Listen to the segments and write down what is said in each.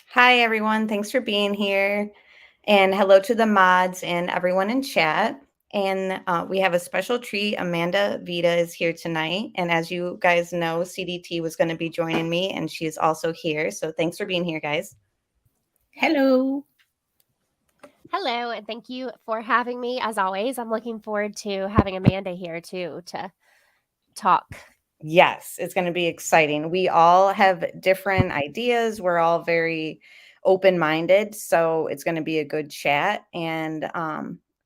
Hi, everyone. Thanks for being here. And hello to the mods and everyone in chat. And we have a special treat. Amanda Vita is here tonight. And as you guys know, CDT was going to be joining me, and she's also here. So thanks for being here, guys. Hello. Hello, and thank you for having me. As always, I'm looking forward to having Amanda here too to talk. Yes, it's going to be exciting. We all have different ideas. We're all very open-minded, so it's going to be a good chat. And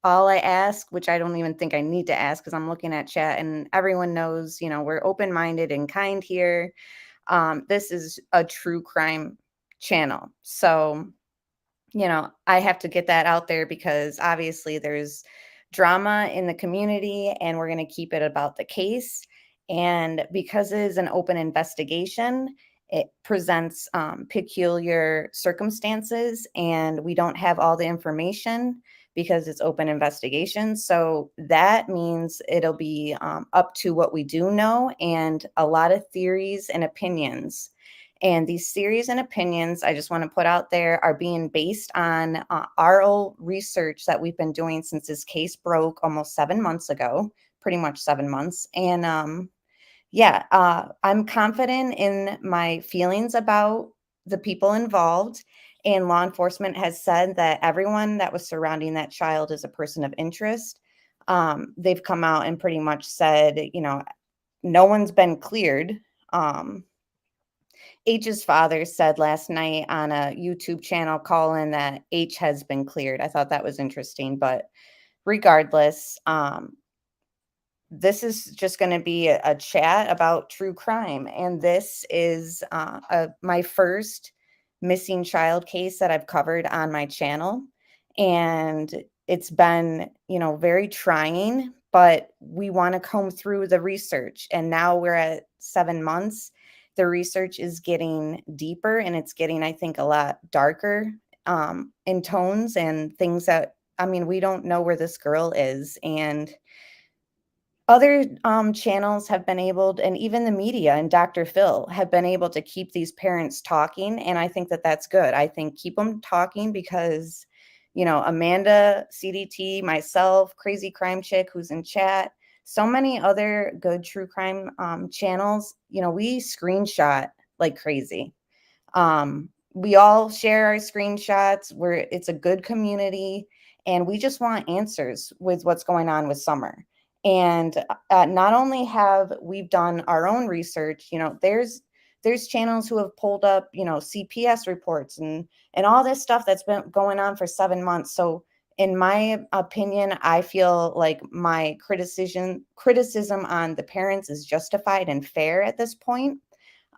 all I ask, which I don't even think I need to ask because I'm looking at chat and everyone knows, we're open-minded and kind here. This is a true crime channel. So, I have to get that out there because obviously there's drama in the community and we're going to keep it about the case. And because it is an open investigation, it presents peculiar circumstances and we don't have all the information because it's open investigation. So that means it'll be up to what we do know and a lot of theories and opinions. And these theories and opinions, I just want to put out there, are being based on our old research that we've been doing since this case broke almost 7 months ago, pretty much 7 months. And I'm confident in my feelings about the people involved. And law enforcement has said that everyone that was surrounding that child is a person of interest. They've come out and pretty much said, no one's been cleared. H's father said last night on a YouTube channel calling that H has been cleared. I thought that was interesting, but regardless, this is just going to be a chat about true crime. And this is my first missing child case that I've covered on my channel. And it's been, very trying, but we want to comb through the research. And now we're at 7 months. The research is getting deeper and it's getting, I think, a lot darker in tones and things that, we don't know where this girl is. And other channels have been able to, and even the media and Dr. Phil have been able to keep these parents talking. And I think that that's good. I think keep them talking because, Amanda, CDT, myself, Crazy Crime Chick, who's in chat, so many other good true crime channels, we screenshot like crazy. We all share our screenshots. It's a good community and we just want answers with what's going on with Summer. And not only have we've done our own research, there's channels who have pulled up, CPS reports and all this stuff that's been going on for 7 months. So in my opinion, I feel like my criticism on the parents is justified and fair at this point.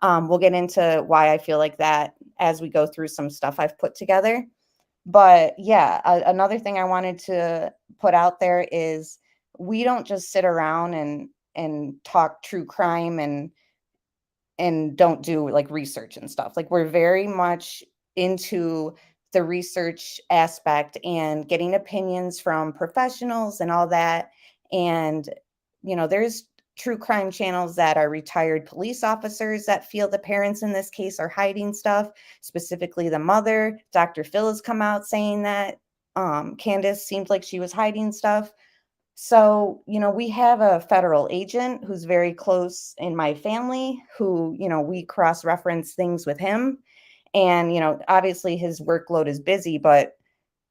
We'll get into why I feel like that as we go through some stuff I've put together. But yeah, another thing I wanted to put out there is we don't just sit around and talk true crime and don't do like research and stuff. Like we're very much into the research aspect and getting opinions from professionals and all that. And there's true crime channels that are retired police officers that feel the parents in this case are hiding stuff, specifically the mother. Dr. Phil has come out saying that Candace seemed like she was hiding stuff. So, we have a federal agent who's very close in my family who, we cross-reference things with him. And, obviously his workload is busy, but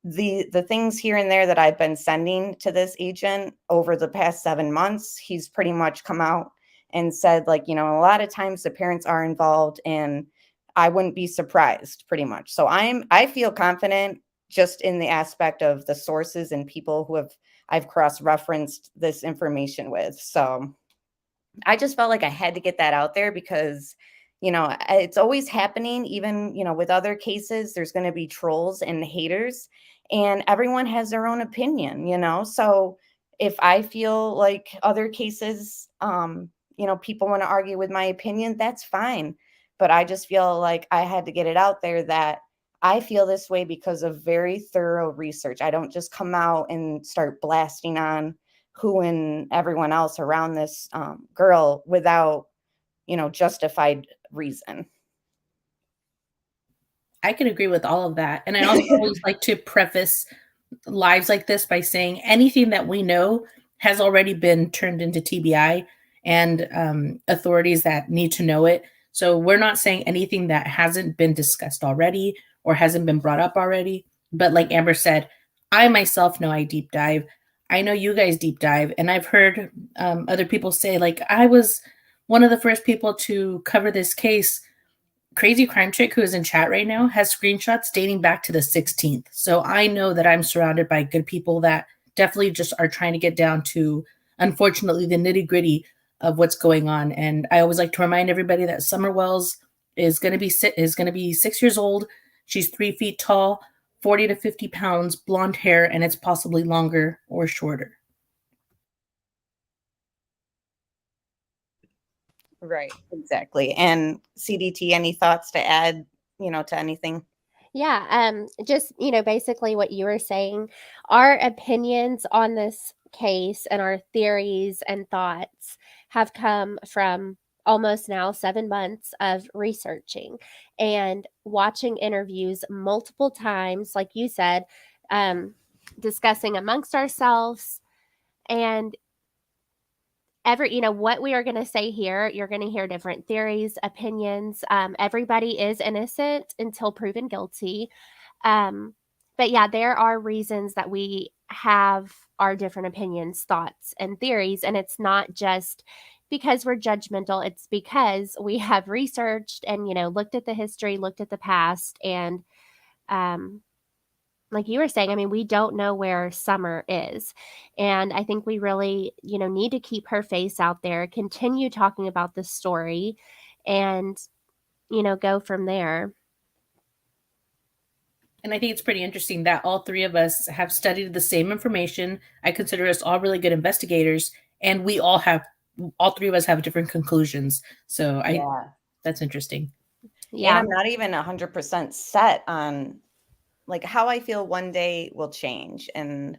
the things here and there that I've been sending to this agent over the past 7 months, he's pretty much come out and said, like, a lot of times the parents are involved and I wouldn't be surprised pretty much. So I feel confident just in the aspect of the sources and people who I've cross-referenced this information with. So I just felt like I had to get that out there because, it's always happening. Even, with other cases, there's going to be trolls and haters and everyone has their own opinion, So if I feel like other cases, people want to argue with my opinion, that's fine. But I just feel like I had to get it out there that I feel this way because of very thorough research. I don't just come out and start blasting on who and everyone else around this girl without, justified reason. I can agree with all of that. And I also always like to preface lives like this by saying anything that we know has already been turned into TBI and authorities that need to know it. So we're not saying anything that hasn't been discussed already or hasn't been brought up already. But like Amber said, I myself know I deep dive. I know you guys deep dive. And I've heard other people say, like, I was one of the first people to cover this case. Crazy Crime Chick, who is in chat right now, has screenshots dating back to the 16th. So I know that I'm surrounded by good people that definitely just are trying to get down to, unfortunately, the nitty gritty of what's going on. And I always like to remind everybody that Summer Wells is going to be 6 years old. She's 3 feet tall, 40 to 50 pounds, blonde hair, and it's possibly longer or shorter. Right, exactly. And CDT, any thoughts to add, to anything? Yeah, just, basically what you were saying, our opinions on this case and our theories and thoughts have come from almost now 7 months of researching and watching interviews multiple times, like you said, discussing amongst ourselves. And what we are going to say here, you're going to hear different theories, opinions. Everybody is innocent until proven guilty. But yeah, there are reasons that we have our different opinions, thoughts, and theories. And it's not just because we're judgmental. It's because we have researched and, looked at the history, looked at the past. And like you were saying, I mean, we don't know where Summer is. And I think we really, need to keep her face out there, continue talking about this story, and, go from there. And I think it's pretty interesting that all three of us have studied the same information. I consider us all really good investigators, and all three of us have different conclusions. So that's interesting. Yeah. And I'm not even 100% set on like how I feel one day will change. And,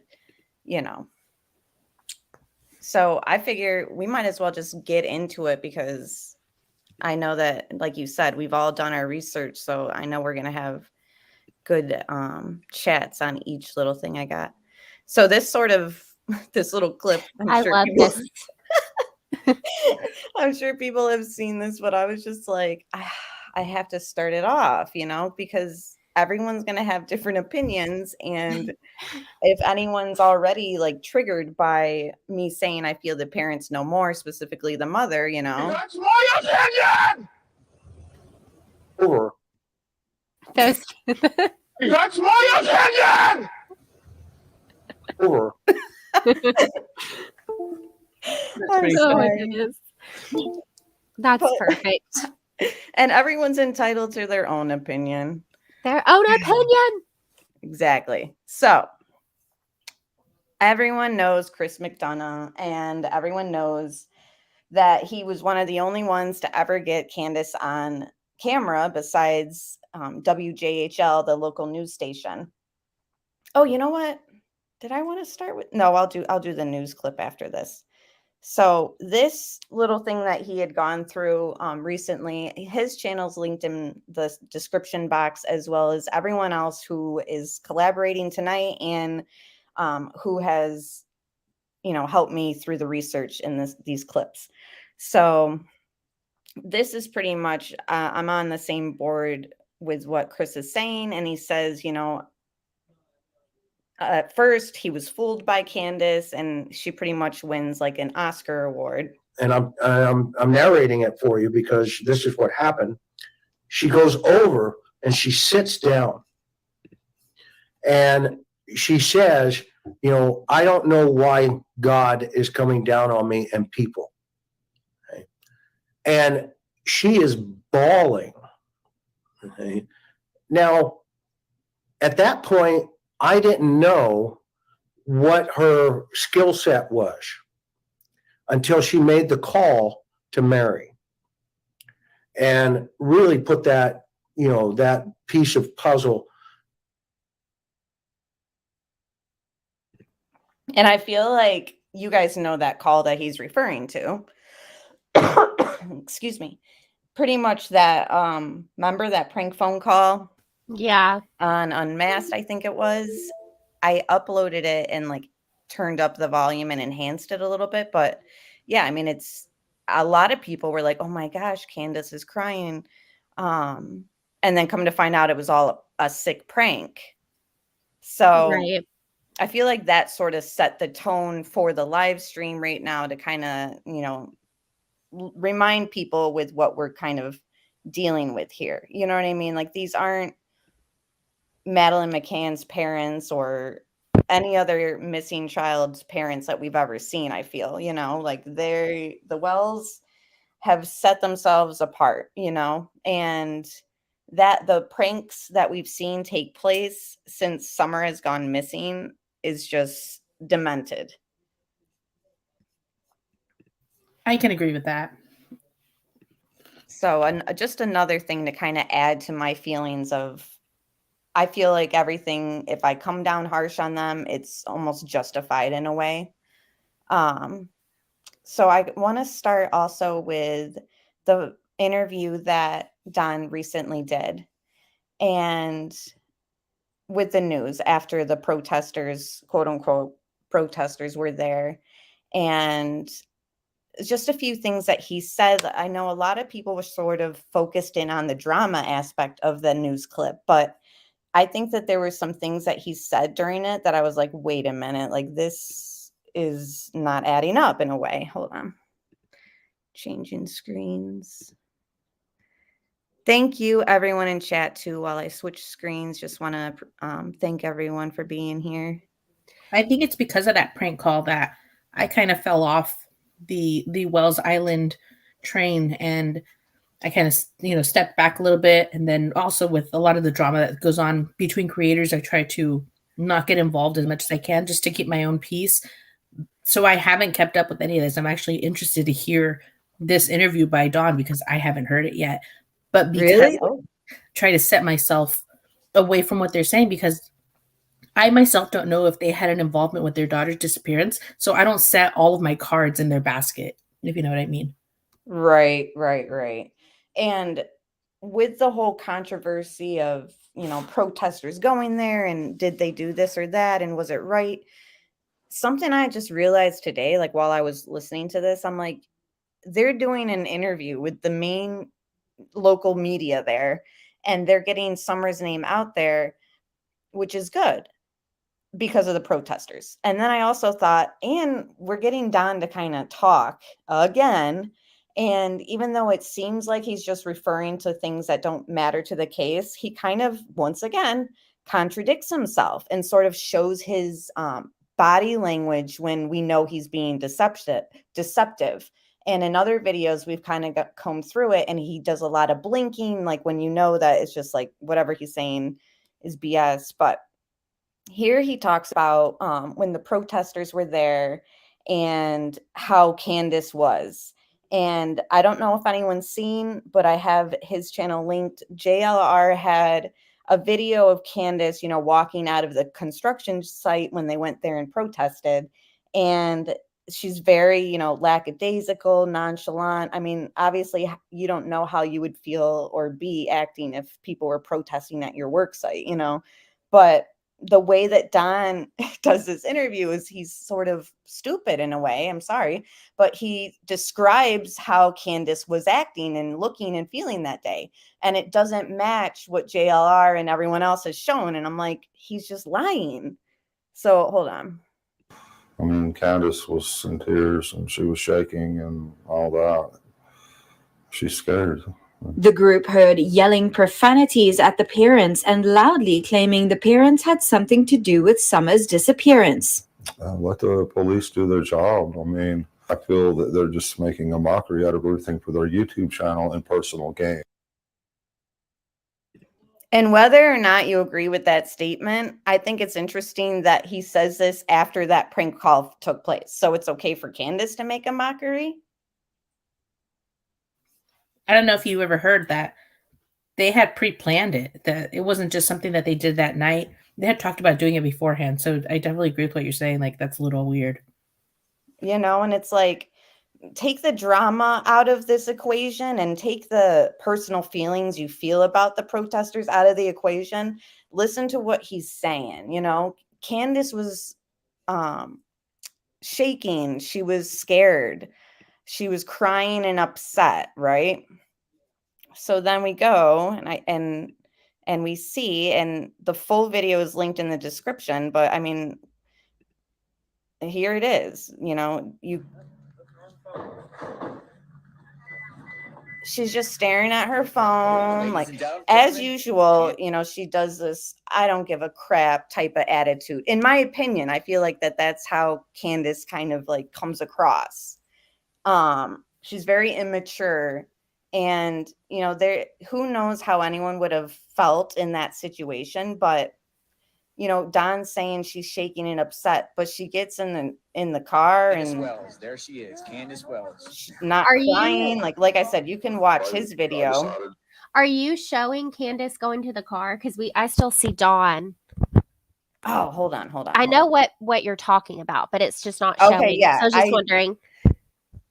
so I figure we might as well just get into it because I know that, like you said, we've all done our research. So I know we're going to have good chats on each little thing I got. So this little clip, I love this. I'm sure people have seen this, but I was just like, I have to start it off, because everyone's going to have different opinions. And if anyone's already like triggered by me saying I feel the parents know more, specifically the mother, That's my opinion! Over. Those That's my opinion! Over. I'm sorry. goodness. That's perfect. And everyone's entitled to their own opinion. Their own opinion. Exactly. So everyone knows Chris McDonough, and everyone knows that he was one of the only ones to ever get Candace on camera besides WJHL, the local news station. Oh, you know what? Did I want to start with? No, I'll do the news clip after this. So this little thing that he had gone through recently, his channel's linked in the description box, as well as everyone else who is collaborating tonight and who has, helped me through the research in these clips. So this is pretty much, I'm on the same board with what Chris is saying. And he says, at first he was fooled by Candace and she pretty much wins like an Oscar award. And I'm narrating it for you because this is what happened. She goes over and she sits down and she says, I don't know why God is coming down on me and people. Okay? And she is bawling. Okay? Now, at that point, I didn't know what her skill set was until she made the call to Mary and really put that, that piece of puzzle. And I feel like you guys know that call that he's referring to. Excuse me. Pretty much that, remember that prank phone call Yeah. on Unmasked, I think it was? I uploaded it and like turned up the volume and enhanced it a little bit. But yeah, I mean, it's a lot of people were like, oh my gosh, Candace is crying. And then come to find out it was all a sick prank. So Right. I feel like that sort of set the tone for the live stream right now to kind of, you know, remind people with what we're kind of dealing with here. You know what I mean? Like, these aren't Madeline McCann's parents or any other missing child's parents that we've ever seen. I feel, you know, like the Wells have set themselves apart, you know, and that the pranks that we've seen take place since Summer has gone missing is just demented. I can agree with that. So, just another thing to kind of add to my feelings of, I feel like everything, if I come down harsh on them, it's almost justified in a way. So I want to start also with the interview that Don recently did, and with the news after the protesters, quote unquote, protesters were there. And just a few things that he said. I know a lot of people were sort of focused in on the drama aspect of the news clip, but I think that there were some things that he said during it that I was like, wait a minute, like this is not adding up in a way. Hold on. Changing screens. Thank you, everyone in chat too. While I switch screens, just want to thank everyone for being here. I think it's because of that prank call that I kind of fell off the Wells Island train, and I kind of, you know, stepped back a little bit. And then also with a lot of the drama that goes on between creators, I try to not get involved as much as I can just to keep my own peace. So I haven't kept up with any of this. I'm actually interested to hear this interview by Dawn because I haven't heard it yet. But because Really? I try to set myself away from what they're saying, because I myself don't know if they had an involvement with their daughter's disappearance. So I don't set all of my cards in their basket, if you know what I mean. Right. And with the whole controversy of, you know, protesters going there and did they do this or that and was it right? Something I just realized today, like while I was listening to this, I'm like, they're doing an interview with the main local media there, and they're getting Summer's name out there, which is good because of the protesters. And then I also thought, and we're getting Don to kind of talk again. And even though it seems like he's just referring to things that don't matter to the case, he kind of, once again, contradicts himself and sort of shows his body language when we know he's being deceptive. And in other videos, we've kind of combed through it, and he does a lot of blinking, like when you know that it's just like whatever he's saying is BS. But here he talks about when the protesters were there and how Candace was. And I don't know if anyone's seen, but I have his channel linked. JLR had a video of Candace, you know, walking out of the construction site when they went there and protested. And she's very, you know, lackadaisical, nonchalant. I mean, obviously, you don't know how you would feel or be acting if people were protesting at your work site, you know. But the way that Don does this interview is he's sort of stupid in a way. I'm sorry, but he describes how Candace was acting and looking and feeling that day. And it doesn't match what JLR and everyone else has shown. And I'm like, he's just lying. So hold on. I mean, Candace was in tears and she was shaking and all that. She's scared. The group heard yelling profanities at the parents and loudly claiming the parents had something to do with Summer's disappearance. Let the police do their job. I mean, I feel that they're just making a mockery out of everything for their YouTube channel and personal gain. And whether or not you agree with that statement, I think it's interesting that he says this after that prank call took place. So it's okay for Candace to make a mockery? I don't know if you ever heard that. They had pre-planned it. That it wasn't just something that they did that night. They had talked about doing it beforehand. So I definitely agree with what you're saying. Like, that's a little weird. and it's like, take the drama out of this equation and take the personal feelings you feel about the protesters out of the equation. Listen to what he's saying. Candace was shaking. She was scared. She was crying and upset, right? So then we go and we see, and the full video is linked in the description, but I mean, here it is. She's just staring at her phone, like, as usual. She does this I don't give a crap type of attitude. In my opinion, I feel like that's how Candace kind of like comes across. She's very immature, and who knows how anyone would have felt in that situation. But Don's saying she's shaking and upset, but she gets in the car and Wells, there she is, Candace Wells. she's not crying. Like I said, you can watch his video. Are you showing Candace going to the car? Because I still see Dawn. Oh, hold on. I know what you're talking about, but it's just not showing. Okay, yeah. So I was just wondering.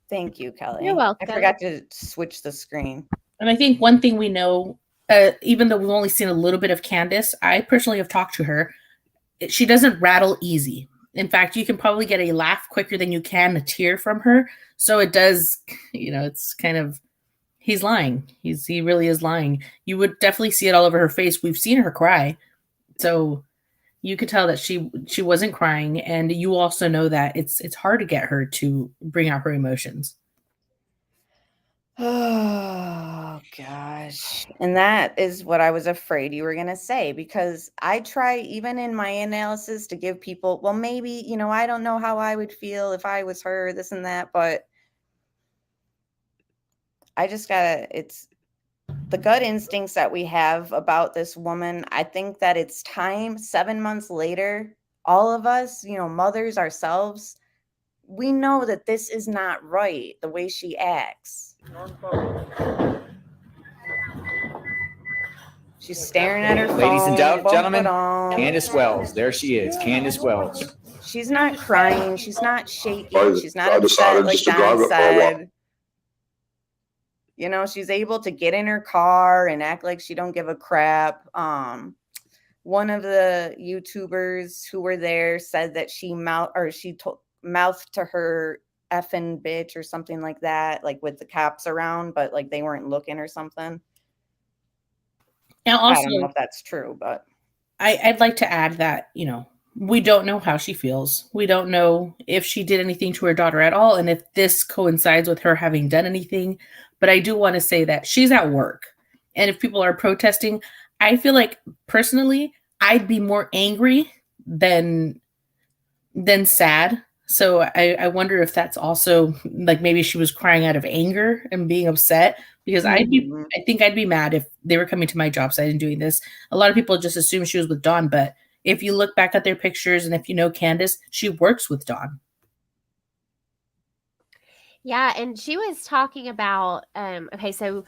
Thank you, Kelly. You're welcome. I forgot to switch the screen. And I think one thing we know, even though we've only seen a little bit of Candace, I personally have talked to her. She doesn't rattle easy. In fact, you can probably get a laugh quicker than you can a tear from her. So it does, it's kind of, he's lying. He really is lying. You would definitely see it all over her face. We've seen her cry. So you could tell that she wasn't crying. And you also know that it's hard to get her to bring out her emotions. Oh, gosh. And that is what I was afraid you were going to say, because I try, even in my analysis, to give people, well, maybe, I don't know how I would feel if I was her, this and that, but I just it's the gut instincts that we have about this woman. I think that it's time, 7 months later, all of us, mothers ourselves, we know that this is not right, the way she acts. She's staring at her phone. Ladies and gentlemen, on. Candace Wells, there she is, Candace Wells. She's not crying. She's not shaking. She's not upset like Don said. She's able to get in her car and act like she don't give a crap. One of the YouTubers who were there said that she mouthed to her effing bitch or something like that, like with the cops around, but like they weren't looking or something. Now, also, I don't know if that's true, but I'd like to add that, we don't know how she feels. We don't know if she did anything to her daughter at all, and if this coincides with her having done anything. But I do want to say that she's at work. And if people are protesting, I feel like personally, I'd be more angry than sad. So I wonder if that's also like maybe she was crying out of anger and being upset, because I think I'd be mad if they were coming to my job site and doing this. A lot of people just assume she was with Dawn, but if you look back at their pictures and if you know Candace, she works with Dawn. Yeah, and she was talking about okay, so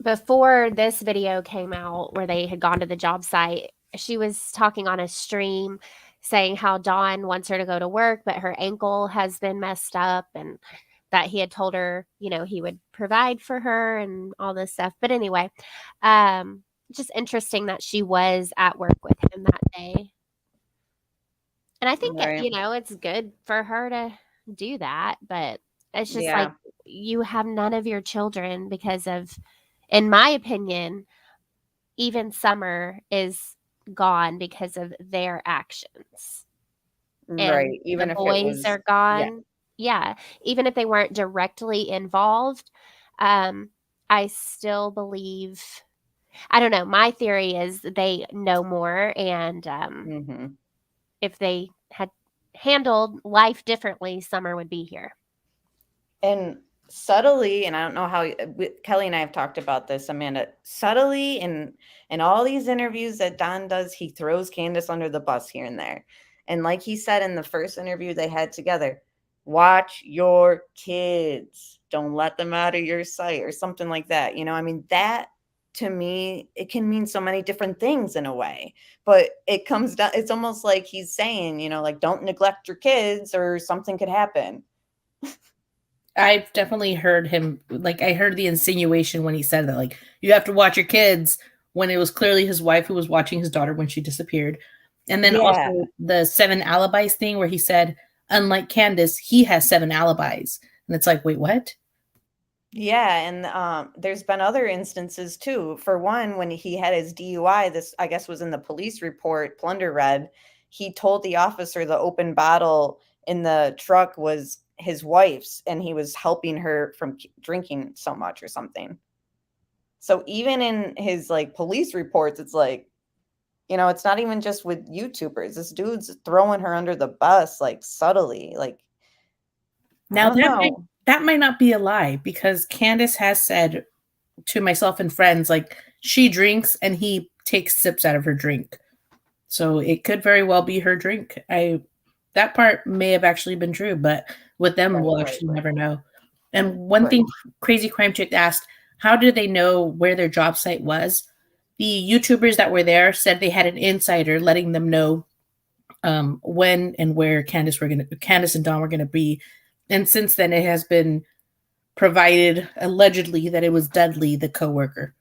before this video came out where they had gone to the job site, she was talking on a stream saying how Dawn wants her to go to work, but her ankle has been messed up, and that he had told her, he would provide for her and all this stuff. But anyway, just interesting that she was at work with him that day. And I think, right. It's good for her to do that, but it's just like you have none of your children because of, in my opinion, even Summer is gone because of their actions. Right. And Even the if boys are gone. Yeah. Even if they weren't directly involved, I still believe, I don't know. My theory is they know more, and if they had handled life differently, Summer would be here. And subtly, and I don't know how Kelly and I have talked about this, Amanda, subtly in all these interviews that Don does, he throws Candace under the bus here and there. And like he said in the first interview they had together, watch your kids, don't let them out of your sight, or something like that. I mean, that to me, it can mean so many different things in a way, but it comes down, it's almost like he's saying, like, don't neglect your kids or something could happen. I've definitely heard him, like, I heard the insinuation when he said that, like, you have to watch your kids, when it was clearly his wife who was watching his daughter when she disappeared. And then also the 7 alibis thing where he said, unlike Candace, he has 7 alibis. And it's like, wait, what? Yeah, and there's been other instances too. For one, when he had his DUI, this I guess was in the police report, Plunder read, he told the officer the open bottle in the truck was his wife's, and he was helping her from drinking so much or something. So even in his like police reports, it's like, it's not even just with YouTubers. This dude's throwing her under the bus, like subtly, like. Now that might not be a lie, because Candace has said to myself and friends, like, she drinks and he takes sips out of her drink. So it could very well be her drink. That part may have actually been true, but with them, we'll actually never know. And one thing Crazy Crime Chick asked, how did they know where their job site was? The YouTubers that were there said they had an insider letting them know when and where Candace and Don were going to be. And since then, it has been provided allegedly that it was Dudley, the coworker.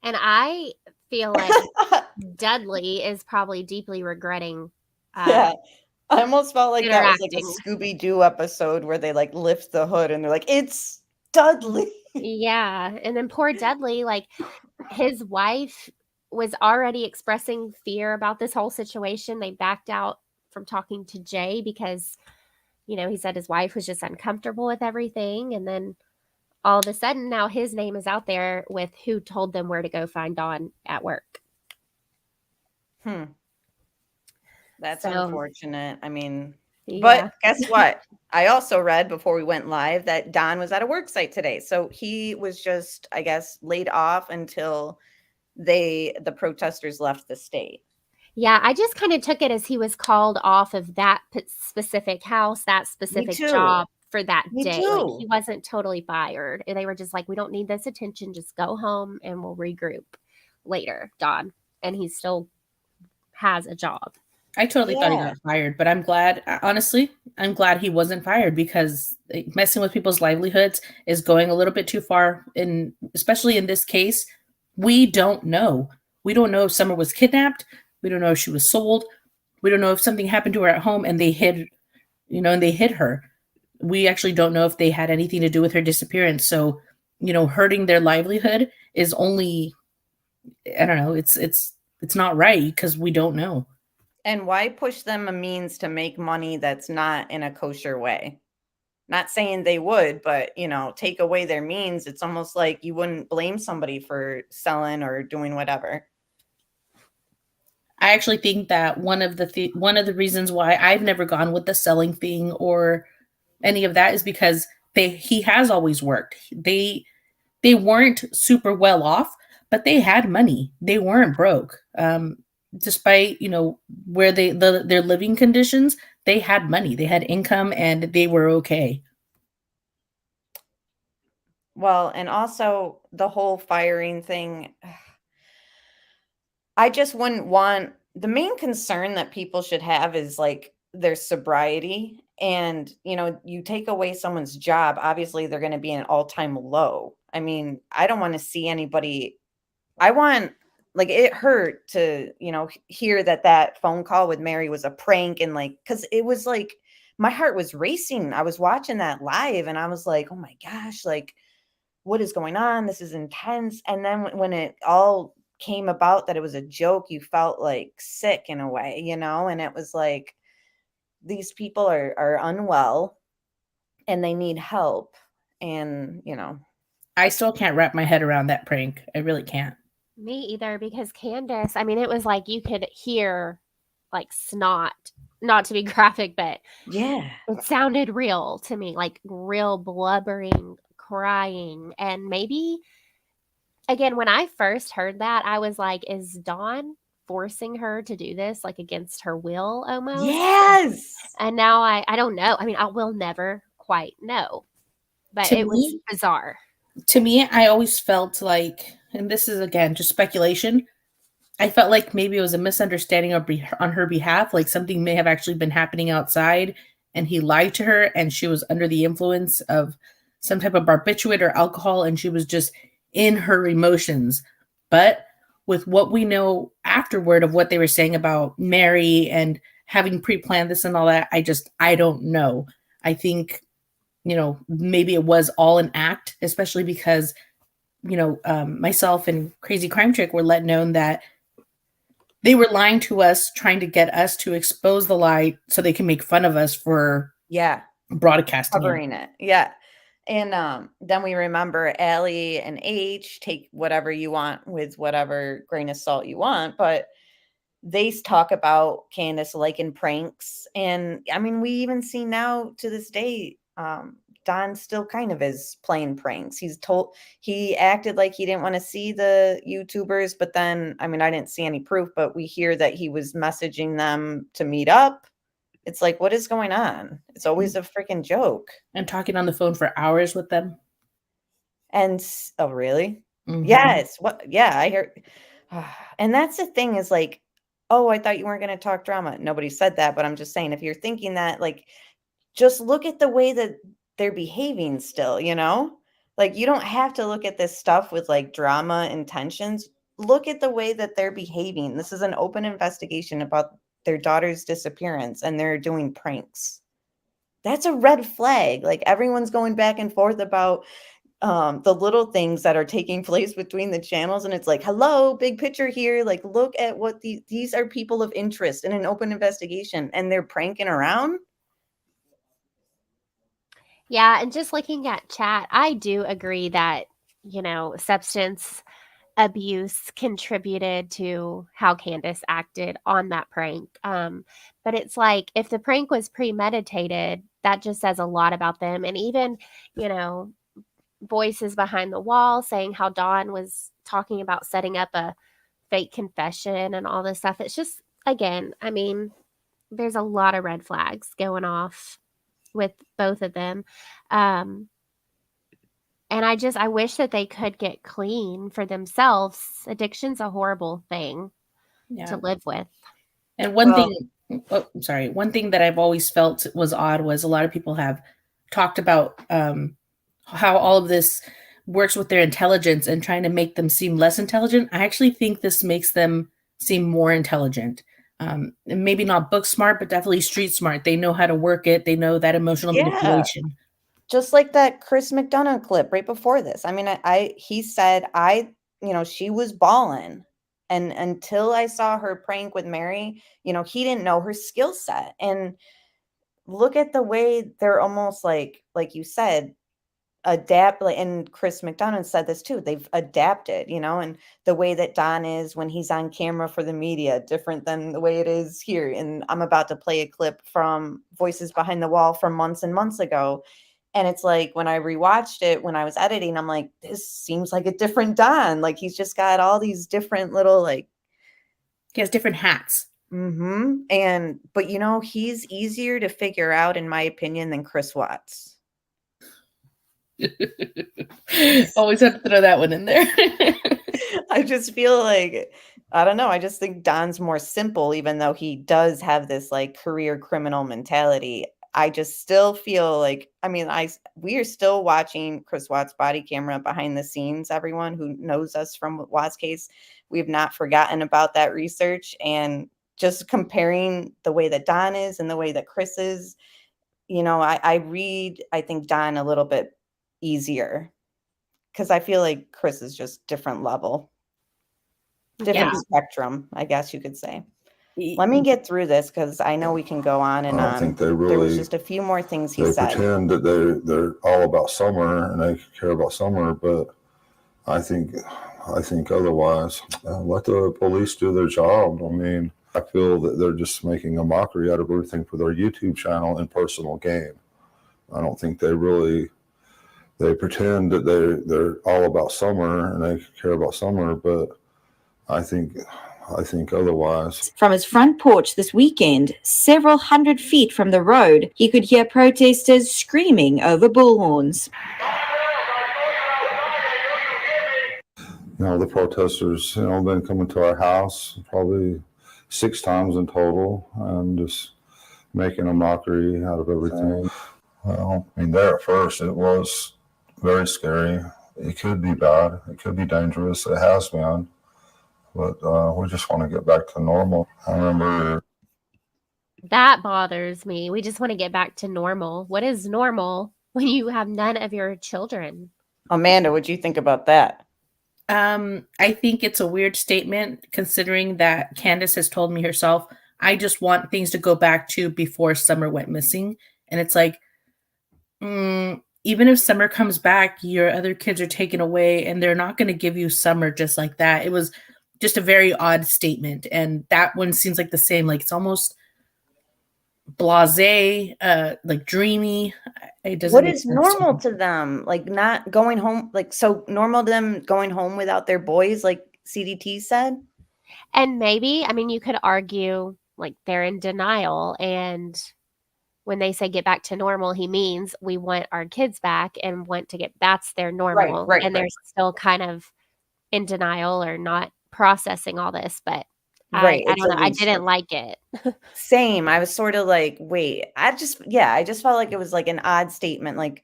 And I feel like Dudley is probably deeply regretting. Yeah, I almost felt like that was like a Scooby-Doo episode where they like lift the hood and they're like, it's Dudley. Yeah, and then poor Dudley, like, his wife was already expressing fear about this whole situation. They backed out from talking to Jay because, he said his wife was just uncomfortable with everything. And then all of a sudden, now his name is out there with who told them where to go find Dawn at work. That's unfortunate. I mean, yeah. But guess what? I also read before we went live that Don was at a work site today. So he was just, I guess, laid off until the protesters left the state. Yeah, I just kind of took it as he was called off of that specific house, that specific job for that day. Like, he wasn't totally fired. They were just like, we don't need this attention. Just go home and we'll regroup later, Don. And he still has a job. I totally thought he got fired, but I'm glad, honestly, he wasn't fired, because messing with people's livelihoods is going a little bit too far. And especially in this case, we don't know. We don't know if Summer was kidnapped. We don't know if she was sold. We don't know if something happened to her at home and they hid her. We actually don't know if they had anything to do with her disappearance. So, hurting their livelihood is only, I don't know, it's not right, because we don't know. And why push them a means to make money that's not in a kosher way? Not saying they would, but, take away their means. It's almost like you wouldn't blame somebody for selling or doing whatever. I actually think that one of the reasons why I've never gone with the selling thing or any of that is because he has always worked. They weren't super well off, but they had money. They weren't broke. Despite, where their living conditions, they had money, they had income, and they were okay. Well, and also the whole firing thing, I just wouldn't want, the main concern that people should have is like their sobriety. And, you take away someone's job, obviously they're going to be an all-time low. I mean, I don't want to see anybody, it hurt to, hear that phone call with Mary was a prank, and like, because it was like, my heart was racing. I was watching that live and I was like, oh my gosh, like, what is going on? This is intense. And then when it all came about that it was a joke, you felt like sick in a way, and it was like, these people are unwell and they need help. And, I still can't wrap my head around that prank. I really can't. Me either, because Candace, I mean, it was like you could hear like snot, not to be graphic, but yeah, it sounded real to me, like real blubbering, crying. And maybe, again, when I first heard that, I was like, is Dawn forcing her to do this, like against her will almost? Yes. And now I don't know. I mean, I will never quite know, but it was bizarre. To me, I always felt like and this is again just speculation, I felt like maybe it was a misunderstanding on her behalf, like something may have actually been happening outside and he lied to her and she was under the influence of some type of barbiturate or alcohol and she was just in her emotions. But with what we know afterward of what they were saying about Mary and having pre-planned this and all that, I don't know. I think, maybe it was all an act, especially because, myself and Crazy Crime Chick were let known that they were lying to us, trying to get us to expose the lie so they can make fun of us for broadcasting covering it. Yeah. And then we remember Allie and H, take whatever you want with whatever grain of salt you want, but they talk about Candace liking pranks. And I mean, we even see now to this day, Don still kind of is playing pranks. He acted like he didn't want to see the YouTubers, but then, I mean, I didn't see any proof, but we hear that he was messaging them to meet up. It's like, what is going on? It's always a freaking joke. and talking on the phone for hours with them. And oh, really? Mhm. Yes. What? Yeah, I heard. And that's the thing is like, oh, I thought you weren't going to talk drama. Nobody said that, but I'm just saying, if you're thinking that, like, just look at the way that they're behaving still, like you don't have to look at this stuff with like drama intentions. Look at the way that they're behaving. This is an open investigation about their daughter's disappearance and they're doing pranks. That's a red flag. Like everyone's going back and forth about the little things that are taking place between the channels. And it's like, hello, big picture here. Like, look at what these are people of interest in an open investigation and they're pranking around. Yeah, and just looking at chat, I do agree that, substance abuse contributed to how Candace acted on that prank. But it's like, if the prank was premeditated, that just says a lot about them. And even, voices behind the wall saying how Dawn was talking about setting up a fake confession and all this stuff. It's just, again, I mean, there's a lot of red flags going off with both of them. And I wish that they could get clean for themselves. Addiction's a horrible thing to live with. And one thing that I've always felt was odd was a lot of people have talked about how all of this works with their intelligence and trying to make them seem less intelligent. I actually think this makes them seem more intelligent. Maybe not book smart, but definitely street smart. They know how to work it. They know that emotional manipulation. Just like that Chris McDonough clip right before this. I mean, he said, she was bawling. And until I saw her prank with Mary, he didn't know her skill set. And look at the way they're almost like you said, adapt. And Chris McDonough said this too. They've adapted, and the way that Don is when he's on camera for the media, different than the way it is here. And I'm about to play a clip from Voices Behind the Wall from months and months ago. And it's like, when I rewatched it, when I was editing, I'm like, this seems like a different Don. Like, he's just got all these different little, like, he has different hats. But he's easier to figure out, in my opinion, than Chris Watts. Always have to throw that one in there. I just feel like, I don't know. I just think Don's more simple, even though he does have this like career criminal mentality. I just still feel like, we are still watching Chris Watts' body camera behind the scenes. Everyone who knows us from Watts case, we have not forgotten about that research. And just comparing the way that Don is and the way that Chris is, I think Don a little bit easier, because I feel like Chris is just different level, different spectrum, I guess you could say. Let me get through this, because I know we can go on and on. I don't think there was just a few more things he said. They pretend that they're all about Summer and they care about Summer, but I think otherwise. Let the police do their job. I mean, I feel that they're just making a mockery out of everything for their YouTube channel and personal gain. I don't think they pretend that they're all about Summer and they care about Summer, but I think otherwise. From his front porch this weekend, several hundred feet from the road, he could hear protesters screaming over bullhorns. The protesters, been coming to our house probably 6 times in total and just making a mockery out of everything. Well, there at first it was very scary. It could be bad. It could be dangerous. It has been. But we just want to get back to normal. I remember. That bothers me. We just want to get back to normal. What is normal when you have none of your children? Amanda, what do you think about that? I think it's a weird statement considering that Candace has told me herself, I just want things to go back to before Summer went missing. And it's like, even if Summer comes back, your other kids are taken away and they're not going to give you Summer just like that. It was just a very odd statement. And that one seems like the same, like it's almost blasé, like dreamy. It doesn't. What is normal to them? Like not going home, like so normal to them going home without their boys, like CDT said? And maybe, you could argue like they're in denial, and when they say get back to normal, he means we want our kids back and want to that's their normal. Right, and they're still kind of in denial or not processing all this, but Right, I it's don't a know. I loose didn't like it. Same. I was sort of like, wait, I just felt like it was like an odd statement. Like,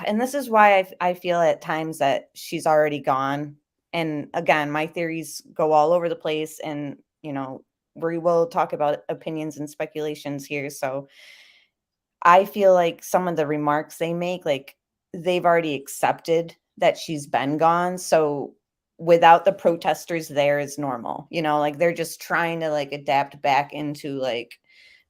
and this is why I feel at times that she's already gone. And again, my theories go all over the place, and, we will talk about opinions and speculations here. So I feel like some of the remarks they make, like they've already accepted that she's been gone. So without the protesters there is normal, like they're just trying to like adapt back into like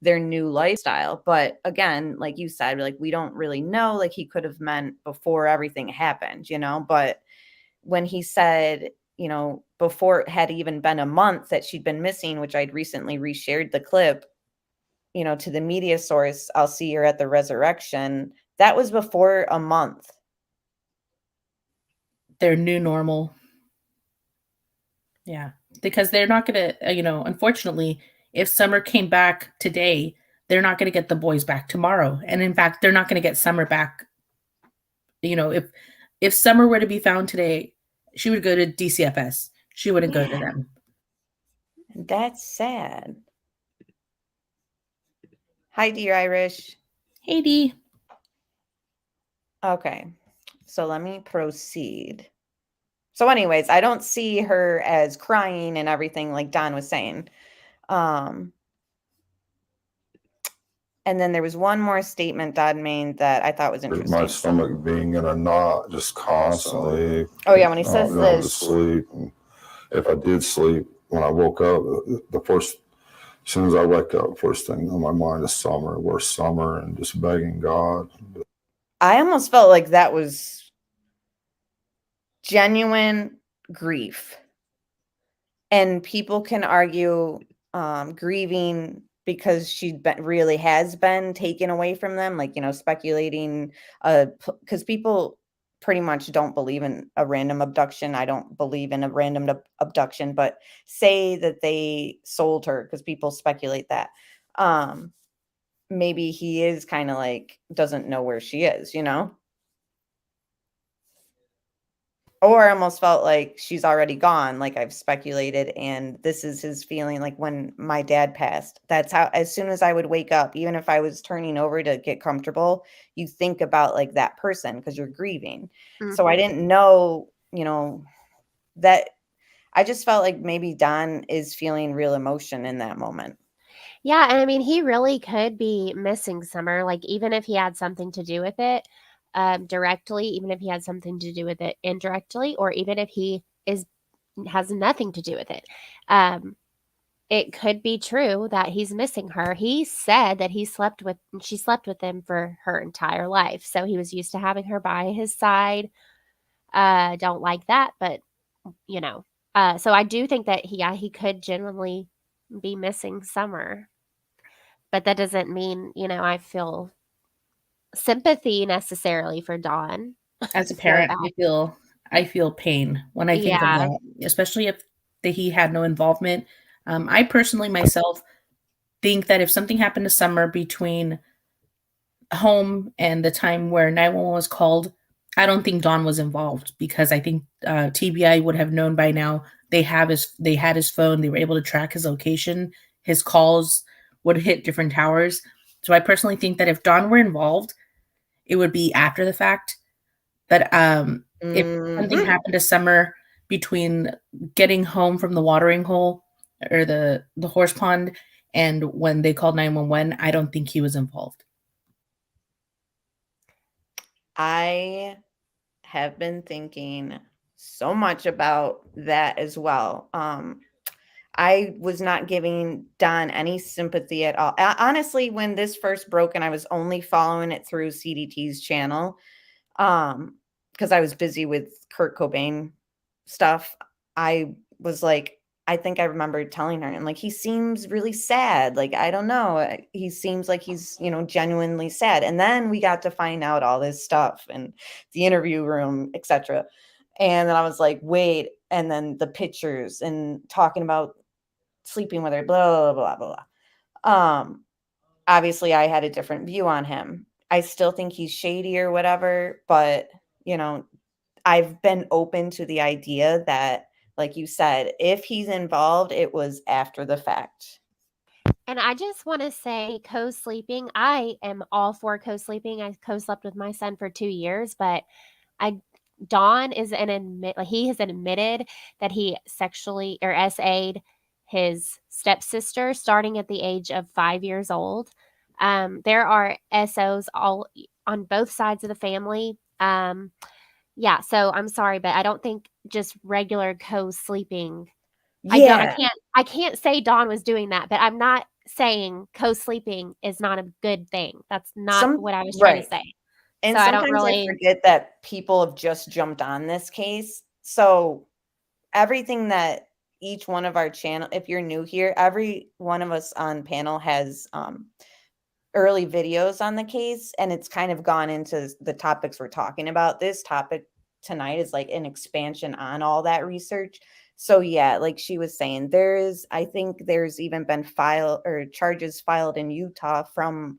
their new lifestyle. But again, like you said, like we don't really know, like he could have meant before everything happened, but when he said, before it had even been a month that she'd been missing, which I'd recently reshared the clip, to the media source, I'll see her at the resurrection. That was before a month. Their new normal. Yeah, because they're not going to, unfortunately, if Summer came back today, they're not going to get the boys back tomorrow. And in fact, they're not going to get Summer back. If Summer were to be found today, she would go to DCFS. She wouldn't go to them. That's sad. Hi, dear Irish. Hey, Dee. Okay, so let me proceed. So anyways, I don't see her as crying and everything like Don was saying. And then there was one more statement Don made that I thought was interesting. My stomach being in a knot just constantly. Oh yeah, when he says this. To sleep. And if I did sleep, when I woke up, as soon as I wake up, first thing on my mind is Summer. Where's Summer? And just begging God. I almost felt like that was genuine grief. And people can argue grieving because she really has been taken away from them, like, speculating, because people pretty much don't believe in a random abduction. I don't believe in a random abduction, but say that they sold her, because people speculate that. Maybe he is kind of like, doesn't know where she is, Or I almost felt like she's already gone, like I've speculated, and this is his feeling. Like when my dad passed, that's how, as soon as I would wake up, even if I was turning over to get comfortable, you think about like that person because you're grieving. Mm-hmm. So I didn't know, that I just felt like maybe Don is feeling real emotion in that moment. Yeah. And he really could be missing Summer, like even if he had something to do with it. Directly, even if he had something to do with it indirectly, or even if he has nothing to do with it. It could be true that he's missing her. He said that she slept with him for her entire life. So he was used to having her by his side. Don't like that, but so I do think that he could genuinely be missing Summer. But that doesn't mean, I feel sympathy necessarily for Dawn. As a parent, I feel pain when I think of that, especially if he had no involvement. I personally myself think that if something happened to Summer between home and the time where 911 was called, I don't think Don was involved, because I think TBI would have known by now. They had his phone. They were able to track his location. His calls would hit different towers. So I personally think that if Don were involved, it would be after the fact. But if something Mhm. happened to Summer between getting home from the watering hole or the horse pond and when they called 911, I don't think he was involved. I have been thinking so much about that as well. I was not giving Don any sympathy at all. Honestly, when this first broke and I was only following it through CDT's channel, because I was busy with Kurt Cobain stuff, I was like, I think I remember telling her, and like, he seems really sad. Like, I don't know. He seems like he's, genuinely sad. And then we got to find out all this stuff and the interview room, etc. And then I was like, wait. And then the pictures and talking about sleeping with her, blah, blah, blah, blah, blah. Obviously I had a different view on him. I still think he's shady or whatever, but I've been open to the idea that, like you said, if he's involved, it was after the fact. And I just want to say co-sleeping, I am all for co-sleeping. I co-slept with my son for 2 years, but Don is he has admitted that he sexually or SA'd his stepsister starting at the age of 5 years old. There are SOs all on both sides of the family. Yeah, so I'm sorry, but I don't think just regular co-sleeping. Yeah. I can't say Don was doing that, but I'm not saying co-sleeping is not a good thing. That's not what I was trying to Right. say. And So I don't sometimes I really. forget that people have just jumped on this case. So everything that each one of our channel, if you're new here, every one of us on panel has early videos on the case, and it's kind of gone into the topics we're talking about. This topic tonight is like an expansion on all that research. So yeah, like she was saying, I think there's even been charges filed in Utah from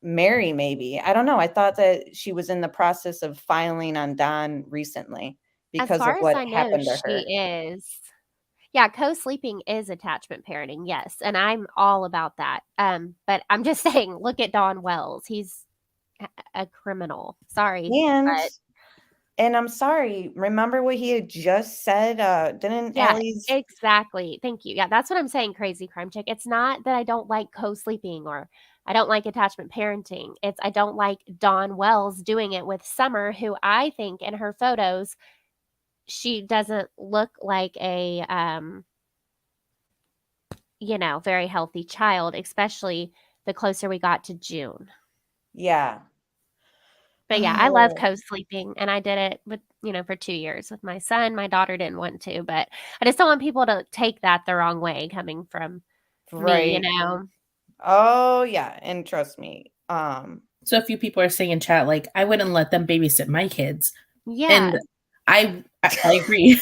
Mary, maybe. I don't know. I thought that she was in the process of filing on Don recently As because of far as what I know, happened to her. she is. Yeah, co-sleeping is attachment parenting, yes, and I'm all about that. But I'm just saying, look at Don Wells. He's a criminal. Sorry, but And I'm sorry, remember what he had just said? Didn't yeah, Allie's exactly. Thank you. Yeah, that's what I'm saying, crazy crime chick. It's not that I don't like co-sleeping or I don't like attachment parenting. It's I don't like Don Wells doing it with Summer, who I think in her photos, she doesn't look like a very healthy child, especially the closer we got to June. Yeah. But yeah, I love Oh, co-sleeping, and I did it with, for 2 years with my son. My daughter didn't want to, but I just don't want people to take that the wrong way coming from me, right. Oh, yeah, and trust me. So a few people are saying in chat, like, I wouldn't let them babysit my kids. Yeah. And I agree.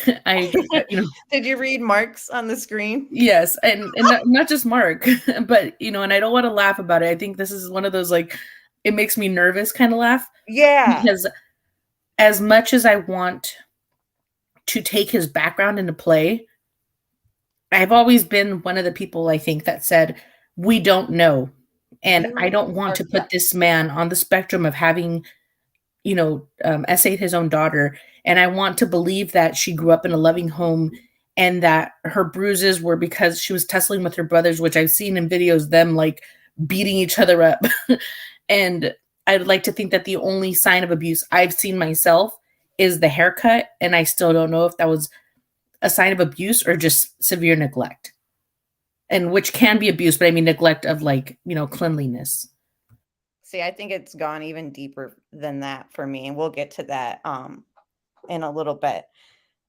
Did you read Mark's on the screen? Yes, and not just Mark, but and I don't want to laugh about it. I think this is one of those, like, it makes me nervous kind of laugh. Yeah. Because as much as I want to take his background into play, I've always been one of the people, I think, that said, we don't know. And I don't want to put this man on the spectrum of having, essayed his own daughter. And I want to believe that she grew up in a loving home and that her bruises were because she was tussling with her brothers, which I've seen in videos, them like beating each other up. And I'd like to think that the only sign of abuse I've seen myself is the haircut. And I still don't know if that was a sign of abuse or just severe neglect. And which can be abuse, but I mean neglect of, like, cleanliness. See, I think it's gone even deeper than that for me, and we'll get to that in a little bit.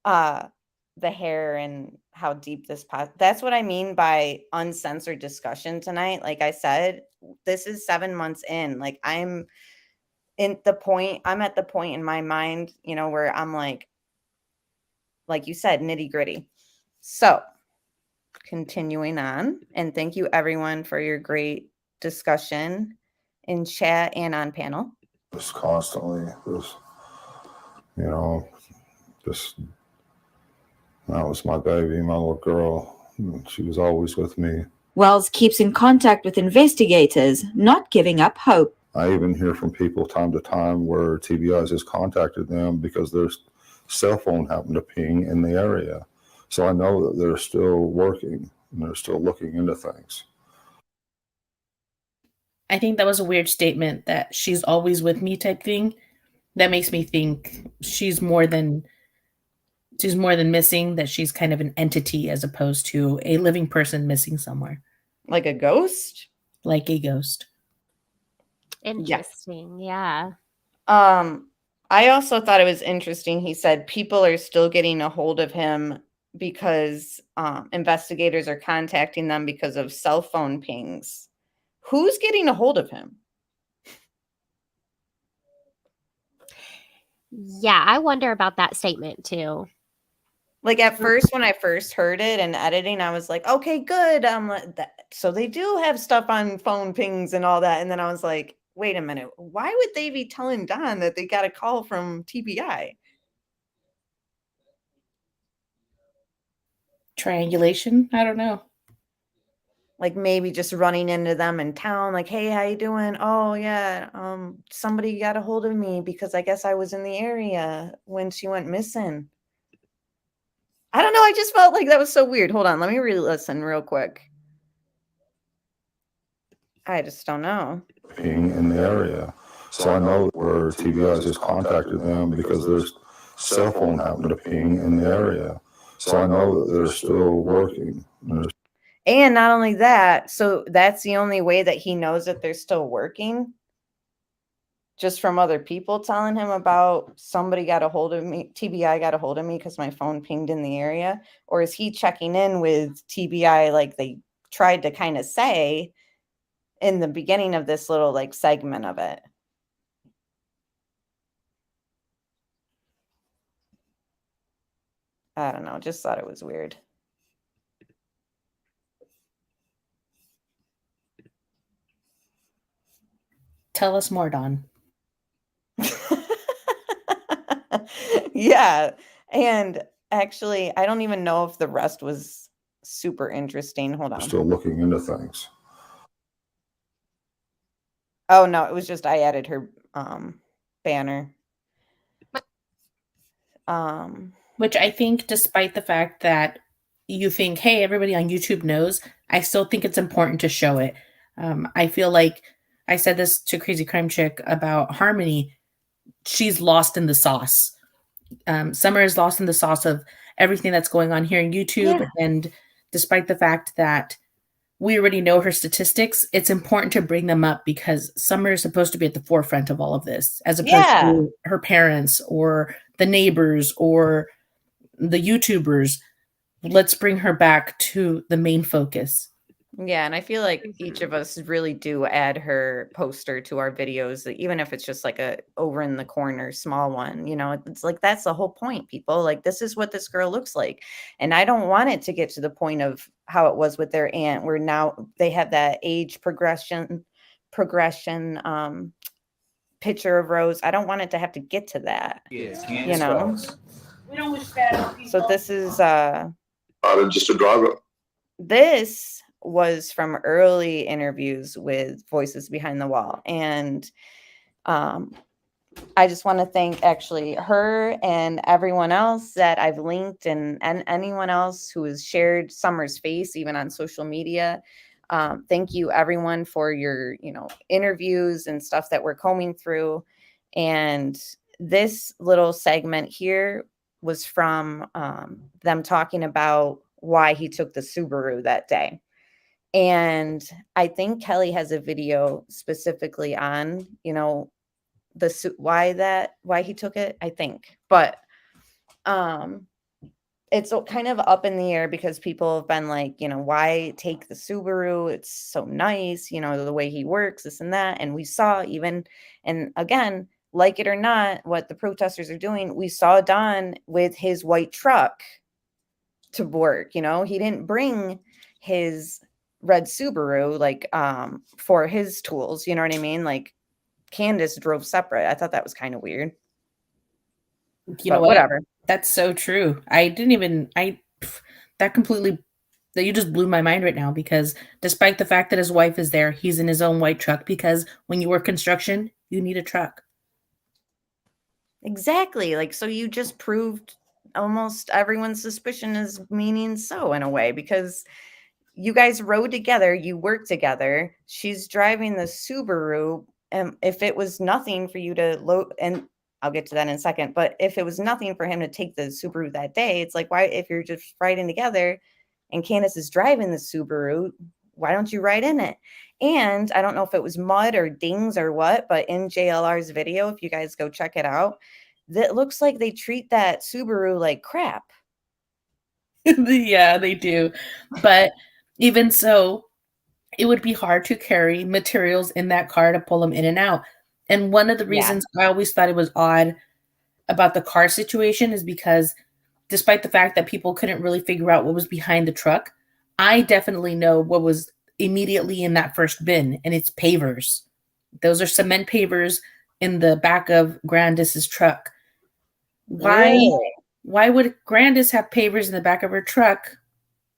The hair and how deep that's what I mean by uncensored discussion tonight. Like I said, this is 7 months in. Like I'm at the point in my mind, where I'm like you said, nitty-gritty. So continuing on, and thank you everyone for your great discussion in chat and on panel. Just constantly, You know, just that was my baby, my little girl. She was always with me. Wells keeps in contact with investigators, not giving up hope. I even hear from people time to time where TBI has contacted them because their cell phone happened to ping in the area. So I know that they're still working and they're still looking into things. I think that was a weird statement, that she's always with me type thing. That makes me think she's more than missing, that she's kind of an entity as opposed to a living person missing somewhere. Like a ghost? Like a ghost. Interesting. Yeah. I also thought it was interesting. He said people are still getting a hold of him because investigators are contacting them because of cell phone pings. Who's getting a hold of him? Yeah, I wonder about that statement too. Like at first, when I first heard it in editing, I was like, okay, good. So they do have stuff on phone pings and all that. And then I was like, wait a minute. Why would they be telling Don that they got a call from TBI? Triangulation? I don't know. Like maybe just running into them in town, like, hey, how you doing? Oh yeah, somebody got a hold of me because I guess I was in the area when she went missing. I don't know, I just felt like that was so weird. Hold on, let me re-listen real quick. I just don't know. Ping in the area. So I know where TBI has contacted them because their cell phone happened to ping in the area. So I know that they're still working. And not only that, so that's the only way that he knows that they're still working? Just from other people telling him about somebody got a hold of me, TBI got a hold of me because my phone pinged in the area? Or is he checking in with TBI like they tried to kind of say in the beginning of this little like segment of it? I don't know, just thought it was weird. Tell us more, Don. Yeah. And actually, I don't even know if the rest was super interesting. Hold on. Still looking into things. Oh no, it was just I added her banner. Which I think, despite the fact that you think, hey, everybody on YouTube knows, I still think it's important to show it. I feel like I said this to Crazy Crime Chick about Harmony. She's lost in the sauce. Summer is lost in the sauce of everything that's going on here in YouTube. Yeah. And despite the fact that we already know her statistics, it's important to bring them up because Summer is supposed to be at the forefront of all of this, as opposed to her parents or the neighbors or the YouTubers. Let's bring her back to the main focus. Yeah, and I feel like each of us really do add her poster to our videos, even if it's just like a over in the corner small one. You know, it's like that's the whole point, people. Like, this is what this girl looks like. And I don't want it to get to the point of how it was with their aunt, where now they have that age progression picture of Rose. I don't want it to have to get to that. Yes, you know. We don't wish bad on people. So this is Just a driver. this was from early interviews with Voices Behind the Wall. And I just want to thank actually her and everyone else that I've linked and anyone else who has shared Summer's face, even on social media. Thank you everyone for your, interviews and stuff that we're combing through. And this little segment here was from them talking about why he took the Subaru that day. And I think Kelly has a video specifically on, why he took it, I think. But it's kind of up in the air because people have been like, why take the Subaru? It's so nice, the way he works, this and that. And we saw and again, like it or not, what the protesters are doing, we saw Don with his white truck to work. He didn't bring his red Subaru for his tools, you know what I mean? Like Candace drove separate. I thought that was kind of weird. You know But what? whatever. That's so true. That completely, that you just blew my mind right now, because despite the fact that his wife is there, he's in his own white truck, because when you work construction, you need a truck. Exactly. Like, so you just proved almost everyone's suspicion is meaning so in a way, because you guys rode together, you worked together. She's driving the Subaru. And if it was nothing for you to load, and I'll get to that in a second, but if it was nothing for him to take the Subaru that day, it's like, why, if you're just riding together and Candace is driving the Subaru, why don't you ride in it? And I don't know if it was mud or dings or what, but in JLR's video, if you guys go check it out, that looks like they treat that Subaru like crap. Yeah, they do. But even so, it would be hard to carry materials in that car to pull them in and out. And one of the Yeah. reasons I always thought it was odd about the car situation is because despite the fact that people couldn't really figure out what was behind the truck, I definitely know what was immediately in that first bin, and it's pavers. Those are cement pavers in the back of Grandis's truck. Why would Grandis have pavers in the back of her truck?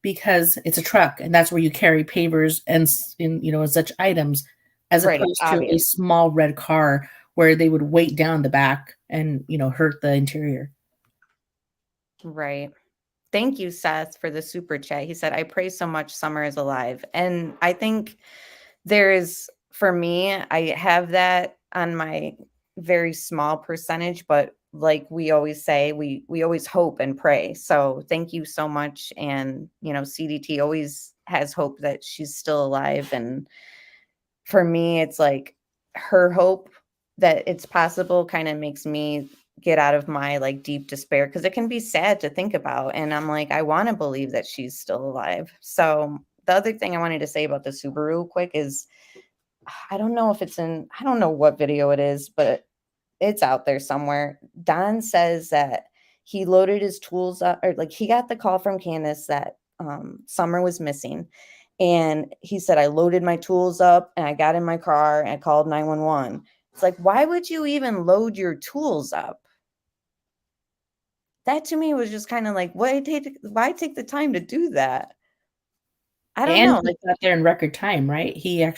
Because it's a truck, and that's where you carry pavers and such items, as Right, opposed to a obvious. small red car where they would weight down the back and hurt the interior. Right. Thank you, Seth, for the super chat. He said, I pray so much Summer is alive. And I think for me, I have that on my very small percentage, but like we always say, we always hope and pray. So thank you so much. And, CDT always has hope that she's still alive. And for me, it's like her hope that it's possible kind of makes me get out of my like deep despair, because it can be sad to think about. And I'm like, I want to believe that she's still alive. So the other thing I wanted to say about the Subaru quick is, I don't know what video it is, but it's out there somewhere. Don says that he loaded his tools up, or like he got the call from Candace that Summer was missing. And he said, I loaded my tools up and I got in my car and I called 911. It's like, why would you even load your tools up? That to me was just kind of like, why take the time to do that? I don't know. He got there in record time, right? He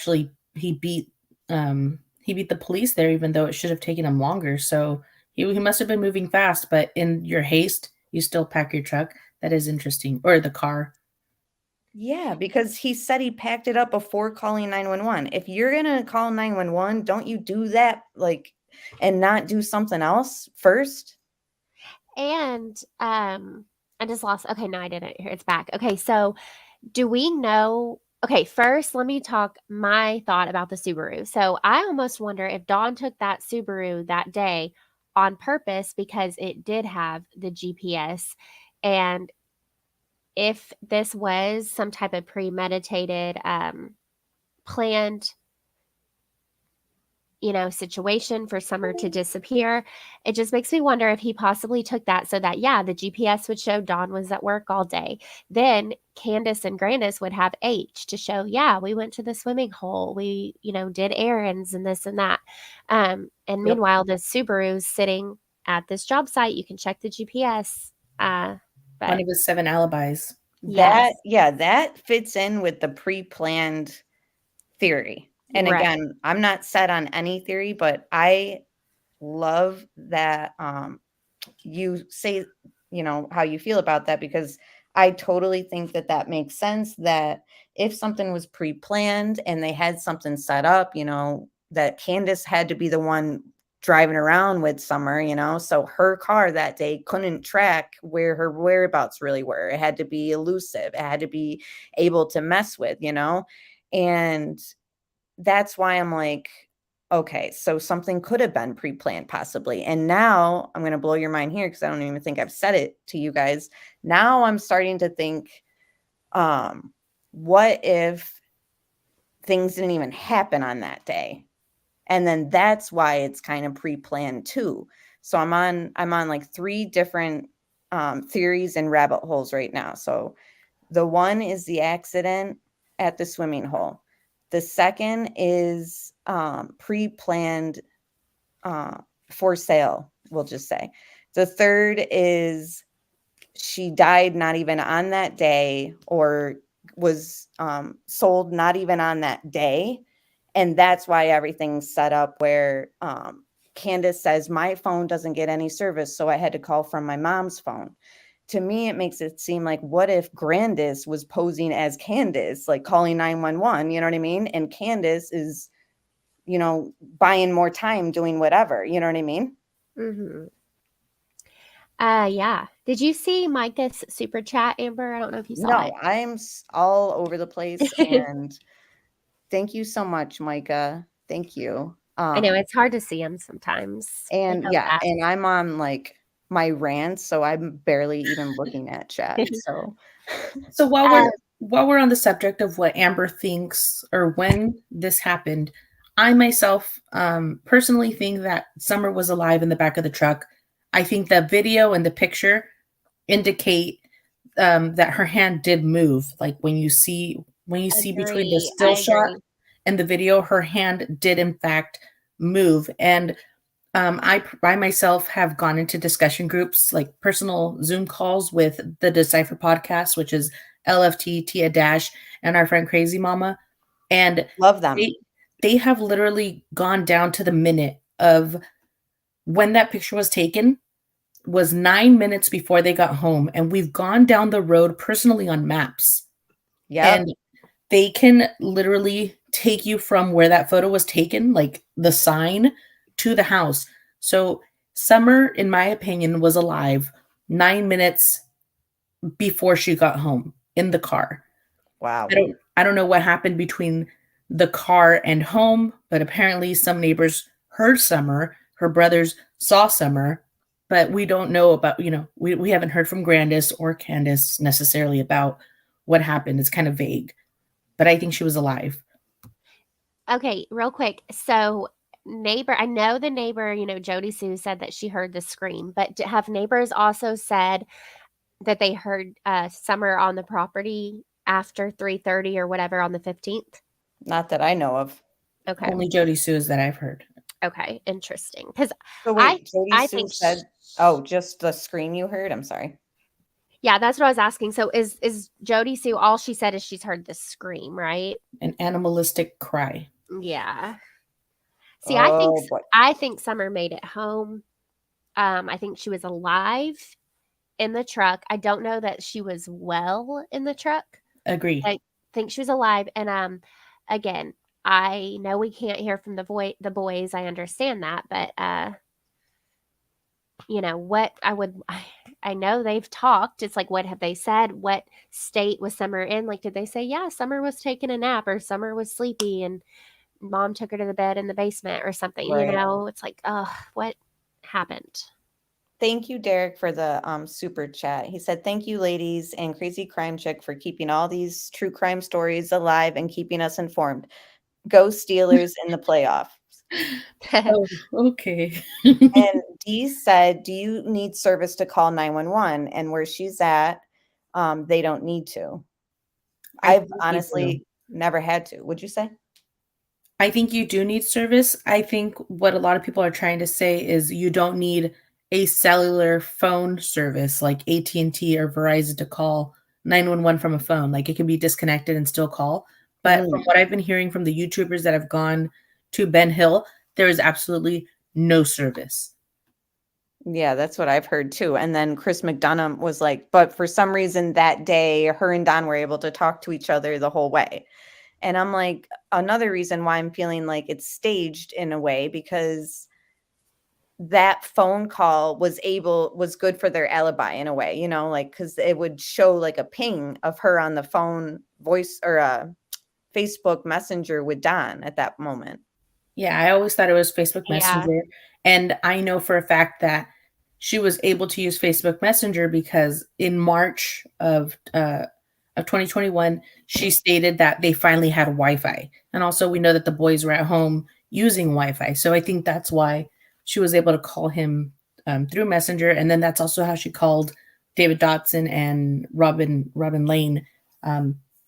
beat the police there, even though it should have taken him longer. So he must have been moving fast, but in your haste, you still pack your truck. That is interesting. Or the car. Yeah, because he said he packed it up before calling 911. If you're going to call 911, don't you do that and not do something else first? And I just lost. Okay, no, I didn't. Here, it's back. Okay, so do we know? Okay, first, let me talk my thought about the Subaru. So I almost wonder if Dawn took that Subaru that day on purpose because it did have the GPS. And if this was some type of premeditated, planned, situation for Summer to disappear, it just makes me wonder if he possibly took that so that, the GPS would show Dawn was at work all day. Then Candace and Grandis would have H to show, we went to the swimming hole. We, did errands and this and that. And meanwhile, the Subaru's sitting at this job site. You can check the GPS. One of his 7 alibis. That fits in with the pre-planned theory. And again, I'm not set on any theory, but I love that you say, how you feel about that, because I totally think that makes sense, that if something was pre-planned and they had something set up, that Candace had to be the one driving around with Summer, so her car that day couldn't track where her whereabouts really were. It had to be elusive. It had to be able to mess with, and that's why I'm like, okay, so something could have been pre-planned possibly. And now I'm going to blow your mind here, because I don't even think I've said it to you guys. Now I'm starting to think, what if things didn't even happen on that day? And then that's why it's kind of pre-planned too. So I'm on like 3 different theories and rabbit holes right now. So the one is the accident at the swimming hole. The second is pre-planned for sale, we'll just say. The third is she died not even on that day, or was sold not even on that day. And that's why everything's set up where Candace says, my phone doesn't get any service, so I had to call from my mom's phone. To me, it makes it seem like, what if Grandis was posing as Candace, like calling 911, you know what I mean? And Candace is, buying more time doing whatever, you know what I mean? Mm-hmm. Yeah. Did you see Micah's super chat, Amber? I don't know if you saw it. No, I'm all over the place. And thank you so much, Micah. Thank you. I know it's hard to see them sometimes. And yeah, and I'm on like my rants, so I'm barely even looking at chat. So while we're on the subject of what Amber thinks or when this happened, I myself personally think that Summer was alive in the back of the truck. I think the video and the picture indicate that her hand did move. Like when you see between the still shot and the video, her hand did in fact move. And I myself have gone into discussion groups, like personal Zoom calls with the Decipher podcast, which is LFT, Tia Dash, and our friend Crazy Mama. And love them. They have literally gone down to the minute of when that picture was taken was 9 minutes before they got home. And we've gone down the road personally on maps. Yeah. And they can literally take you from where that photo was taken, like the sign, to the house. So Summer, in my opinion, was alive 9 minutes before she got home in the car. Wow. I don't know what happened between the car and home, but apparently some neighbors heard Summer. Her brothers saw Summer, but we don't know about, we haven't heard from Grandis or Candace necessarily about what happened. It's kind of vague, but I think she was alive. Okay, real quick. So I know the neighbor, Jody Sue said that she heard the scream, but have neighbors also said that they heard Summer on the property after 3:30 or whatever on the 15th? Not that I know of. Okay. Only Jody Sue's that I've heard. Okay, interesting. Because Jody Sue said, just the scream you heard? I'm sorry. Yeah, that's what I was asking. So is Jody Sue, all she said is she's heard the scream, right? An animalistic cry. Yeah. See, I think Summer made it home. I think she was alive in the truck. I don't know that she was well in the truck. Agree. I think she was alive. And again, I know we can't hear from the boys. I understand that, but I know they've talked. It's like, what have they said? What state was Summer in? Like, did they say, yeah, Summer was taking a nap, or Summer was sleepy and Mom took her to the bed in the basement or something? Right. It's like, what happened? Thank you, Derek, for the super chat. He said, thank you, ladies and Crazy Crime Chick, for keeping all these true crime stories alive and keeping us informed. Go Steelers in the playoffs. Oh, okay. And Dee said, do you need service to call 911? And where she's at, they don't need to. I've honestly never had to. Would you say? I think you do need service. I think what a lot of people are trying to say is you don't need a cellular phone service like AT&T or Verizon to call 911 from a phone. Like, it can be disconnected and still call. But from what I've been hearing from the YouTubers that have gone to Ben Hill, there is absolutely no service. Yeah, that's what I've heard too. And then Chris McDonough was like, but for some reason that day, her and Don were able to talk to each other the whole way. And I'm like, another reason why I'm feeling like it's staged in a way, because that phone call was good for their alibi in a way, because it would show like a ping of her on the phone voice or a Facebook Messenger with Don at that moment. Yeah, I always thought it was Facebook Messenger. Yeah. And I know for a fact that she was able to use Facebook Messenger because in March of 2021, she stated that they finally had Wi-Fi. And also we know that the boys were at home using Wi-Fi. So I think that's why she was able to call him through Messenger. And then that's also how she called David Dotson and Robin Lane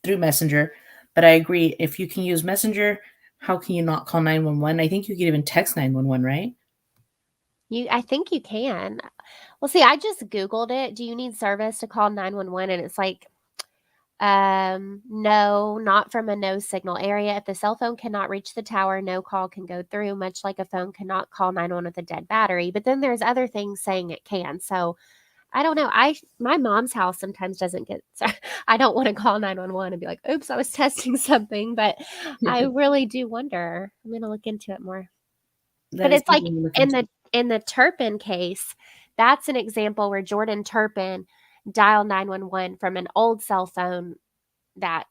through Messenger. But I agree, if you can use Messenger, how can you not call 911? I think you could even text 911, right? I think you can. Well, see, I just Googled it. Do you need service to call 911? And it's like, no, not from a no signal area. If the cell phone cannot reach the tower, no call can go through, much like a phone cannot call 911 with a dead battery. But then there's other things saying it can. So I don't know. My mom's house sometimes doesn't get. So I don't want to call 911 and be like, "Oops, I was testing something." But I really do wonder. I'm gonna look into it more. But it's like in the Turpin case, that's an example where Jordan Turpin dialed 911 from an old cell phone that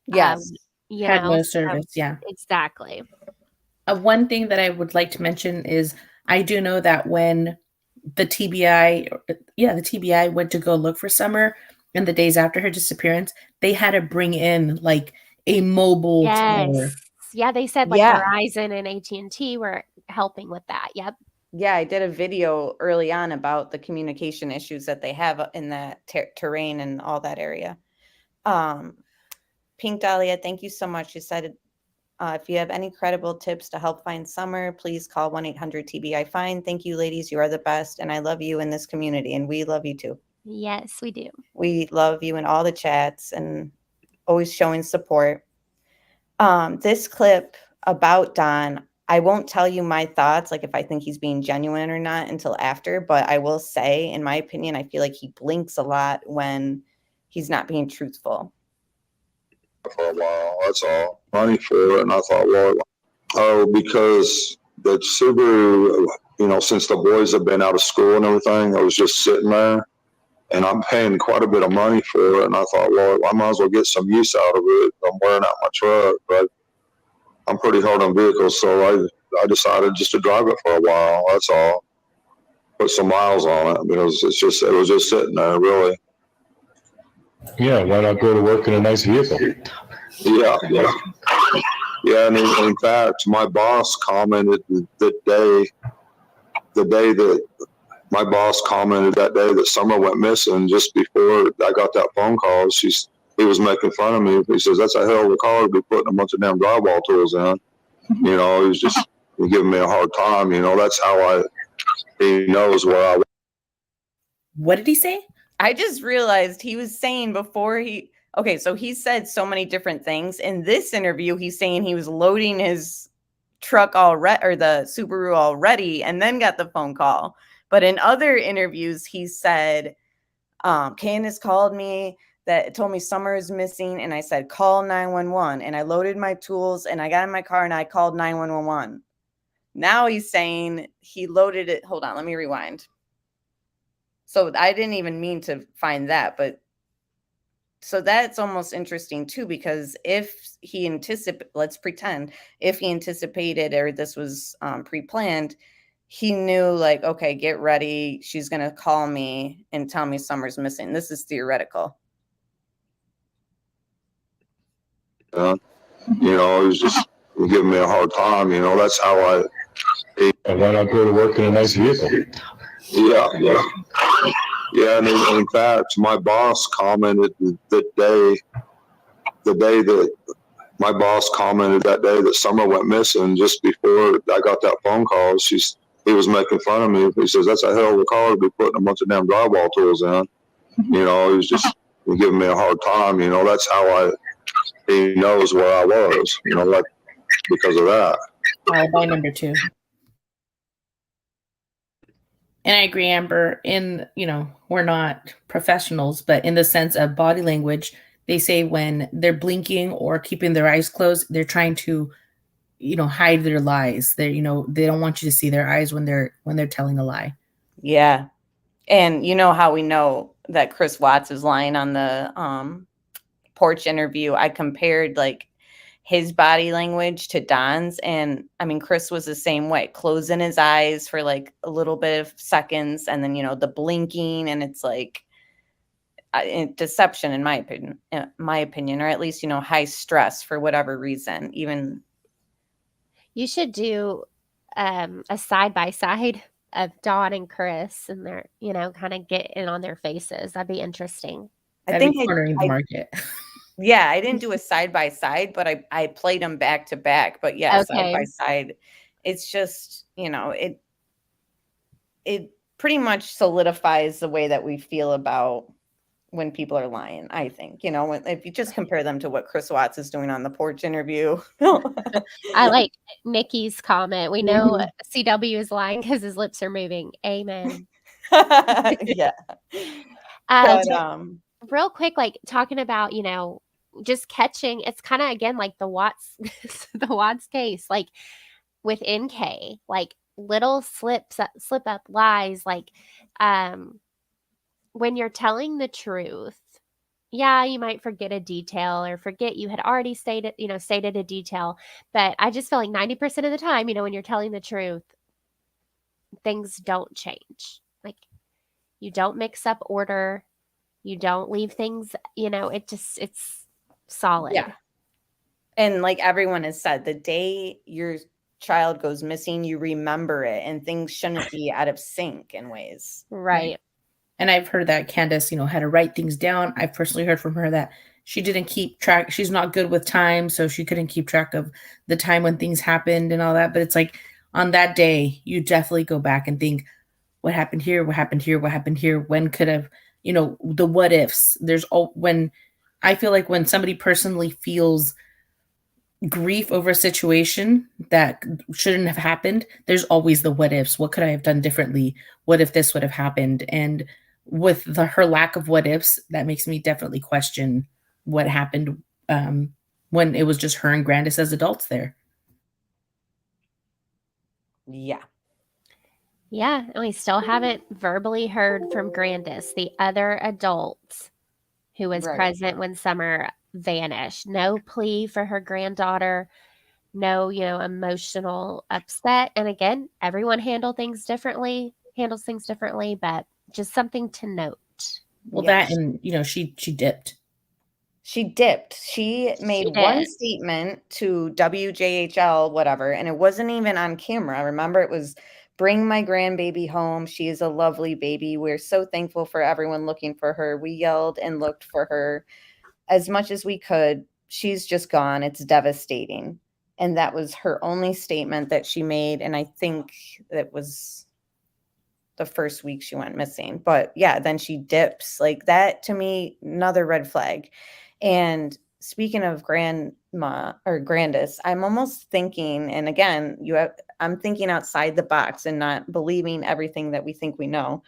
Yes. Had no service. Yeah, exactly. One thing that I would like to mention is I do know that when the TBI went to go look for Summer in the days after her disappearance, they had to bring in like a mobile tower. Yeah, they said like Verizon and AT&T were helping with that. Yep. Yeah, I did a video early on about the communication issues that they have in that terrain and all that area. Pink Dahlia, thank you so much. You said if you have any credible tips to help find Summer, please call 1-800-TBI-FIND. Thank you, ladies. You are the best, and I love you in this community, and we love you too. Yes, we do. We love you in all the chats and always showing support. This clip about Don, I won't tell you my thoughts, like if I think he's being genuine or not until after, but I will say, in my opinion, I feel like he blinks a lot when he's not being truthful. For a while, that's all. Money for it, and I thought, well, because the Subaru, since the boys have been out of school and everything, I was just sitting there, and I'm paying quite a bit of money for it, and I thought, well, I might as well get some use out of it. I'm wearing out my truck, but I'm pretty hard on vehicles, so I decided just to drive it for a while. That's all. Put some miles on it because it was just sitting there, really. Yeah, why not go to work in a nice vehicle? Yeah. And in fact, my boss commented the day that my boss commented that day that Summer went missing. Just before I got that phone call, he was making fun of me. He says, "That's a hell of a car to be putting a bunch of damn drywall tools in." He was just giving me a hard time. That's how he knows where I was. What did he say? I just realized he was saying okay, so he said so many different things. In this interview, he's saying he was loading his truck already, or the Subaru already, and then got the phone call. But in other interviews, he said, Candace called me, that told me Summer is missing, and I said, call 911. And I loaded my tools, and I got in my car, and I called 911. Now he's saying he loaded it. Hold on, let me rewind. So I didn't even mean to find that, but so that's almost interesting too, because if he let's pretend if he anticipated or this was pre-planned, he knew like, okay, get ready. She's going to call me and tell me Summer's missing. This is theoretical. He was just giving me a hard time. That's how and why not go to work in a nice vehicle? Yeah. And in fact, my boss commented the day that my boss commented that day that Summer went missing. Just before I got that phone call, he was making fun of me. He says, "That's a hell of a car to be putting a bunch of damn drywall tools in." He was just giving me a hard time. That's how he knows where I was. Like because of that. Alibi number 2. And I agree, Amber, we're not professionals, but in the sense of body language, they say when they're blinking or keeping their eyes closed, they're trying to, hide their lies. They don't want you to see their eyes when they're telling a lie. Yeah. And you know how we know that Chris Watts is lying on the porch interview? I compared like his body language to Don's. And I mean, Chris was the same way, closing his eyes for like a little bit of seconds. And then, the blinking, and it's like deception in my opinion, or at least, high stress for whatever reason. Even you should do a side-by-side of Dawn and Chris, and they're, kind of get in on their faces. That'd be interesting. I think cornering the market. Yeah, I didn't do a side by side, but I played them back to back. But yeah, Okay. side by side, it's just it pretty much solidifies the way that we feel about when people are lying, I think. If you just compare them to what Chris Watts is doing on the porch interview. I like Nikki's comment. We know Mhm. CW is lying because his lips are moving. Amen. Yeah. But So real quick, like talking about, just catching, it's kind of again like the Watts the Watts case, like with NK, like little slip up lies, like when you're telling the truth, yeah, you might forget a detail or forget you had already stated a detail, but I just feel like 90% of the time, when you're telling the truth, things don't change. Like you don't mix up order, you don't leave things, it's solid. yeah. And like everyone has said, the day your child goes missing, you remember it, and things shouldn't be out of sync in ways. Right. And I've heard that Candace, had to write things down. I've personally heard from her that she didn't keep track. She's not good with time, so she couldn't keep track of the time when things happened and all that. But it's like on that day, you definitely go back and think, what happened here? What happened here? What happened here? When could have, the what ifs. When I feel like when somebody personally feels grief over a situation that shouldn't have happened, there's always the what ifs. What could I have done differently? What if this would have happened? And with her lack of what ifs, that makes me definitely question what happened when it was just her and Grandis as adults there. Yeah. Yeah, and we still haven't verbally heard from Grandis, the other adult who was Right. present when Summer vanished. No plea for her granddaughter, no, emotional upset. And again, everyone handles things differently, but just something to note. Well, Yes. that and she dipped. She dipped. She made one statement to WJHL, whatever, and it wasn't even on camera. Remember, it was bring my grandbaby home. She is a lovely baby. We're so thankful for everyone looking for her. We yelled and looked for her as much as we could. She's just gone. It's devastating. And that was her only statement that she made. And I think that was the first week she went missing. But yeah, then she dips. Like that, to me, another red flag. And speaking of grandma or Grandis, I'm almost thinking, and again, I'm thinking outside the box and not believing everything that we think we know.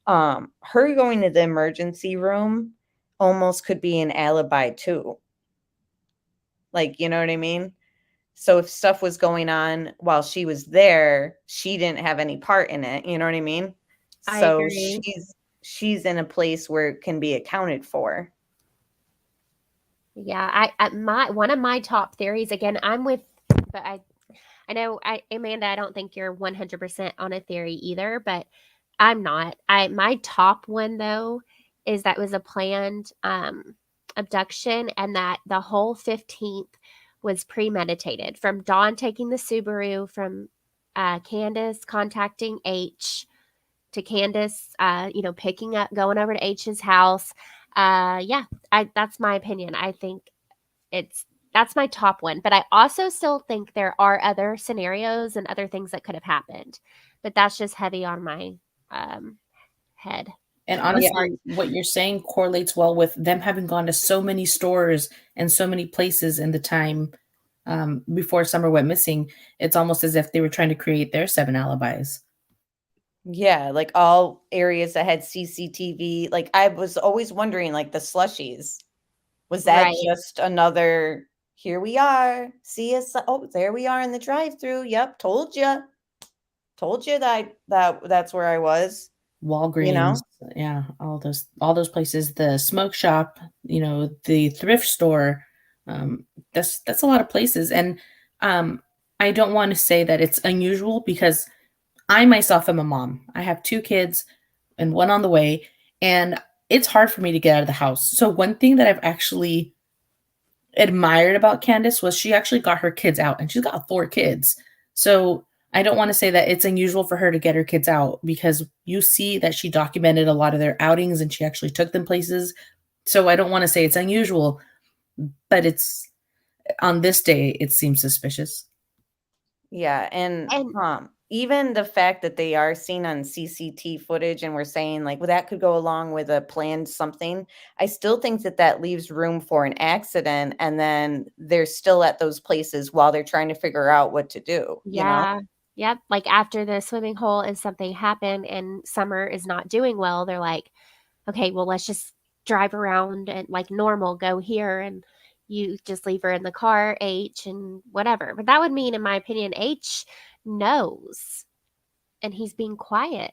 Her going to the emergency room almost could be an alibi too. Like, you know what I mean? So if stuff was going on while she was there, she didn't have any part in it. You know what I mean? I So agree. she's in a place where it can be accounted for. Yeah, one of my top theories, again, but I know Amanda, I don't think you're 100% on a theory either, but I'm not. My top one though is that was a planned abduction, and that the whole 15th was premeditated, from Dawn taking the Subaru, from Candace contacting H, to Candace picking up, going over to H's house. That's my opinion. I think that's my top one, but I also still think there are other scenarios and other things that could have happened, but that's just heavy on my head. And honestly, what you're saying correlates well with them having gone to so many stores and so many places in the time before Summer went missing. It's almost as if they were trying to create their 7 alibis. Yeah, like all areas that had CCTV. Like I was always wondering, like the slushies, was that Right. just another, here we are, see us, oh, there we are in the drive-through. Yep, told you that's where I was. Walgreens, yeah, all those places, the smoke shop, the thrift store. That's a lot of places. And I don't want to say that it's unusual, because I myself am a mom. I have 2 kids and one on the way, and it's hard for me to get out of the house. So one thing that I've actually admired about Candace was she actually got her kids out, and she's got 4 kids. So I don't want to say that it's unusual for her to get her kids out, because you see that she documented a lot of their outings and she actually took them places. So I don't want to say it's unusual, but it's on this day, it seems suspicious. Yeah. And even the fact that they are seen on CCT footage and we're saying like, well, that could go along with a planned something. I still think that that leaves room for an accident. And then they're still at those places while they're trying to figure out what to do. You know? Yeah. Yep. Like after the swimming hole and something happened and Summer is not doing well, they're like, okay, well, let's just drive around and like normal, go here and you just leave her in the car, H, and whatever. But that would mean, in my opinion, H knows and he's being quiet.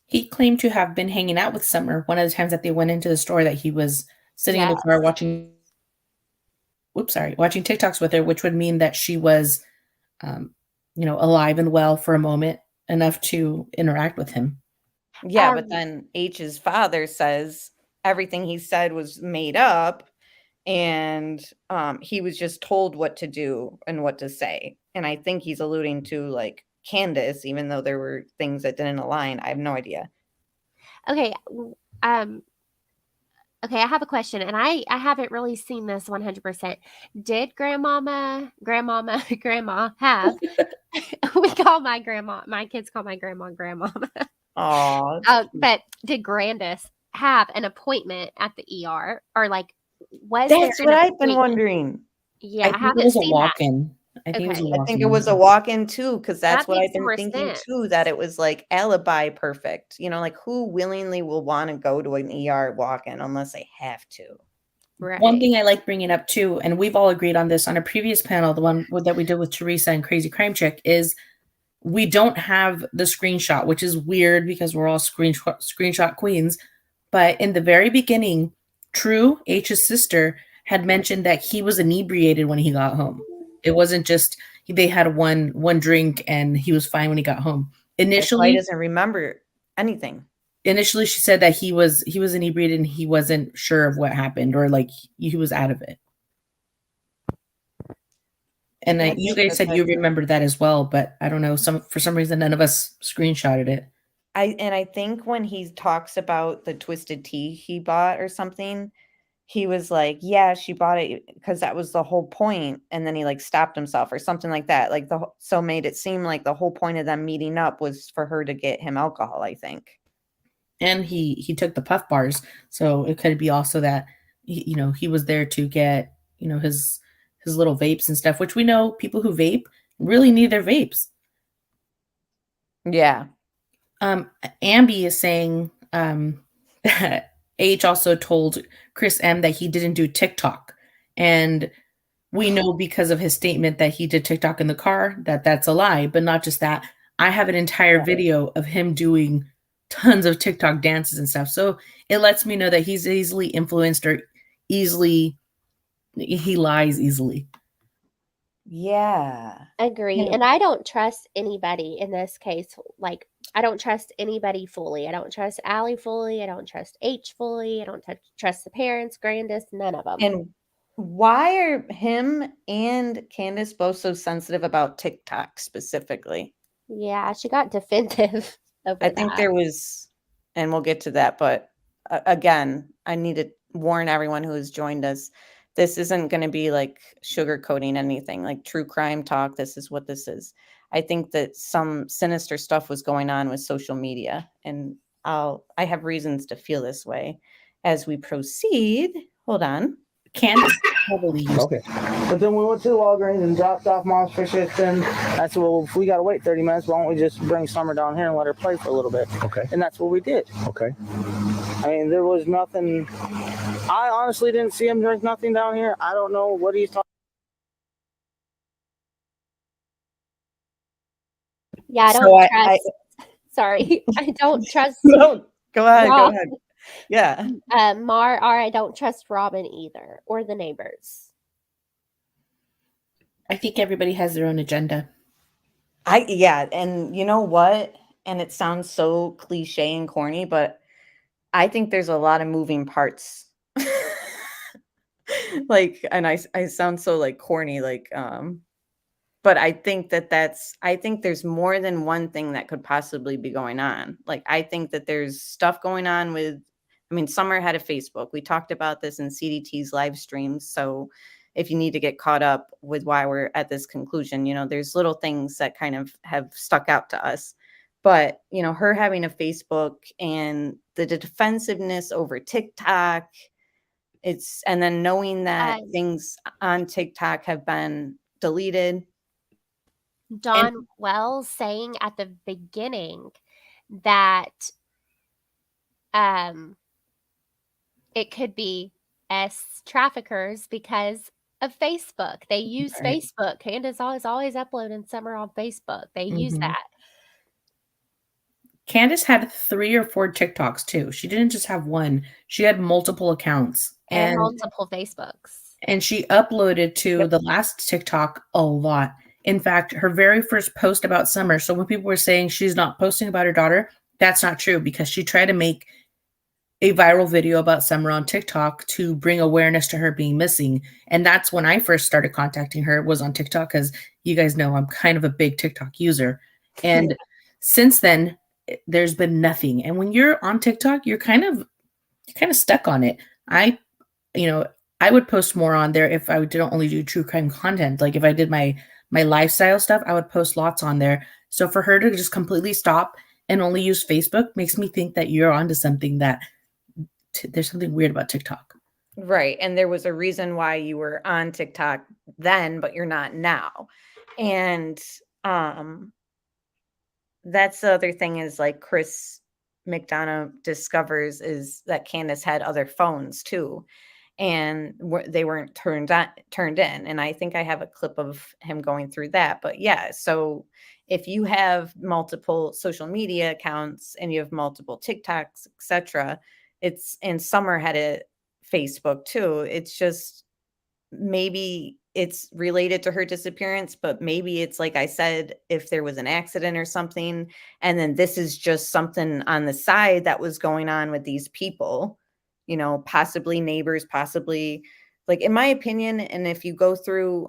He claimed to have been hanging out with Summer one of the times that they went into the store, that he was sitting in the car watching TikToks with her, which would mean that she was, alive and well for a moment enough to interact with him. Yeah, but then H's father says everything he said was made up, and he was just told what to do and what to say. And I think he's alluding to like Candace, even though there were things that didn't align. I have no idea. Okay. Okay, I have a question, and I haven't really seen this 100%. Did grandma have, we call my kids call my grandmama. Oh, but did Grandis have an appointment at the ER, or like was that's there what an I've been appointment? wondering. Yeah, I think haven't it was a seen that. walk-in. I think it was a walk-in too, because that's That what I've makes been more thinking sense. too, that it was like alibi perfect. You know, like who willingly will want to go to an ER walk-in unless they have to? Right. One thing I like bringing up too, and we've all agreed on this on a previous panel, the one that we did with Teresa and Crazy Crime Chick, is we don't have the screenshot, which is weird because we're all screenshot queens. But in the very beginning, True, H's sister, had mentioned that he was inebriated when he got home. It wasn't just they had one drink and he was fine when he got home. Initially, he doesn't remember anything. Initially, she said that he was inebriated and he wasn't sure of what happened, or like he was out of it. And you guys said you remembered that as well, but I don't know. For some reason, none of us screenshotted it. I think when he talks about the twisted tea he bought or something, he was like, yeah, she bought it because that was the whole point. And then he like stopped himself or something like that. Like so made it seem like the whole point of them meeting up was for her to get him alcohol, I think. And he took the puff bars. So it could be also that, he was there to get, his little vapes and stuff, which we know people who vape really need their vapes. Yeah. Ambi is saying that H also told Chris M that he didn't do TikTok. And we know because of his statement that he did TikTok in the car, that's a lie. But not just that. I have an entire video of him doing tons of TikTok dances and stuff. So it lets me know that he's easily influenced or he lies easily. Yeah. Agree. Yeah. And I don't trust anybody in this case. Like, I don't trust anybody fully. I don't trust Allie fully. I don't trust H fully. I don't trust the parents, Grandis, none of them. And why are him and Candace both so sensitive about TikTok specifically? Yeah, she got defensive over I think there was, and we'll get to that, but again, I need to warn everyone who has joined us. This isn't going to be like sugarcoating anything, like true crime talk. This is what this is. I think that some sinister stuff was going on with social media, and I have reasons to feel this way as we proceed. Hold on. Candace probably used. Okay. But then we went to the Walgreens and dropped off Mom's prescription. I said, well, if we got to wait 30 minutes, why don't we just bring Summer down here and let her play for a little bit? Okay. And that's what we did. Okay. I mean, there was nothing. I honestly didn't see him drink nothing down here. I don't know what he's talking. Yeah, I don't trust. Sorry, I don't trust. No, go ahead. Go ahead. Yeah. Mar, or I don't trust Robin either, or the neighbors. I think everybody has their own agenda. Yeah, and you know what? And it sounds so cliche and corny, but I think there's a lot of moving parts. Like, and I sound so like corny, like, but I think I think there's more than one thing that could possibly be going on. Like, I think that there's stuff going on with, Summer had a Facebook. We talked about this in CDT's live streams. So, if you need to get caught up with why we're at this conclusion. There's little things that kind of have stuck out to us. But, her having a Facebook and the defensiveness over TikTok, and then knowing that things on TikTok have been deleted. Don Wells saying at the beginning that it could be traffickers because of Facebook. They use Facebook. Candace is always uploading Summer on Facebook. They use that. Candace had 3 or 4 TikToks too. She didn't just have one. She had multiple accounts and multiple Facebooks. And she uploaded to the last TikTok a lot. In fact, her very first post about Summer. So when people were saying she's not posting about her daughter, that's not true, because she tried to make a viral video about Summer on TikTok to bring awareness to her being missing. And that's when I first started contacting her, was on TikTok, because you guys know I'm kind of a big TikTok user. And since then, there's been nothing. And when you're on TikTok, you're kind of stuck on it. I would post more on there if I didn't only do true crime content. Like if I did my lifestyle stuff, I would post lots on there. So for her to just completely stop and only use Facebook makes me think that you're onto something, that there's something weird about TikTok. Right. And there was a reason why you were on TikTok then, but you're not now. And that's the other thing, is like Chris McDonough discovers, is that Candace had other phones too, and they weren't turned in. And I think I have a clip of him going through that. But yeah, so if you have multiple social media accounts and you have multiple TikToks, etc., and Summer had a Facebook too. It's just, maybe it's related to her disappearance, but maybe it's, like I said, if there was an accident or something, and then this is just something on the side that was going on with these people, possibly neighbors, possibly, like, in my opinion. And if you go through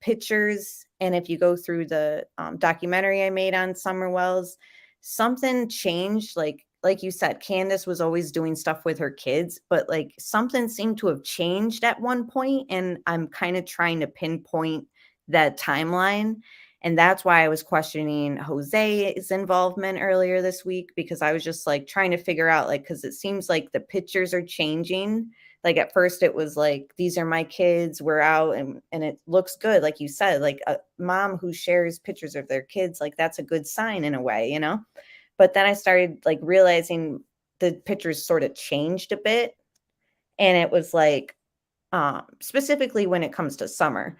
pictures, and if you go through the documentary I made on Summer Wells, something changed. Like you said, Candace was always doing stuff with her kids, but like something seemed to have changed at one point, and I'm kind of trying to pinpoint that timeline. And that's why I was questioning Jose's involvement earlier this week, because I was just like trying to figure out, like, because it seems like the pictures are changing. Like at first it was like, these are my kids, we're out, and it looks good. Like you said, like a mom who shares pictures of their kids, like that's a good sign in a way, But then I started like realizing the pictures sort of changed a bit. And it was like, specifically when it comes to Summer,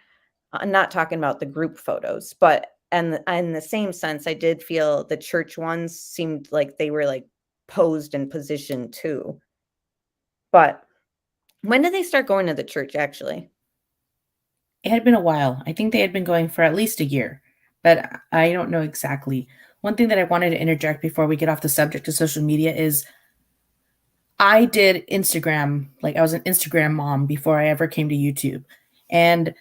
I'm not talking about the group photos, but and in the same sense, I did feel the church ones seemed like they were like posed and positioned too. But when did they start going to the church actually? It had been a while. I think they had been going for at least a year, but I don't know exactly. One thing that I wanted to interject before we get off the subject of social media is I did Instagram. Like I was an Instagram mom before I ever came to YouTube. And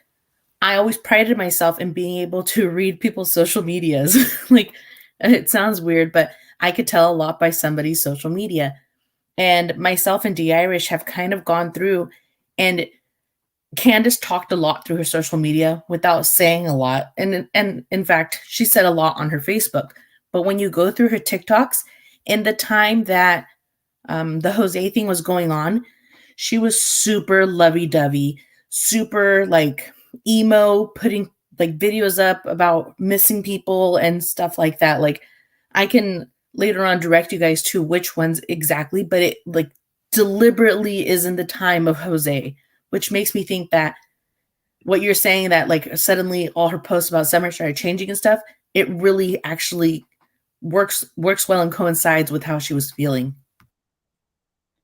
I always prided myself in being able to read people's social medias. Like it sounds weird, but I could tell a lot by somebody's social media. And myself and D Irish have kind of gone through, and Candace talked a lot through her social media without saying a lot. And in fact, she said a lot on her Facebook. But when you go through her TikToks, in the time that the Jose thing was going on, she was super lovey-dovey, super like emo, putting like videos up about missing people and stuff like that. Like I can later on direct you guys to which ones exactly, but it like deliberately is in the time of Jose, which makes me think that what you're saying, that like suddenly all her posts about Summer started changing and stuff, it really actually works well and coincides with how she was feeling.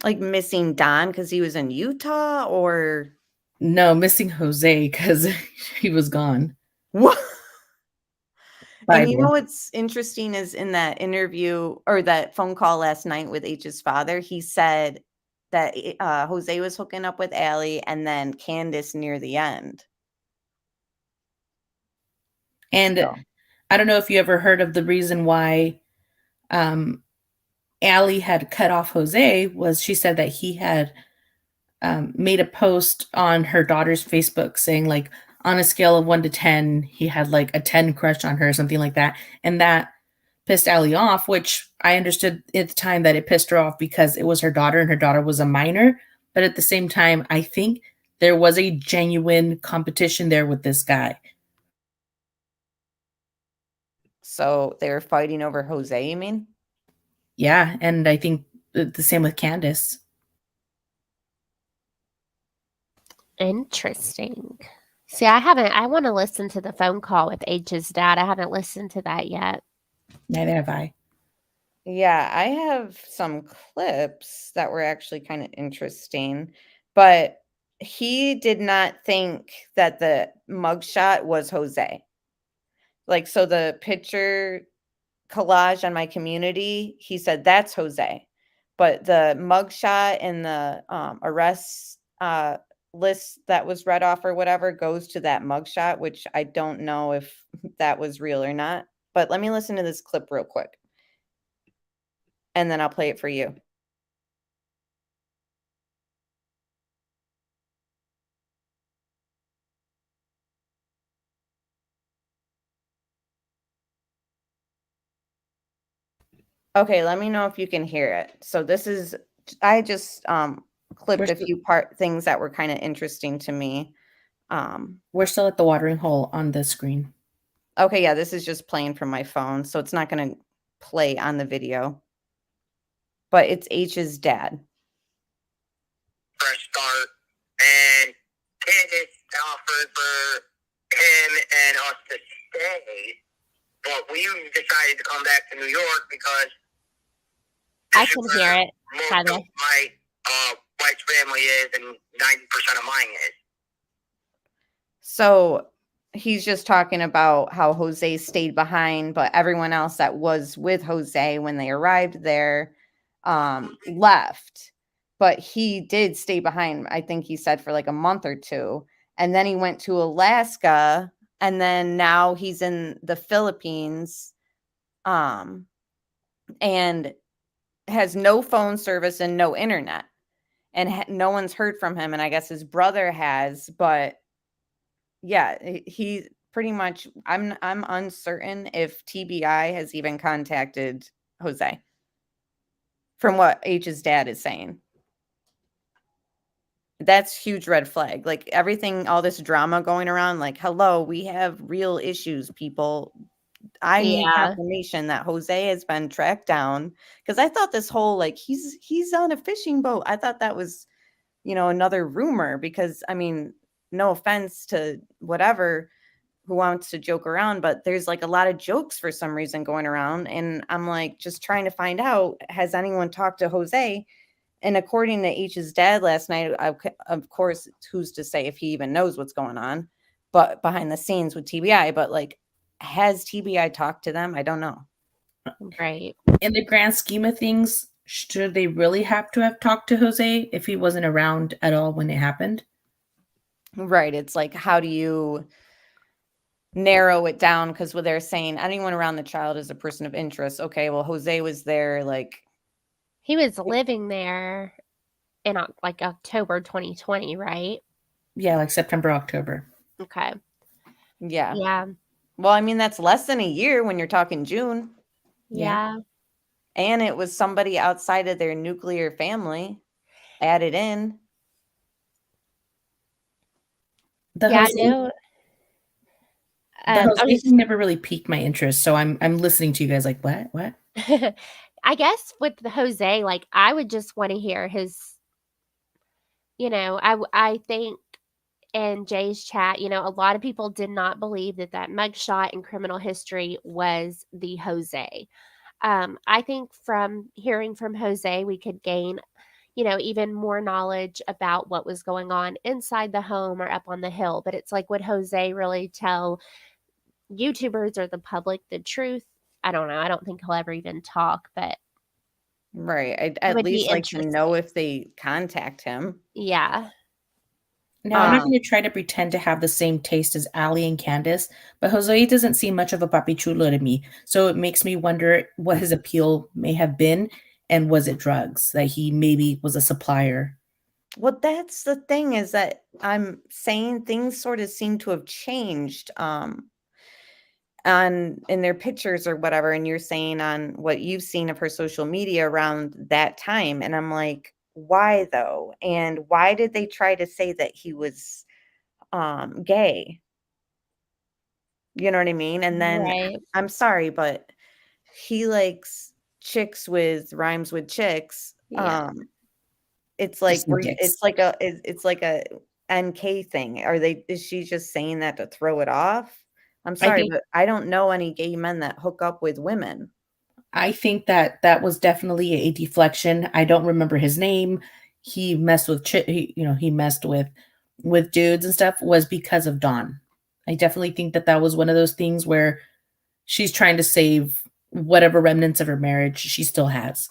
Like missing Don because he was in Utah, or no, missing Jose because he was gone. What? And you know what's interesting is in that interview or that phone call last night with H's father, he said that Jose was hooking up with Allie and then Candace near the end. And so, I don't know if you ever heard of the reason why Allie had cut off Jose was she said that he had made a post on her daughter's Facebook saying, like, on a scale of 1 to 10, he had like a 10 crush on her or something like that. And that pissed Allie off, which I understood at the time that it pissed her off because it was her daughter and her daughter was a minor. But at the same time, I think there was a genuine competition there with this guy. So they were fighting over Jose, you mean? Yeah, and I think the same with Candace. Interesting. See, I want to listen to the phone call with H's dad. I haven't listened to that yet. Neither have I. Yeah, I have some clips that were actually kind of interesting, but he did not think that the mugshot was Jose. Like, so the picture collage on my community, he said that's Jose, but the mugshot and the arrest list that was read off or whatever goes to that mugshot, which I don't know if that was real or not. But let me listen to this clip real quick, and then I'll play it for you. Okay, let me know if you can hear it. So this is, I just clipped a few things that were kind of interesting to me. We're still at the watering hole on the screen. Okay, yeah, this is just playing from my phone, so it's not going to play on the video. But it's H's dad. Fresh start, and Candace offered for him and us to stay, but we decided to come back to New York because I can hear it. most of my wife's family is, and 90% of mine is. So he's just talking about how Jose stayed behind, but everyone else that was with Jose when they arrived there left. But he did stay behind, I think he said, for like a month or two. And then he went to Alaska, and then now he's in the Philippines and has no phone service and no internet. And no one's heard from him. And I guess his brother has, but yeah, he pretty much, I'm uncertain if TBI has even contacted Jose from what H's dad is saying. That's huge red flag. Like everything, all this drama going around, like, hello, we have real issues, people. I need confirmation that Jose has been tracked down, because I thought this whole, like, he's on a fishing boat. I thought that was, another rumor, because I mean, no offense to whatever who wants to joke around, but there's like a lot of jokes for some reason going around. And I'm like, just trying to find out, has anyone talked to Jose? And according to H's dad last night, of course, who's to say if he even knows what's going on, but behind the scenes with TBI, but like, has TBI talked to them? I don't know. Right. In the grand scheme of things, should they really have to have talked to Jose if he wasn't around at all when it happened? Right. It's like, how do you narrow it down? Because what they're saying, anyone around the child is a person of interest. Okay, well, Jose was there, like, he was living there in like October 2020, right? Yeah, like September, October. Okay. Yeah. Yeah. Well, I mean, that's less than a year when you're talking June. Yeah. And it was somebody outside of their nuclear family added in. I know. The Jose thing never really piqued my interest, so I'm listening to you guys like, what? I guess with the Jose, like, I would just want to hear his, I think in Jay's chat, a lot of people did not believe that mugshot and criminal history was the Jose. I think from hearing from Jose, we could gain, even more knowledge about what was going on inside the home or up on the hill. But it's like, would Jose really tell YouTubers or the public the truth? I don't know. I don't think he'll ever even talk, but. Right. I'd at least like to know if they contact him. Yeah. Now, I'm not going to try to pretend to have the same taste as Allie and Candace, but Jose doesn't seem much of a papi chulo to me. So it makes me wonder what his appeal may have been, and was it drugs that he maybe was a supplier? Well, that's the thing, is that I'm saying things sort of seem to have changed on in their pictures or whatever, and you're saying on what you've seen of her social media around that time, and I'm like, why though? And why did they try to say that he was gay? You know what I mean? And then Right. I'm sorry, but he likes chicks with rhymes with chicks. Yeah. It's like Just some dicks. it's like a NK thing. Is she just saying that to throw it off? I'm sorry, think- but I don't know any gay men that hook up with women. I think that was definitely a deflection. I don't remember his name. He messed with he messed with dudes and stuff, was because of Dawn. I definitely think that was one of those things where she's trying to save whatever remnants of her marriage she still has.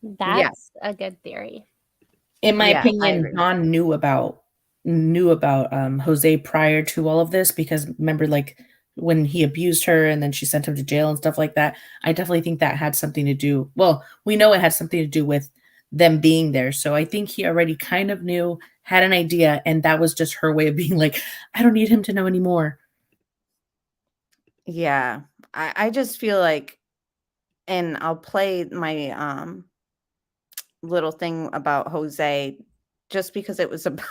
That's a good theory. In my Yeah, I opinion, agree. Dawn knew about Jose prior to all of this, because remember, like, when he abused her and then she sent him to jail and stuff like that. I definitely think that had something to do. Well, we know it had something to do with them being there. So I think he already kind of knew, had an idea, and that was just her way of being like, I don't need him to know anymore. Yeah. I just feel like, and I'll play my little thing about Jose just because it was about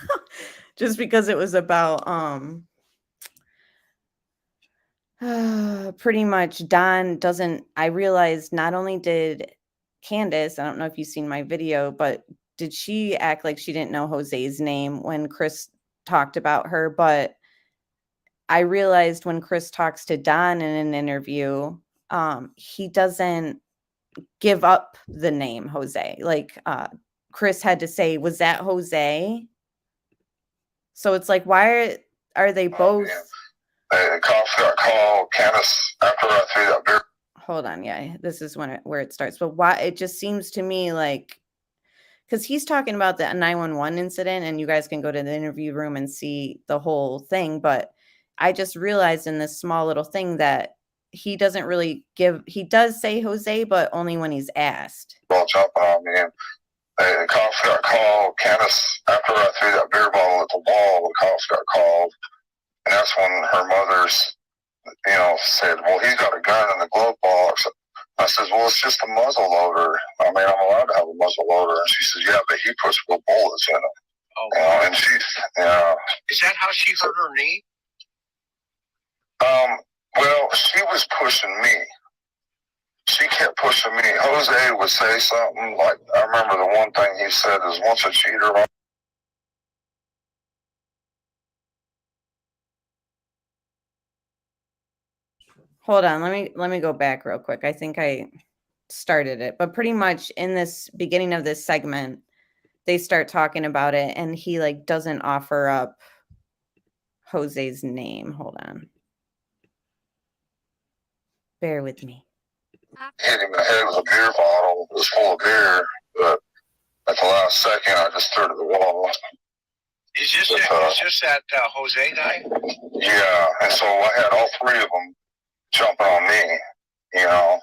pretty much Don doesn't. I realized not only did Candace, I don't know if you've seen my video, but did she act like she didn't know Jose's name when Chris talked about her? But I realized when Chris talks to Don in an interview, he doesn't give up the name Jose. Like Chris had to say, was that Jose? So it's like, why are they both? The cops got called. Candace, after I threw that beer. Hold on, yeah, this is where it starts. But why? It just seems to me like, because he's talking about the 911 incident, and you guys can go to the interview room and see the whole thing. But I just realized in this small little thing that he doesn't really give. He does say Jose, but only when he's asked. Well, jumping on me, and the cops got called. Candace, after I threw that beer bottle at the wall, the cops got called. And that's when her mother's, said, well, he's got a gun in the glove box. I says, well, it's just a muzzle loader. I mean, I'm allowed to have a muzzle loader. And she says, yeah, but he puts real bullets in it. Oh, and she's, Is that how she hurt her knee? Well, she was pushing me. She kept pushing me. Jose would say something like, I remember the one thing he said is, once a cheater. Hold on, let me go back real quick. I think I started it, but pretty much in this beginning of this segment, they start talking about it, and he like doesn't offer up Jose's name. Hold on, bear with me. Hit him in the head with a beer bottle. It was full of beer, but at the last second, I just threw it at the wall. Is this that Jose guy? Yeah, and so I had all three of them jumping on me, Right.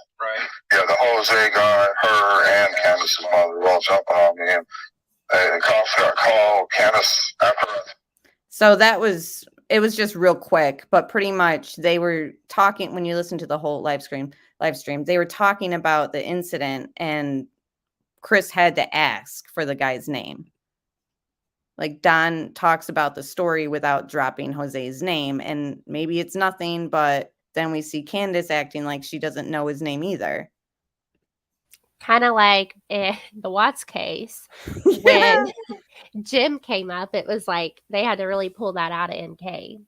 Yeah, the Jose guy, her, and Candace's mother were all jumping on me, and the cops got called. Candace, after. So it was just real quick, but pretty much they were talking, when you listen to the whole live stream, they were talking about the incident, and Chris had to ask for the guy's name. Like Don talks about the story without dropping Jose's name, and maybe it's nothing, but then we see Candace acting like she doesn't know his name either. Kind of like the Watts case. When Jim came up, it was like they had to really pull that out of NK.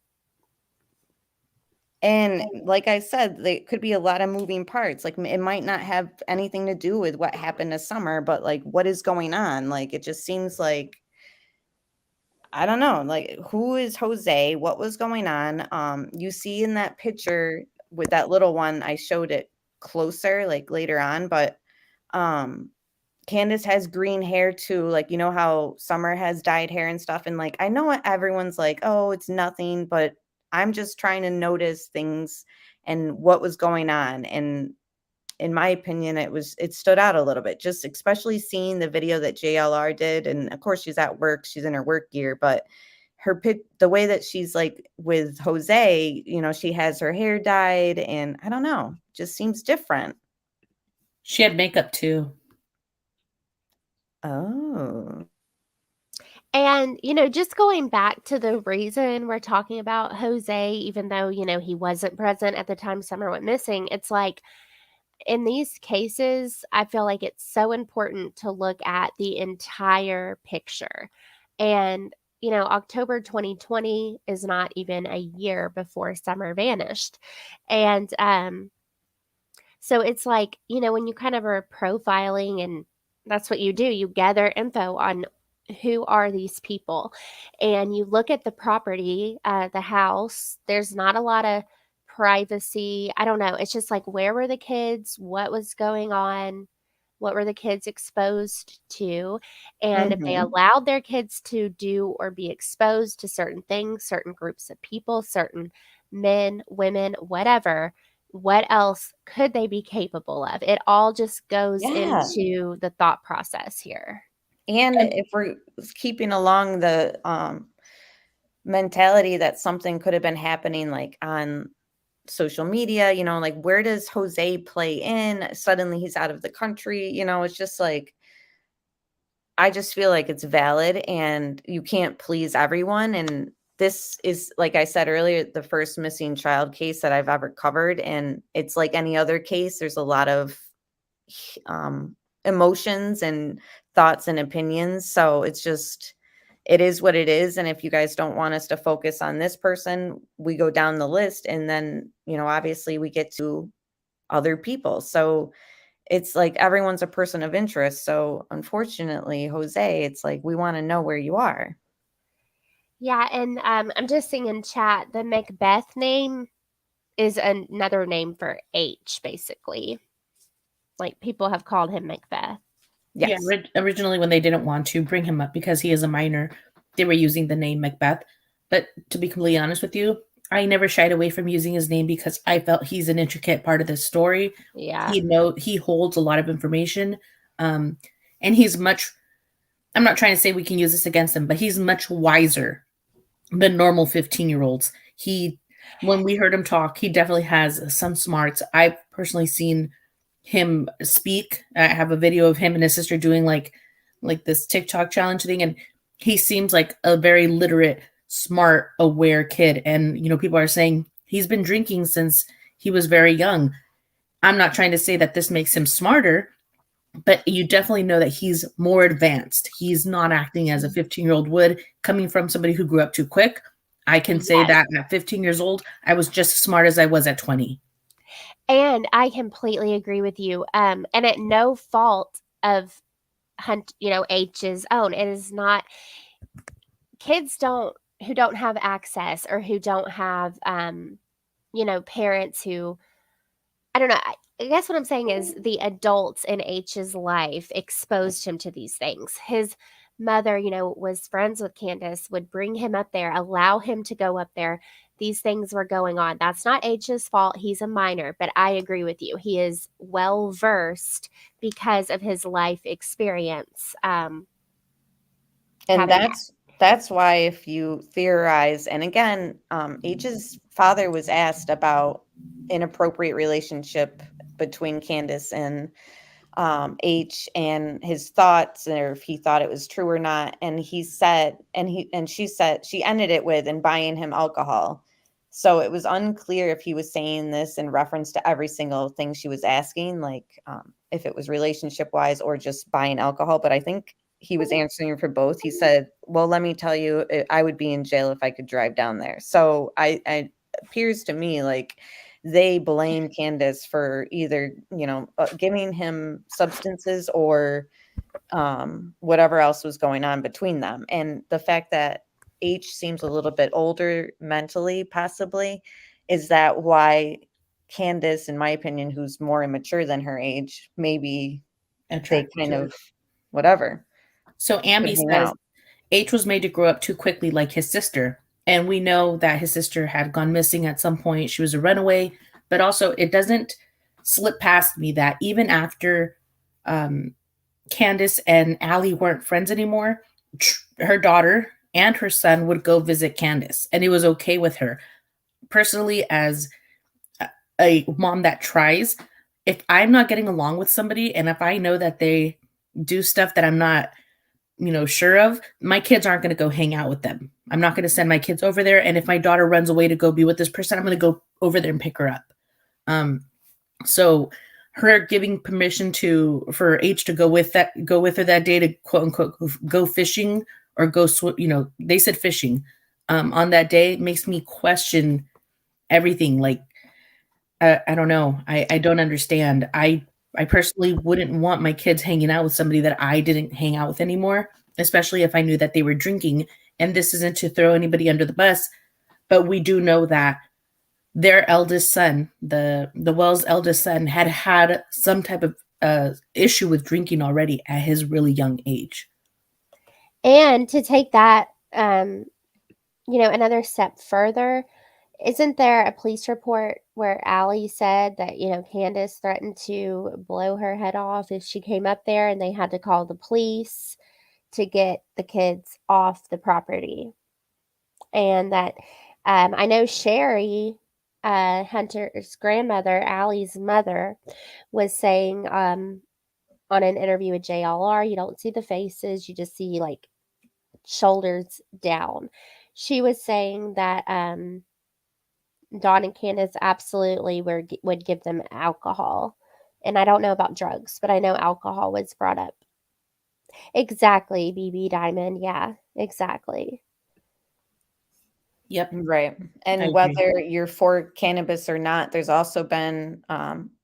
And like I said, there could be a lot of moving parts. Like it might not have anything to do with what happened this summer, but like what is going on? Like it just seems like, I don't know, like who is Jose? What was going on? You see in that picture with that little one, I showed it closer, like later on, but Candace has green hair too. Like, you know how Summer has dyed hair and stuff. And like, I know everyone's like, oh, it's nothing, but I'm just trying to notice things and what was going on. And in my opinion, it stood out a little bit, just especially seeing the video that JLR did. And of course she's at work, she's in her work gear, but the way that she's like with Jose, she has her hair dyed, and I don't know, just seems different. She had makeup too. Oh. And, just going back to the reason we're talking about Jose, even though, he wasn't present at the time Summer went missing, it's like in these cases, I feel like it's so important to look at the entire picture. And, October 2020 is not even a year before Summer vanished. And so it's like, when you kind of are profiling, and that's what you do, you gather info on who are these people, and you look at the property, the house. There's not a lot of privacy. I don't know. It's just like, where were the kids? What was going on? What were the kids exposed to? And if they allowed their kids to do or be exposed to certain things, certain groups of people, certain men, women, whatever, what else could they be capable of? It all just goes into the thought process here. And if we're keeping along the mentality that something could have been happening like on social media, like where does Jose play in? Suddenly he's out of the country, it's just like, I just feel like it's valid and you can't please everyone. And this is, like I said earlier, the first missing child case that I've ever covered. And it's like any other case, there's a lot of emotions and thoughts and opinions. So it is what it is. And if you guys don't want us to focus on this person, we go down the list, and then, obviously we get to other people. So it's like everyone's a person of interest. So unfortunately, Jose, it's like, we want to know where you are. Yeah. And I'm just seeing in chat, the Macbeth name is another name for H, basically. Like, people have called him Macbeth. Yes. Yeah, originally when they didn't want to bring him up because he is a minor, they were using the name Macbeth. But to be completely honest with you, I never shied away from using his name because I felt he's an intricate part of this story. Yeah. He holds a lot of information. And he's much, I'm not trying to say we can use this against him, but he's much wiser than normal 15-year-olds. When we heard him talk, he definitely has some smarts. I've personally seen him speak. I have a video of him and his sister doing like this TikTok challenge thing, and he seems like a very literate, smart, aware kid. And people are saying he's been drinking since he was very young. I'm not trying to say that this makes him smarter, but you definitely know that he's more advanced. He's not acting as a 15-year-old would, coming from somebody who grew up too quick. I can say that at 15 years old, I was just as smart as I was at 20. And I completely agree with you. And at no fault of H's own. It is not kids who don't have access, or who don't have, parents who, I don't know. I guess what I'm saying is the adults in H's life exposed him to these things. His mother, was friends with Candace, would bring him up there, allow him to go up there. These things were going on. That's not H's fault. He's a minor, but I agree with you. He is well versed because of his life experience. And that's why, if you theorize, and again, H's father was asked about inappropriate relationship between Candace and H, and his thoughts, or if he thought it was true or not. And he said, she said, she ended it with, and buying him alcohol. So it was unclear if he was saying this in reference to every single thing she was asking, like if it was relationship wise or just buying alcohol. But I think he was answering for both. He said, well, let me tell you, I would be in jail if I could drive down there. So it appears to me like they blame Candace for either, giving him substances or whatever else was going on between them. And the fact that H seems a little bit older mentally, possibly, is that why Candace, in my opinion, who's more immature than her age, maybe they kind of whatever. So Ambi says H was made to grow up too quickly like his sister. And we know that his sister had gone missing at some point. She was a runaway, but also it doesn't slip past me that even after Candace and Allie weren't friends anymore, her daughter and her son would go visit Candace, and it was okay with her. Personally, as a mom that tries, if I'm not getting along with somebody and if I know that they do stuff that I'm not, sure of, my kids aren't going to go hang out with them. I'm not going to send my kids over there. And if my daughter runs away to go be with this person, I'm going to go over there and pick her up. So her giving permission for H to go with her that day to quote unquote go fishing or go swim, they said fishing on that day makes me question everything. Like, I don't know. I don't understand. I personally wouldn't want my kids hanging out with somebody that I didn't hang out with anymore, especially if I knew that they were drinking. And this isn't to throw anybody under the bus, but we do know that their eldest son, the Wells' eldest son, had some type of issue with drinking already at his really young age. And to take that, another step further, isn't there a police report where Allie said that, Candace threatened to blow her head off if she came up there, and they had to call the police to get the kids off the property? And that I know Sherry, Hunter's grandmother, Allie's mother, was saying on an interview with JLR, you don't see the faces, you just see like shoulders down. She was saying that Dawn and Candace absolutely would give them alcohol. And I don't know about drugs, but I know alcohol was brought up. Exactly, BB Diamond. Yeah, exactly. Yep. Right. I And agree. whether you're for cannabis or not, there's also been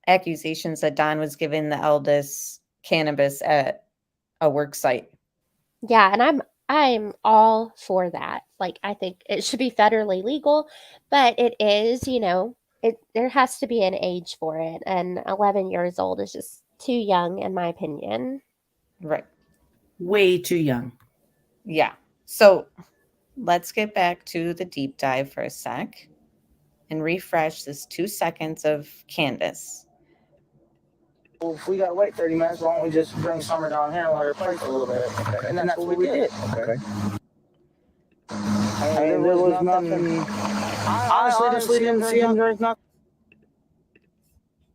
accusations that Don was giving the eldest cannabis at a work site. Yeah, and I'm all for that. Like, I think it should be federally legal, but it is, there has to be an age for it, and 11 years old is just too young, in my opinion. Right. Way too young. Yeah. So let's get back to the deep dive for a sec and refresh this 2 seconds of Candace. Well, if we gotta wait 30 minutes, why don't we just bring Summer down here and let her play for a little bit? Okay. And that's what we did. Okay. I mean, there was nothing. I honestly didn't see him drink nothing.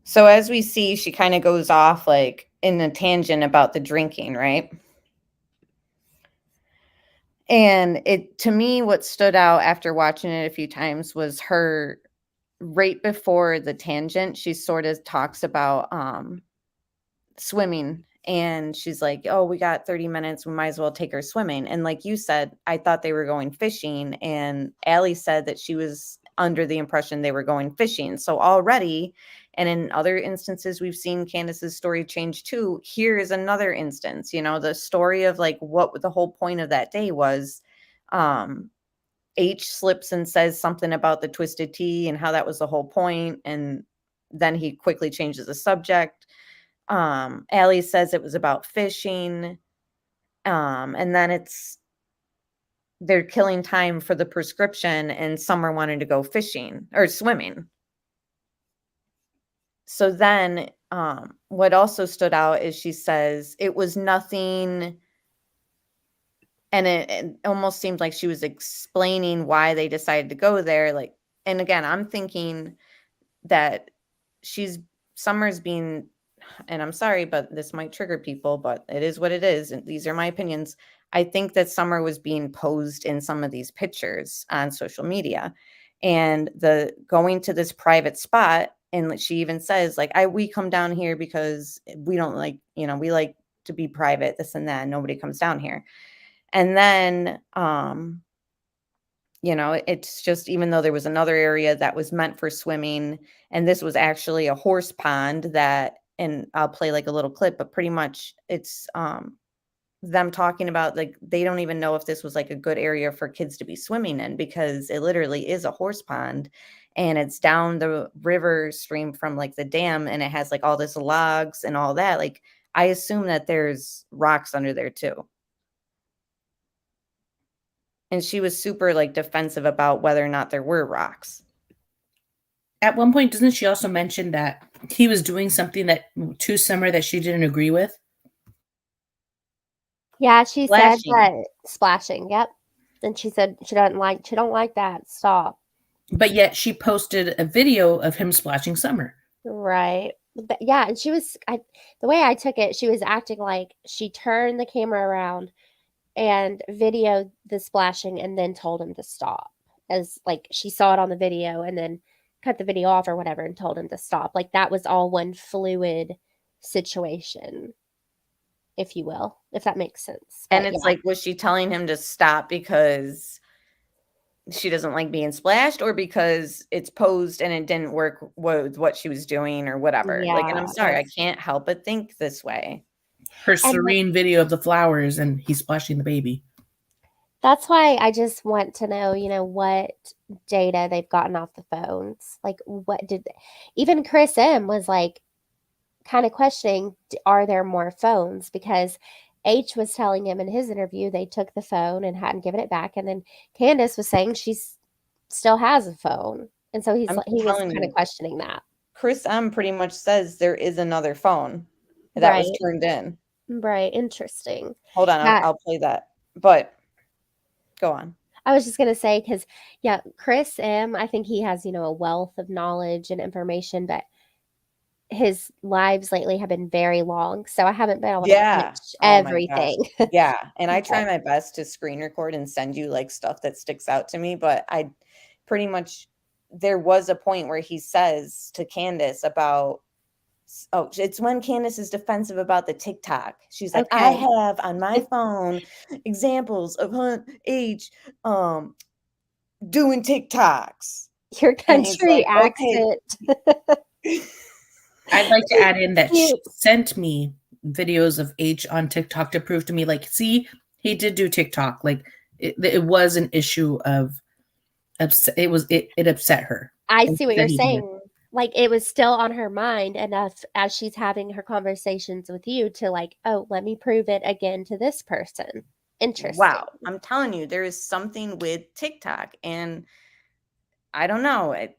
So as we see, she kind of goes off like in a tangent about the drinking, right? And to me, what stood out after watching it a few times was her right before the tangent. She sort of talks about swimming, and she's like, oh, we got 30 minutes. We might as well take her swimming. And like you said, I thought they were going fishing, and Allie said that she was under the impression they were going fishing. So already, and in other instances, we've seen Candace's story change too. Here is another instance, the story of like what the whole point of that day was. H slips and says something about the twisted tea and how that was the whole point. And then he quickly changes the subject. Allie says it was about fishing. And then they're killing time for the prescription, and Summer wanted to go fishing or swimming. So then what also stood out is she says it was nothing. And it almost seemed like she was explaining why they decided to go there. Like, and again, I'm thinking that Summer's being, and I'm sorry, but this might trigger people, but it is what it is. And these are my opinions. I think that Summer was being posed in some of these pictures on social media, and the going to this private spot. And she even says like, we come down here because we don't like, we like to be private, this and that. Nobody comes down here. And then, it's just, even though there was another area that was meant for swimming, and this was actually a horse pond and I'll play like a little clip, but pretty much it's them talking about like, they don't even know if this was like a good area for kids to be swimming in, because it literally is a horse pond, and it's down the river stream from like the dam, and it has like all this logs and all that. Like, I assume that there's rocks under there too. And she was super like defensive about whether or not there were rocks. At one point, doesn't she also mention that he was doing something that to Summer that she didn't agree with? Yeah, she Splashing. said that splashing. Yep. And she said she don't like that. Stop. But yet she posted a video of him splashing Summer. Right. But yeah, and she was the way I took it, she was acting like she turned the camera around and videoed the splashing and then told him to stop. As like she saw it on the video and then cut the video off or whatever and told him to stop. Like that was all one fluid situation, if you will, if that makes sense. And But it's yeah. like, was she telling him to stop because she doesn't like being splashed, or because it's posed and it didn't work with what she was doing or whatever? Like, and I'm Yeah, sorry, I that's- can't help but think this way. Her And serene video of the flowers and he's splashing the baby. that's why I just want to know, what data they've gotten off the phones. Like, what did even Chris M was like kind of questioning, are there more phones? Because H was telling him in his interview they took the phone and hadn't given it back. And then Candace was saying she still has a phone. And so he was telling kind of you. questioning that. Chris M pretty much says there is another phone that was Right. turned in. Right. Interesting. Hold on, That- I'll play that. But go on. I was just going to say, because, yeah, Chris M., I think he has, a wealth of knowledge and information, but his lives lately have been very long. So I haven't been able to catch Oh my gosh. everything. Yeah. And I try my best to screen record and send you like stuff that sticks out to me. But I pretty much, there was a point where he says to Candace about, it's when Candace is defensive about the TikTok. She's like, I Okay. have on my phone examples of H doing TikToks. Your And he's country like, okay. accent. I'd like to add in that she Cute. sent me videos of H on TikTok to prove to me, like, see, he did do TikTok. Like, it was an issue of it upset her. I And see what that you're he did. saying. Like it was still on her mind enough as she's having her conversations with you to like, oh, let me prove it again to this person. Interesting. Wow. I'm telling you, there is something with TikTok, and I don't know. It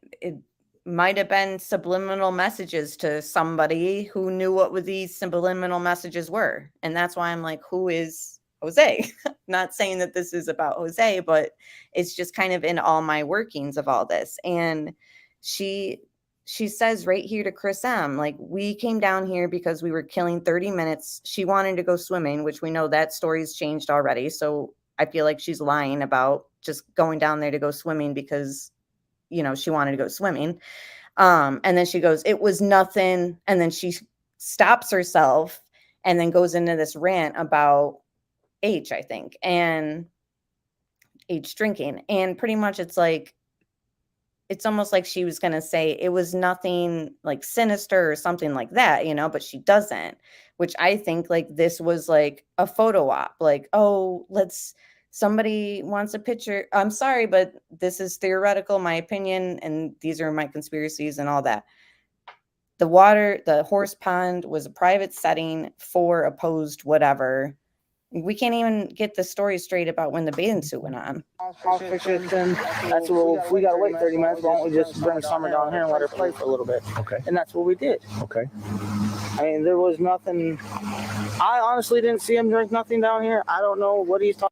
might have been subliminal messages to somebody who knew what these subliminal messages were. And that's why I'm like, who is Jose? Not saying that this is about Jose, but it's just kind of in all my workings of all this. And she says right here to Chris M, like, we came down here because we were killing 30 minutes. She wanted to go swimming, which we know that story's changed already. So I feel like she's lying about just going down there to go swimming because, she wanted to go swimming. And then she goes, it was nothing. And then she stops herself and then goes into this rant about H, I think, and H drinking. And pretty much it's like, it's almost like she was going to say it was nothing like sinister or something like that, but she doesn't, which I think like this was like a photo op, like, oh, somebody wants a picture. I'm sorry, but this is theoretical, my opinion, and these are my conspiracies and all that. The horse pond was a private setting for opposed whatever. We can't even get the story straight about when the bathing suit went on. That's what we gotta wait 30 minutes. Why don't we just bring Summer down here and let her play for a little bit? Okay. And that's what we did. Okay. I mean, there was nothing. I honestly didn't see him drink nothing down here. I don't know what he's talking.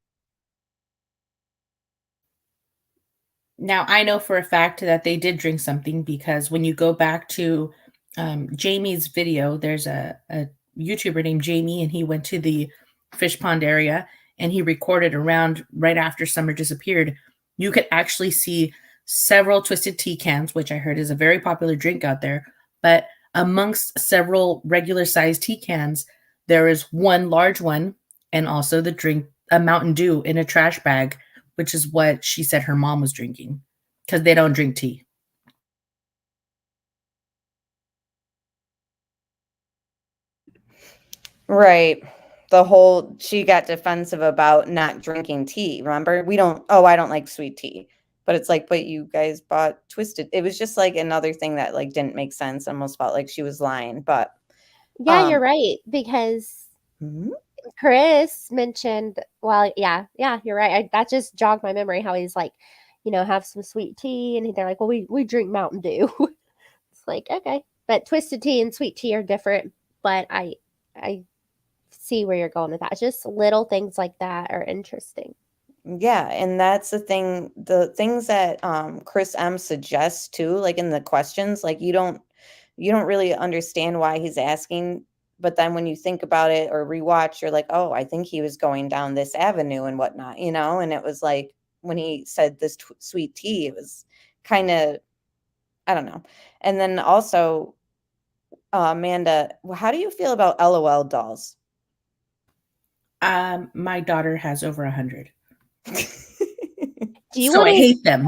Now, I know for a fact that they did drink something because when you go back to Jamie's video, there's a YouTuber named Jamie, and he went to the fish pond area and he recorded around right after Summer disappeared. You could actually see several Twisted Tea cans, which I heard is a very popular drink out there. But amongst several regular sized tea cans, there is one large one and also the drink, a Mountain Dew in a trash bag, which is what she said her mom was drinking because they don't drink tea. Right. She got defensive about not drinking tea. Remember? I don't like sweet tea. But it's like, but you guys bought Twisted. It was just like another thing that like didn't make sense. Almost felt like she was lying. But Yeah, you're right. Because Chris mentioned, well, yeah, you're right. That just jogged my memory how he's like, have some sweet tea. And they're like, well, we drink Mountain Dew. like, okay. But twisted tea and sweet tea are different, but I see where you're going with that. Just little things like that are interesting. Yeah, and that's the things that Chris M suggests too, like in the questions, like you don't really understand why he's asking, but then when you think about it or rewatch, you're like, oh, I think he was going down this avenue and whatnot, and it was like when he said this sweet tea, it was kind of, I don't know. And then also, Amanda, how do you feel about LOL dolls? My daughter has over 100. Do you So want I to hate them.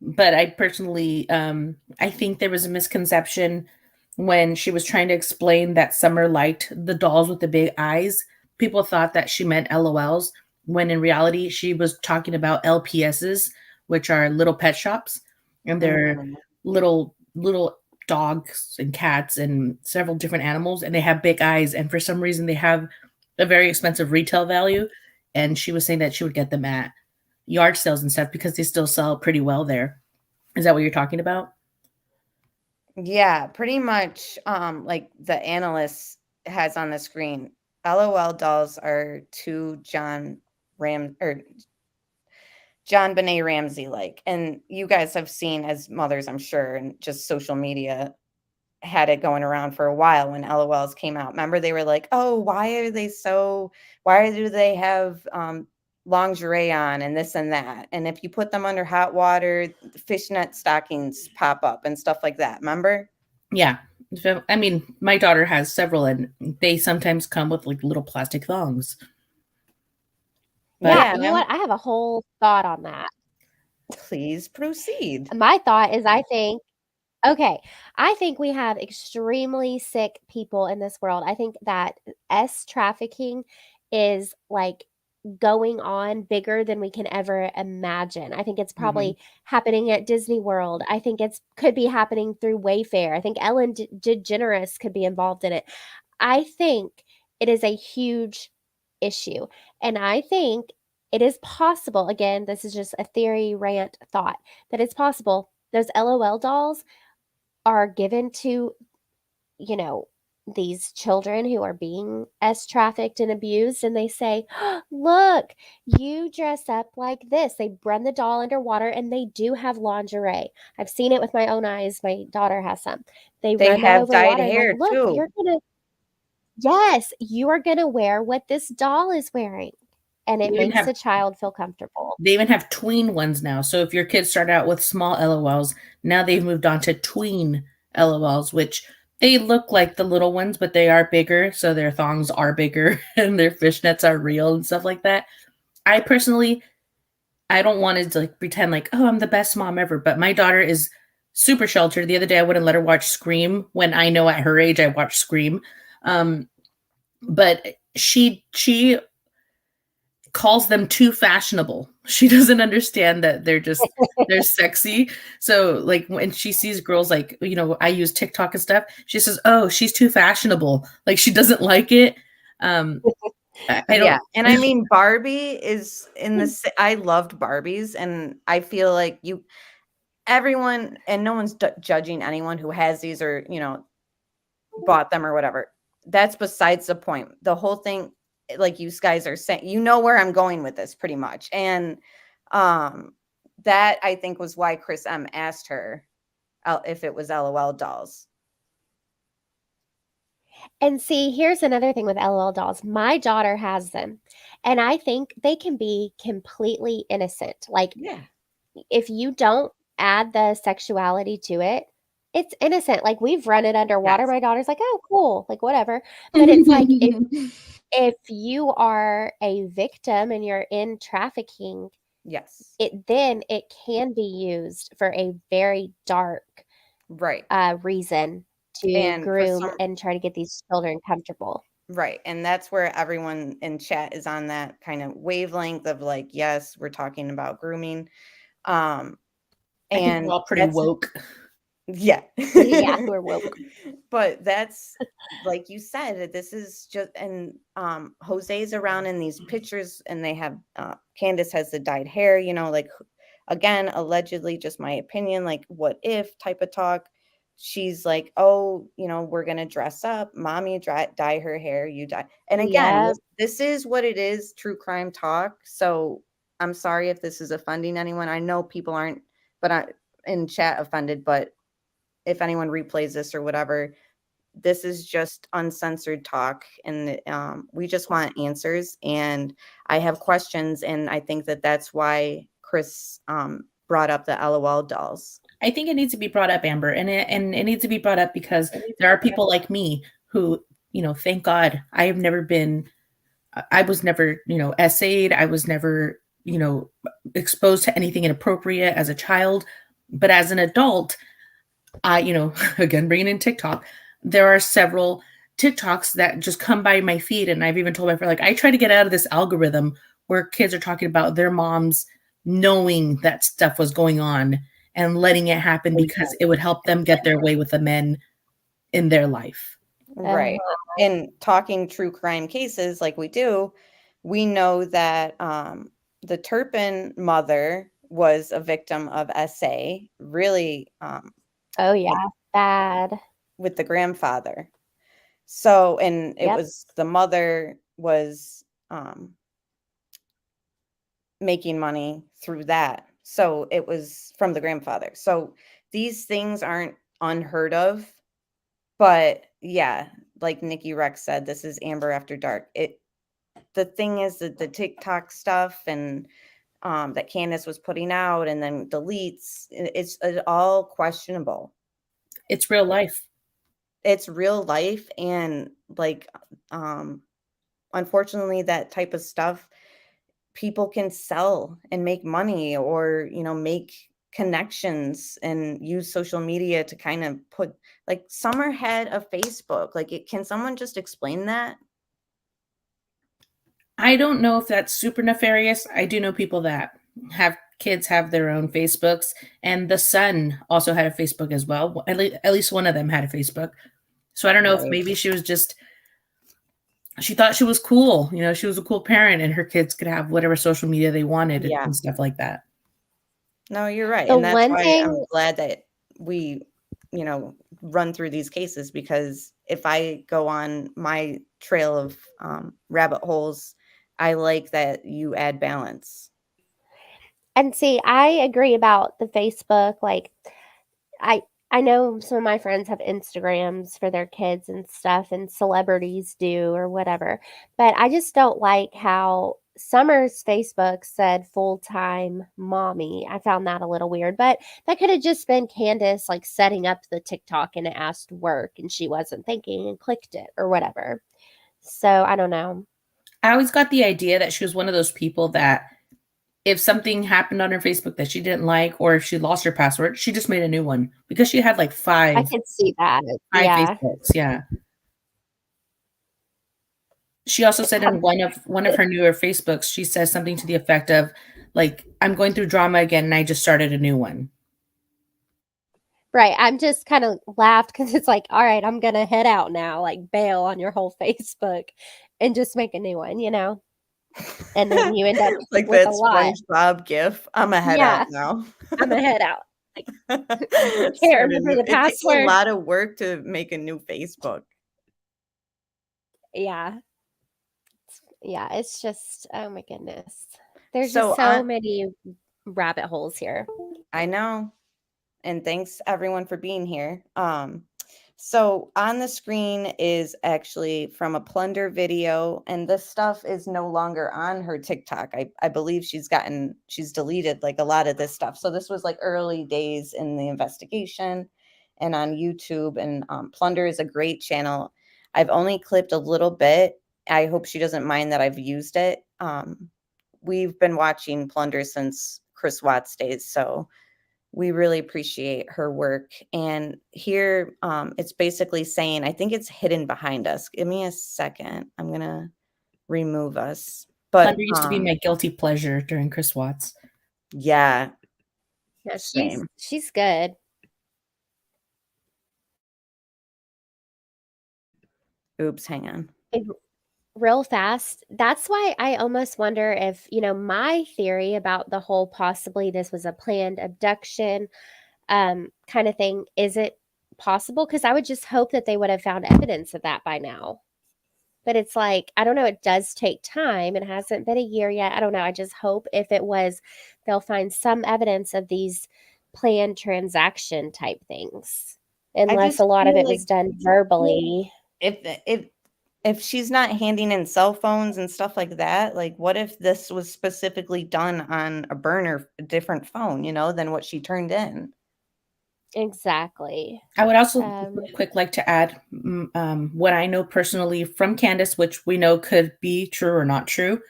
But I personally, I think there was a misconception when she was trying to explain that Summer liked the dolls with the big eyes. People thought that she meant LOLs, when in reality, she was talking about LPSs, which are little pet shops. And they're little dogs and cats and several different animals, and they have big eyes. And for some reason, they have a very expensive retail value. And she was saying that she would get them at yard sales and stuff because they still sell pretty well there. Is that what you're talking about? Yeah, pretty much. Like the analyst has on the screen, LOL dolls are two John Benet Ramsey like, and you guys have seen as mothers, I'm sure, and just social media had it going around for a while when LOLs came out. Remember, they were like, oh, why do they have lingerie on and this and that? And if you put them under hot water, fishnet stockings pop up and stuff like that. Remember? Yeah. So, I mean, my daughter has several, and they sometimes come with like little plastic thongs. But Yeah, you know what? I have a whole thought on that. Please proceed. My thought is I think we have extremely sick people in this world. I think that S trafficking is like going on bigger than we can ever imagine. I think it's probably happening at Disney World. I think could be happening through Wayfair. I think Ellen DeGeneres could be involved in it. I think it is a huge issue. And I think it is possible, again, this is just a theory rant thought, that it's possible those LOL dolls are given to, these children who are being trafficked and abused, and they say, look, you dress up like this. They run the doll underwater, and they do have lingerie. I've seen it with my own eyes. My daughter has some. They run that have over dyed water. hair And like, look, too. yes, you are gonna wear what this doll is wearing. And it They even makes have the child feel comfortable. They even have tween ones now. So if your kids start out with small LOLs, now they've moved on to tween LOLs, which they look like the little ones, but they are bigger. So their thongs are bigger and their fishnets are real and stuff like that. I personally, I don't want to like pretend like, oh, I'm the best mom ever. But my daughter is super sheltered. The other day I wouldn't let her watch Scream when I know at her age I watch Scream. But she calls them too fashionable. She doesn't understand that they're sexy. So like when she sees girls like, I use TikTok and stuff, she says, oh, she's too fashionable. Like she doesn't like it. I don't. Yeah. And I mean, Barbie is I loved Barbies, and I feel like everyone, and no one's judging anyone who has these or, bought them or whatever. That's besides the point. The whole thing, like you guys are saying, where I'm going with this pretty much. And that I think was why Chris M asked her if it was LOL dolls. And see, here's another thing with LOL dolls. My daughter has them, and I think they can be completely innocent. Like, if you don't add the sexuality to it, it's innocent. Like, we've run it underwater. Yes. My daughter's like, oh, cool, like whatever. But it's like if you are a victim and you're in trafficking, yes, it can be used for a very dark reason to groom and try to get these children comfortable. Right. And that's where everyone in chat is on that kind of wavelength of like, yes, we're talking about grooming. I think we're all pretty woke. Yeah. Yeah, we're woke. But that's like you said, this is just, and Jose's around in these pictures, and they have Candace has the dyed hair, like again, allegedly just my opinion, like what if type of talk. She's like, oh, we're going to dress up. Mommy dye her hair. You dye. And again, Yep. this is what it is, true crime talk. So I'm sorry if this is offending anyone. I know people aren't, but in chat offended, but if anyone replays this or whatever, this is just uncensored talk. And we just want answers. And I have questions. And I think that that's why Chris brought up the LOL dolls. I think it needs to be brought up, Amber, and it needs to be brought up because there are people like me who, thank God I was never, essayed. I was never, exposed to anything inappropriate as a child. But as an adult, I, again, bringing in TikTok, there are several TikToks that just come by my feed. And I've even told my friend, like, I try to get out of this algorithm where kids are talking about their moms knowing that stuff was going on and letting it happen because it would help them get their way with the men in their life. Right. And talking true crime cases like we do, we know that the Turpin mother was a victim of SA, really. Oh, yeah. Bad. With the grandfather. So, and it Yep. was the mother was making money through that. So it was from the grandfather. So these things aren't unheard of. But yeah, like Nikki Rex said, this is Amber After Dark. The thing is that the TikTok stuff and that Candace was putting out and then deletes, it's all questionable. It's real life. It's real life. And like, unfortunately, that type of stuff people can sell and make money or, make connections and use social media to kind of put, like, Summer had a Facebook. Like, can someone just explain that? I don't know if that's super nefarious. I do know people that have kids have their own Facebooks, and the son also had a Facebook as well. At least one of them had a Facebook. So I don't know if maybe she thought she was cool. She was a cool parent and her kids could have whatever social media they wanted and stuff like that. No, you're right. The And that's one why thing- I'm glad that we, run through these cases, because if I go on my trail of rabbit holes, I like that you add balance. And see, I agree about the Facebook. Like, I know some of my friends have Instagrams for their kids and stuff, and celebrities do or whatever. But I just don't like how Summer's Facebook said full-time mommy. I found that a little weird, but that could have just been Candace like setting up the TikTok and it asked work and she wasn't thinking and clicked it or whatever. So I don't know. I always got the idea that she was one of those people that if something happened on her Facebook that she didn't like, or if she lost her password, she just made a new one because she had like five. I could see that. Five Yeah. Facebooks, yeah. She also said in one of her newer Facebooks, she says something to the effect of, like, I'm going through drama again and I just started a new one. Right. I'm just kind of laughed because it's like, all right, I'm going to head out now, like bail on your whole Facebook and just make a new one, And then you end up like with that a lot. SpongeBob gif. I'm a head out now. I'm a head out. Like, It can't remember the takes a password. lot of work to make a new Facebook. Yeah. Yeah. It's just, oh my goodness. There's So just so many rabbit holes here. I know. And thanks everyone for being here. So on the screen is actually from a Plunder video, and this stuff is no longer on her TikTok. I believe she's deleted like a lot of this stuff. So this was like early days in the investigation and on YouTube, and Plunder is a great channel. I've only clipped a little bit. I hope she doesn't mind that I've used it. We've been watching Plunder since Chris Watts days, so we really appreciate her work. And here it's basically saying, I think it's hidden behind us. Give me a second. I'm going to remove us. But Plunder used to be my guilty pleasure during Chris Watts. Yeah. Yeah, Same. she's good. Oops, hang on. real fast, that's why I almost wonder if, my theory about the whole possibly this was a planned abduction kind of thing, is it possible? Because I would just hope that they would have found evidence of that by now. But it's like, I don't know, it does take time. It hasn't been a year yet. I don't know. I just hope if it was, they'll find some evidence of these planned transaction type things. Unless just a lot of feel it was done verbally. If she's not handing in cell phones and stuff like that, like what if this was specifically done on a burner, a different phone, than what she turned in? Exactly. I would also really quick like to add what I know personally from Candace, which we know could be true or not true.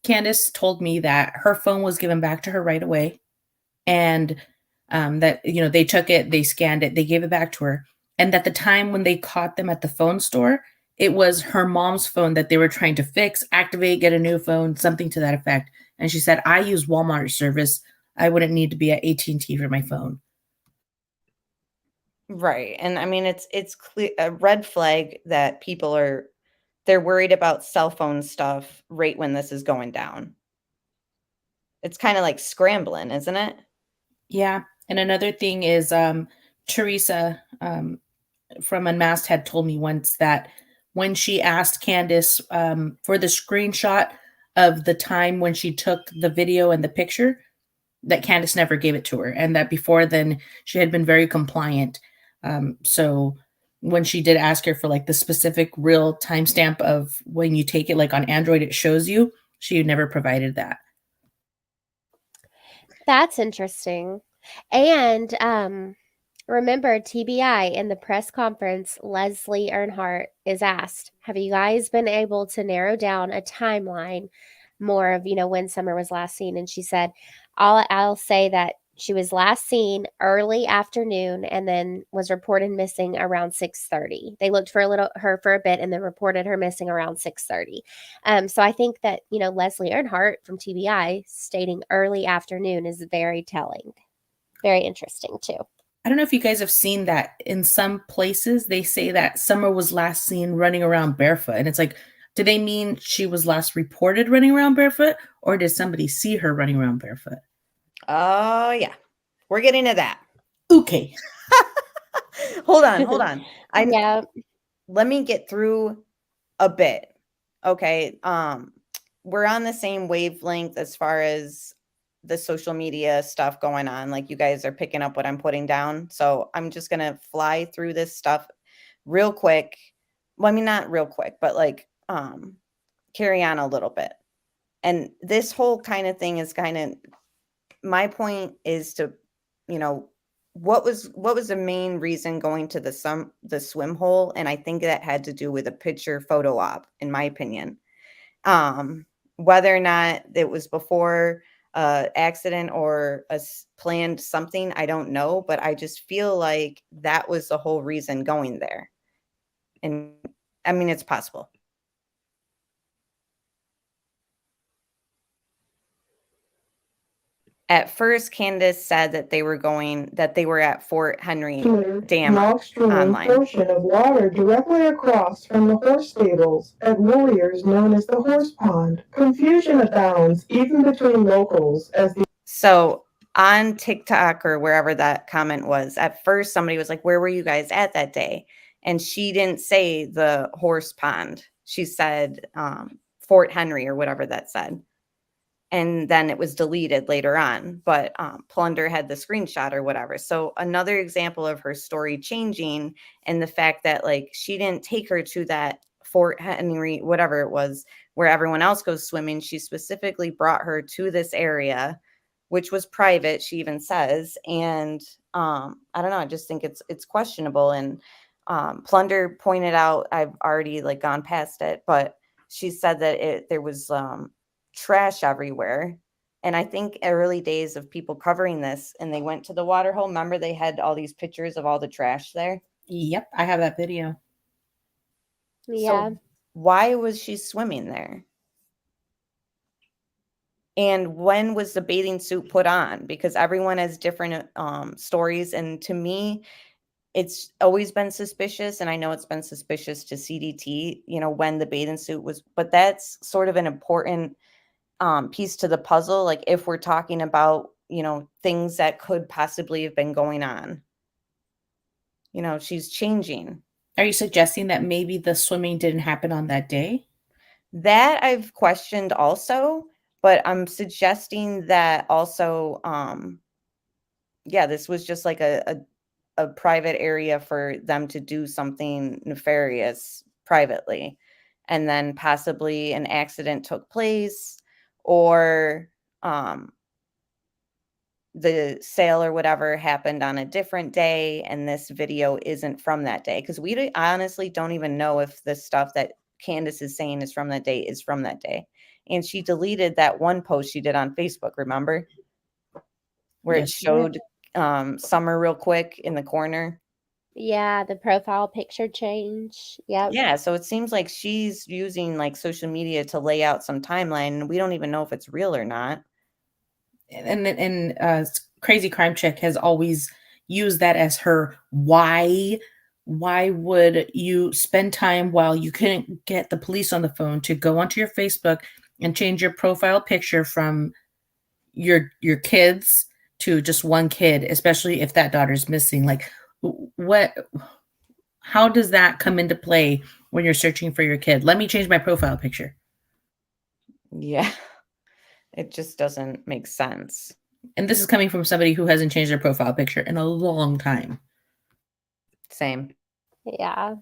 Candace told me that her phone was given back to her right away, and that they took it, they scanned it, they gave it back to her, and at the time when they caught them at the phone store, it was her mom's phone that they were trying to fix, activate, get a new phone, something to that effect. And she said, "I use Walmart service. I wouldn't need to be at AT&T for my phone." Right. And I mean, it's clear a red flag that they're worried about cell phone stuff right when this is going down. It's kind of like scrambling, isn't it? Yeah. And another thing is Teresa from Unmasked had told me once that when she asked Candace for the screenshot of the time when she took the video and the picture, that Candace never gave it to her, and that before then she had been very compliant. So when she did ask her for like the specific real timestamp of when you take it, like on Android, it shows you, she never provided that. That's interesting. And remember, TBI, in the press conference, Leslie Earnhardt is asked, have you guys been able to narrow down a timeline more of, when Summer was last seen? And she said, I'll say that she was last seen early afternoon and then was reported missing around 6:30. They looked for her for a bit and then reported her missing around 6:30. So I think that, Leslie Earnhardt from TBI stating early afternoon is very telling. Very interesting too. I don't know if you guys have seen that in some places they say that Summer was last seen running around barefoot. And it's like, do they mean she was last reported running around barefoot, or did somebody see her running around barefoot? Oh, yeah. We're getting to that. Okay. Hold on. Yeah. Let me get through a bit. Okay. We're on the same wavelength as far as the social media stuff going on. Like, you guys are picking up what I'm putting down. So I'm just going to fly through this stuff real quick. Well, I mean, not real quick, but like carry on a little bit. And this whole kind of thing is kind of, my point is to, what was the main reason going to the swim hole? And I think that had to do with a picture photo op, in my opinion. Whether or not it was before accident or a planned something, I don't know, but I just feel like that was the whole reason going there. And I mean, it's possible. At first, Candace said that they were at Fort Henry Dam online. Portion of water directly across from the horse stables at Warriors known as the Horse Pond. Confusion abounds even between locals as the So on TikTok or wherever that comment was, at first somebody was like, where were you guys at that day? And she didn't say the horse pond. She said Fort Henry or whatever that said. And then it was deleted later on, but Plunder had the screenshot or whatever. So another example of her story changing, and the fact that like she didn't take her to that Fort Henry, whatever it was, where everyone else goes swimming. She specifically brought her to this area, which was private, she even says. And I don't know, I just think it's questionable. And Plunder pointed out, I've already like gone past it, but she said that there was trash everywhere. And I think early days of people covering this, and they went to the water hole. Remember, they had all these pictures of all the trash there? Yep, I have that video. Yeah. So why was she swimming there? And when was the bathing suit put on? Because everyone has different stories. And to me, it's always been suspicious, and I know it's been suspicious to CDT, when the bathing suit was, but that's sort of an important piece to the puzzle. Like if we're talking about, things that could possibly have been going on, she's changing. Are you suggesting that maybe the swimming didn't happen on that day? That I've questioned also, but I'm suggesting that also, yeah, this was just like a private area for them to do something nefarious privately. And then possibly an accident took place, or the sale or whatever happened on a different day, and this video isn't from that day. Because we honestly don't even know if the stuff that Candace is saying is from that day is from that day. And she deleted that one post she did on Facebook, remember? Where it Yes, she did. showed Summer real quick in the corner. Yeah, the profile picture change. Yep. Yeah, so it seems like she's using like social media to lay out some timeline, and we don't even know if it's real or not. And Crazy Crime Chick has always used that as her why. Why would you spend time while you couldn't get the police on the phone to go onto your Facebook and change your profile picture from your kids to just one kid, especially if that daughter's missing? Like, how does that come into play when you're searching for your kid? Let me change my profile picture. Yeah. It just doesn't make sense. And this is coming from somebody who hasn't changed their profile picture in a long time. Same. Yeah.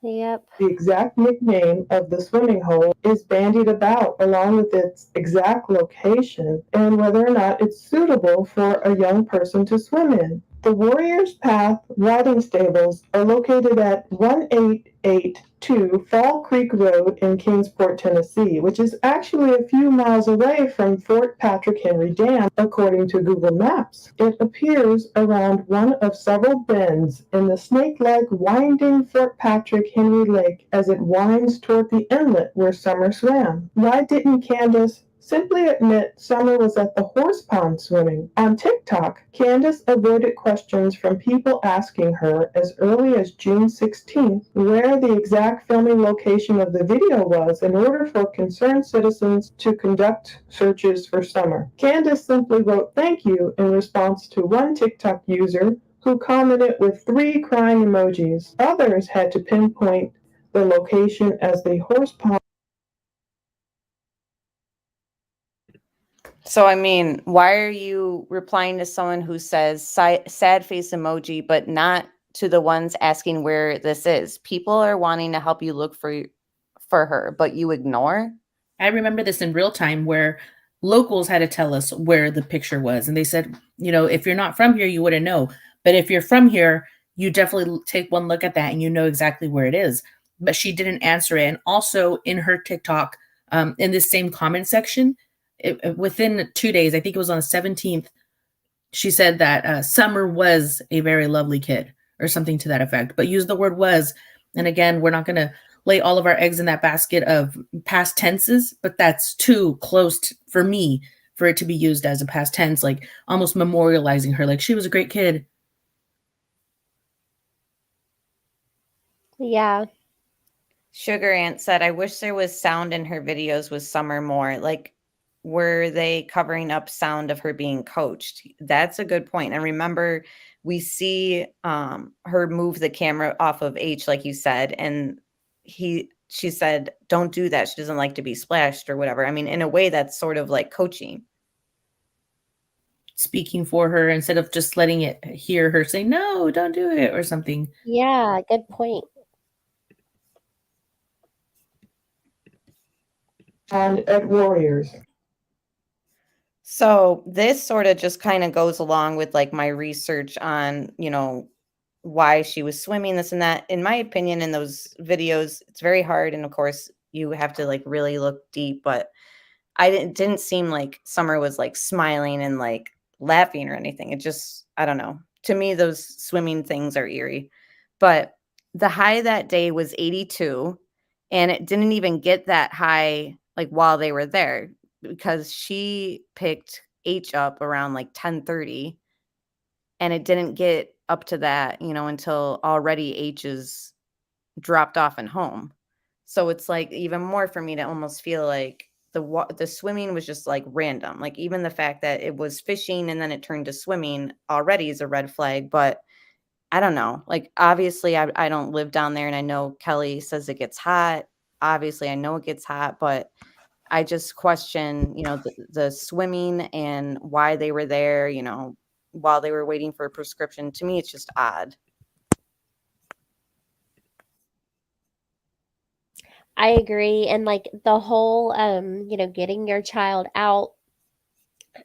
Yep. The exact nickname of the swimming hole is bandied about, along with its exact location and whether or not it's suitable for a young person to swim in. The Warriors Path riding stables are located at 1882 Fall Creek Road in Kingsport, Tennessee, which is actually a few miles away from Fort Patrick Henry Dam, according to Google Maps. It appears around one of several bends in the snake-like winding Fort Patrick Henry Lake as it winds toward the inlet where Summer swam. Why didn't Candace simply admit Summer was at the horse pond swimming? On TikTok, Candace avoided questions from people asking her as early as June 16th where the exact filming location of the video was in order for concerned citizens to conduct searches for Summer. Candace simply wrote "thank you" in response to one TikTok user who commented with 3 crying emojis. Others had to pinpoint the location as the horse pond. So, I mean, why are you replying to someone who says sad face emoji, but not to the ones asking where this is? People are wanting to help you look for her, but you ignore? I remember this in real time where locals had to tell us where the picture was. And they said, if you're not from here, you wouldn't know. But if you're from here, you definitely take one look at that and you know exactly where it is. But she didn't answer it. And also in her TikTok, in this same comment section, within 2 days, I think it was on the 17th, she said that Summer was a very lovely kid or something to that effect, but use the word was. And again, we're not going to lay all of our eggs in that basket of past tenses, but that's too close for me for it to be used as a past tense, like almost memorializing her, like she was a great kid. Yeah. Sugar Ant said, I wish there was sound in her videos with Summer more. Like, were they covering up sound of her being coached? That's a good point. And remember, we see her move the camera off of H, like you said, and she said, don't do that. She doesn't like to be splashed or whatever. I mean, in a way, that's sort of like coaching. Speaking for her instead of just letting it hear her say, no, don't do it or something. Yeah, good point. And at Warriors. So this sort of just kind of goes along with like my research on, why she was swimming, this and that. In my opinion, in those videos, it's very hard. And of course, you have to like really look deep, but it didn't seem like Summer was like smiling and like laughing or anything. It just, I don't know. To me, those swimming things are eerie. But the high that day was 82, and it didn't even get that high like while they were there, because she picked H up around like 10:30, and it didn't get up to that, until already H is dropped off and home. So it's like even more for me to almost feel like the swimming was just like random. Like even the fact that it was fishing and then it turned to swimming already is a red flag. But I don't know. Like obviously I don't live down there, and I know Kelly says it gets hot. Obviously I know it gets hot, but I just question, the swimming and why they were there, while they were waiting for a prescription. To me, it's just odd. I agree. And like the whole, getting your child out,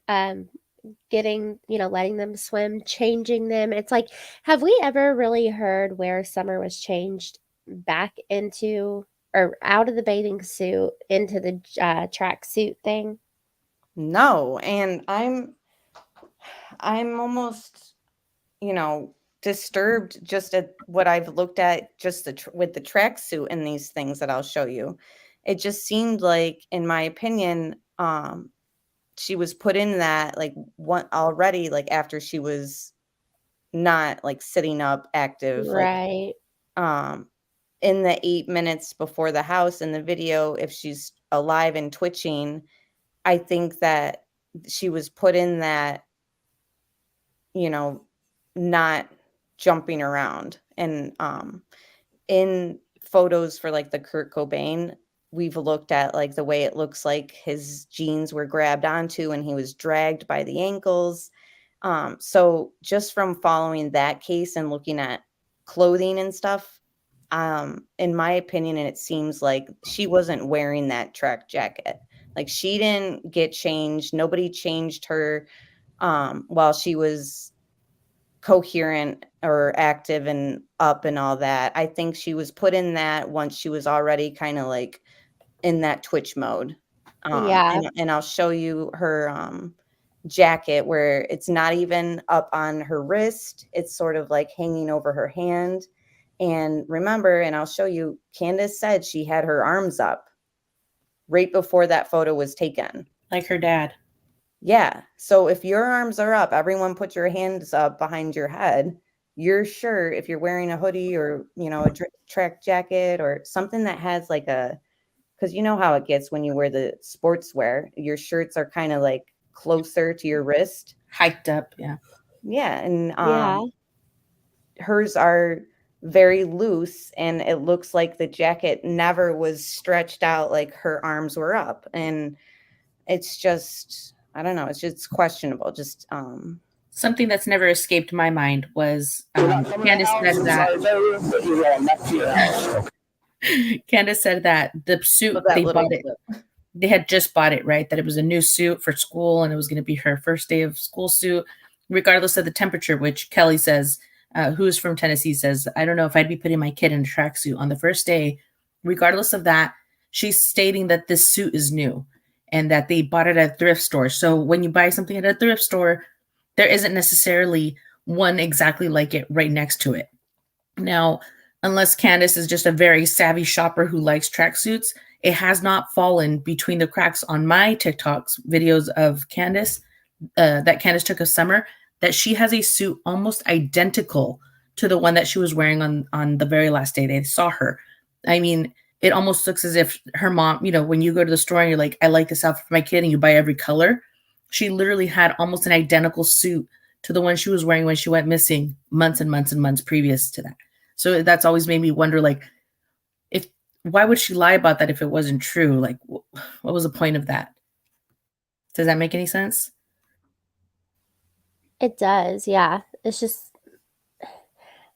letting them swim, changing them. It's like, have we ever really heard where Summer was changed back into or out of the bathing suit into the track suit thing? No, and I'm almost, disturbed just at what I've looked at, just with the tracksuit and these things that I'll show you. It just seemed like, in my opinion, she was put in that like one already, like after she was not like sitting up active, Right. like in the 8 minutes before the house in the video, if she's alive and twitching, I think that she was put in that, not jumping around. And in photos for like the Kurt Cobain, we've looked at like the way it looks like his jeans were grabbed onto and he was dragged by the ankles. So just from following that case and looking at clothing and stuff, in my opinion, and it seems like she wasn't wearing that track jacket. Like she didn't get changed. Nobody changed her while she was coherent or active and up and all that. I think she was put in that once she was already kind of like in that twitch mode. Yeah. And I'll show you her jacket where it's not even up on her wrist. It's sort of like hanging over her hand. And remember, and I'll show you, Candace said she had her arms up right before that photo was taken. Like her dad. Yeah. So if your arms are up, everyone put your hands up behind your head. You're sure if you're wearing a hoodie or, a track jacket or something that has like because you know how it gets when you wear the sportswear, your shirts are kind of like closer to your wrist. Hiked up. Yeah. Yeah. And Yeah. hers are very loose, and it looks like the jacket never was stretched out, like her arms were up. And it's just, I don't know, it's just questionable. Just something that's never escaped my mind was Candace said that Candace said that the suit they had just bought it, right? That it was a new suit for school and it was going to be her first day of school suit, regardless of the temperature, which Kelly says, who's from Tennessee, says, I don't know if I'd be putting my kid in a tracksuit on the first day. Regardless of that, she's stating that this suit is new and that they bought it at a thrift store. So when you buy something at a thrift store, there isn't necessarily one exactly like it right next to it. Now, unless Candace is just a very savvy shopper who likes tracksuits, it has not fallen between the cracks on my TikToks videos of Candace, that Candace took of Summer, that she has a suit almost identical to the one that she was wearing on the very last day they saw her. I mean, it almost looks as if her mom, when you go to the store and you're like, I like this outfit for my kid, and you buy every color. She literally had almost an identical suit to the one she was wearing when she went missing months and months and months previous to that. So that's always made me wonder, like, why would she lie about that if it wasn't true? Like, what was the point of that? Does that make any sense? It does. Yeah. It's just,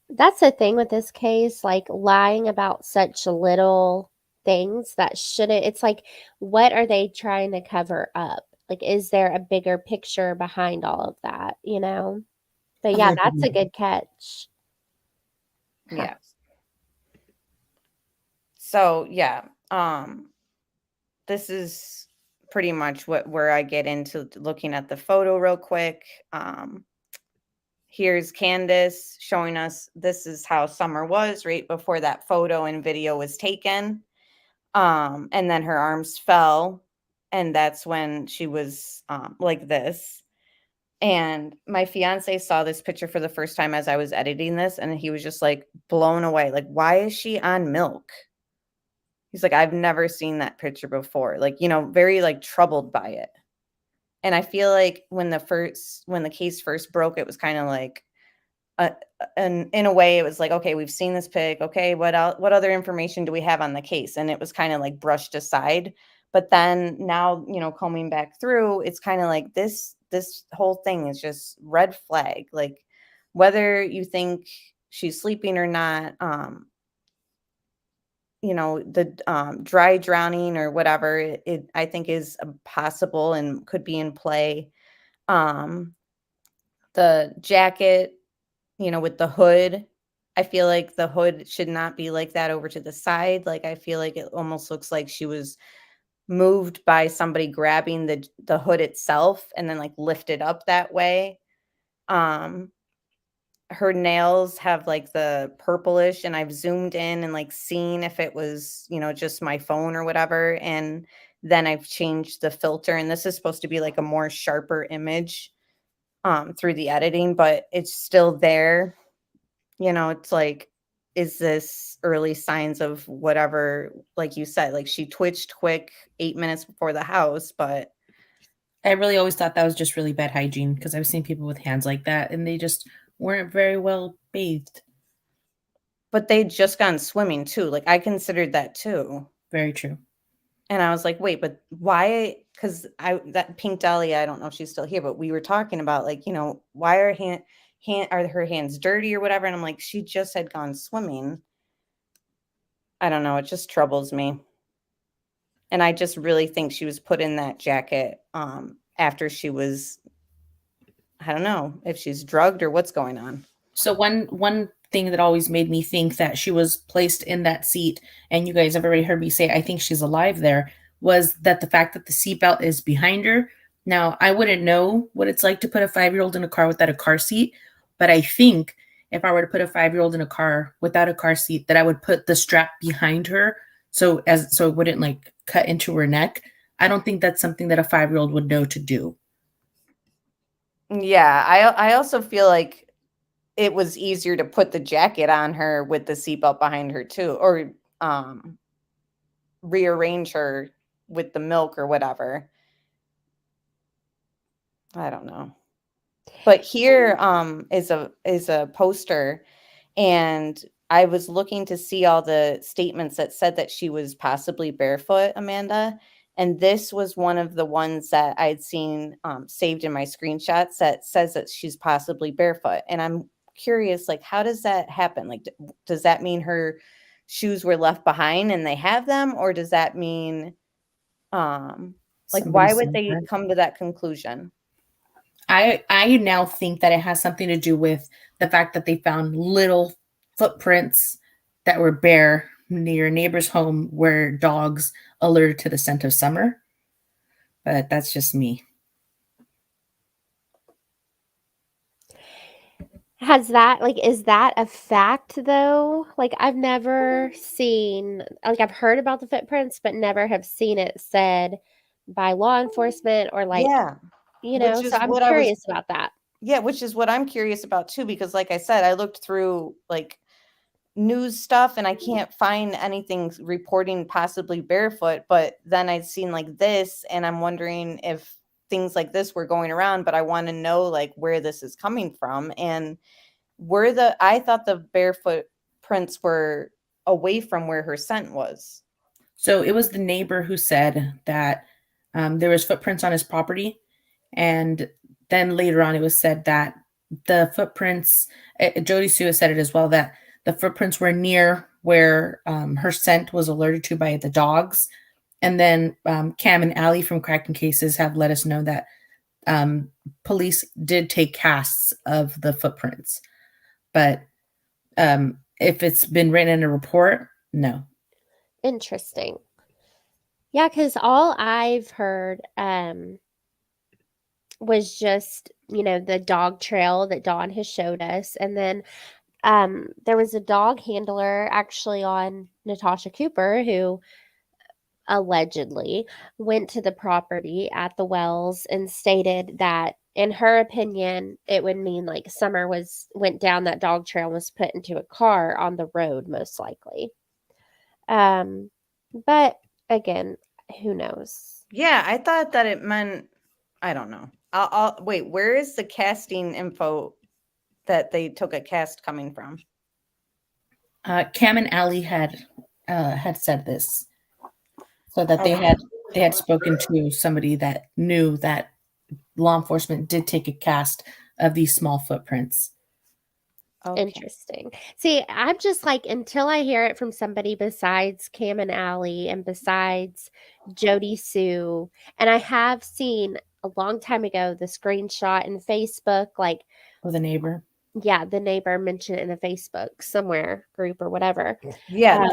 that's the thing with this case, like lying about such little things that shouldn't, it's like, what are they trying to cover up? Like, is there a bigger picture behind all of that, But yeah, that's a good catch. Yeah. So yeah, this is pretty much where I get into looking at the photo real quick. Here's Candace showing us this is how Summer was right before that photo and video was taken. And then her arms fell, and that's when she was like this. And my fiance saw this picture for the first time as I was editing this, and he was just like blown away. Like, why is she on milk? He's like, I've never seen that picture before. Like, very like troubled by it. And I feel like when the case first broke, it was kind of like, and in a way it was like, okay, we've seen this pic. Okay, what other information do we have on the case? And it was kind of like brushed aside. But then now, combing back through, it's kind of like this whole thing is just red flag. Like, whether you think she's sleeping or not, the dry drowning or whatever, it I think is possible and could be in play. The jacket, with the hood, I feel like the hood should not be like that over to the side. Like, I feel like it almost looks like she was moved by somebody grabbing the hood itself and then like lifted up that way. Her nails have like the purplish, and I've zoomed in and like seen if it was, just my phone or whatever. And then I've changed the filter, and this is supposed to be like a more sharper image through the editing, but it's still there. It's like, is this early signs of whatever, like you said, like she twitched quick 8 minutes before the house, but I really always thought that was just really bad hygiene, because I've seen people with hands like that and they just weren't very well bathed. But they'd just gone swimming too. Like, I considered that too. Very true. And I was like, wait, but why? Because that Pink Dahlia, I don't know if she's still here, but we were talking about like, why are are her hands dirty or whatever? And I'm like, she just had gone swimming. I don't know. It just troubles me. And I just really think she was put in that jacket after she was, I don't know if she's drugged or what's going on. So one thing that always made me think that she was placed in that seat, and you guys have already heard me say I think she's alive there, was that the fact that the seatbelt is behind her. Now, I wouldn't know what it's like to put a 5-year-old in a car without a car seat, but I think if I were to put a 5-year-old in a car without a car seat, that I would put the strap behind her so it wouldn't like cut into her neck. I don't think that's something that a 5-year-old would know to do. Yeah, I also feel like it was easier to put the jacket on her with the seatbelt behind her too, or rearrange her with the milk or whatever. I don't know. But here is a poster, and I was looking to see all the statements that said that she was possibly barefoot, Amanda. And this was one of the ones that I'd seen saved in my screenshots that says that she's possibly barefoot. And I'm curious, like, how does that happen? Like, does that mean her shoes were left behind and they have them? Or does that mean, like, why would they come to that conclusion? I now think that it has something to do with the fact that they found little footprints that were bare near a neighbor's home where dogs alerted to the scent of summer. But that's just me. Is that a fact though? Like, I've never seen, like, I've heard about the footprints, but never have seen it said by law enforcement or like, yeah. So I'm curious about that. Yeah, which is what I'm curious about too, because like I said, I looked through like news stuff and I can't find anything reporting possibly barefoot, but then I'd seen like this and I'm wondering if things like this were going around, but I want to know like where this is coming from. And I thought the barefoot prints were away from where her scent was. So it was the neighbor who said that there was footprints on his property. And then later on, it was said that the footprints, Jody Sue has said it as well, that the footprints were near where her scent was alerted to by the dogs. And then Cam and Allie from Cracking Cases have let us know that police did take casts of the footprints. But if it's been written in a report, no. Interesting. Yeah, because all I've heard was just, the dog trail that Dawn has showed us. And then there was a dog handler actually on Natasha Cooper who allegedly went to the property at the wells and stated that in her opinion, it would mean like Summer went down that dog trail and was put into a car on the road, most likely. But again, who knows? Yeah, I thought that it meant, I don't know. I'll wait. Where is the casting info that they took a cast coming from? Cam and Allie had said this, so that they had spoken to somebody that knew that law enforcement did take a cast of these small footprints. Okay. Interesting. See, I'm just like, until I hear it from somebody besides Cam and Allie and besides Jody Sue, and I have seen a long time ago the screenshot in Facebook, like, Or the neighbor. yeah, the neighbor mentioned it in a Facebook somewhere group or whatever. Yeah,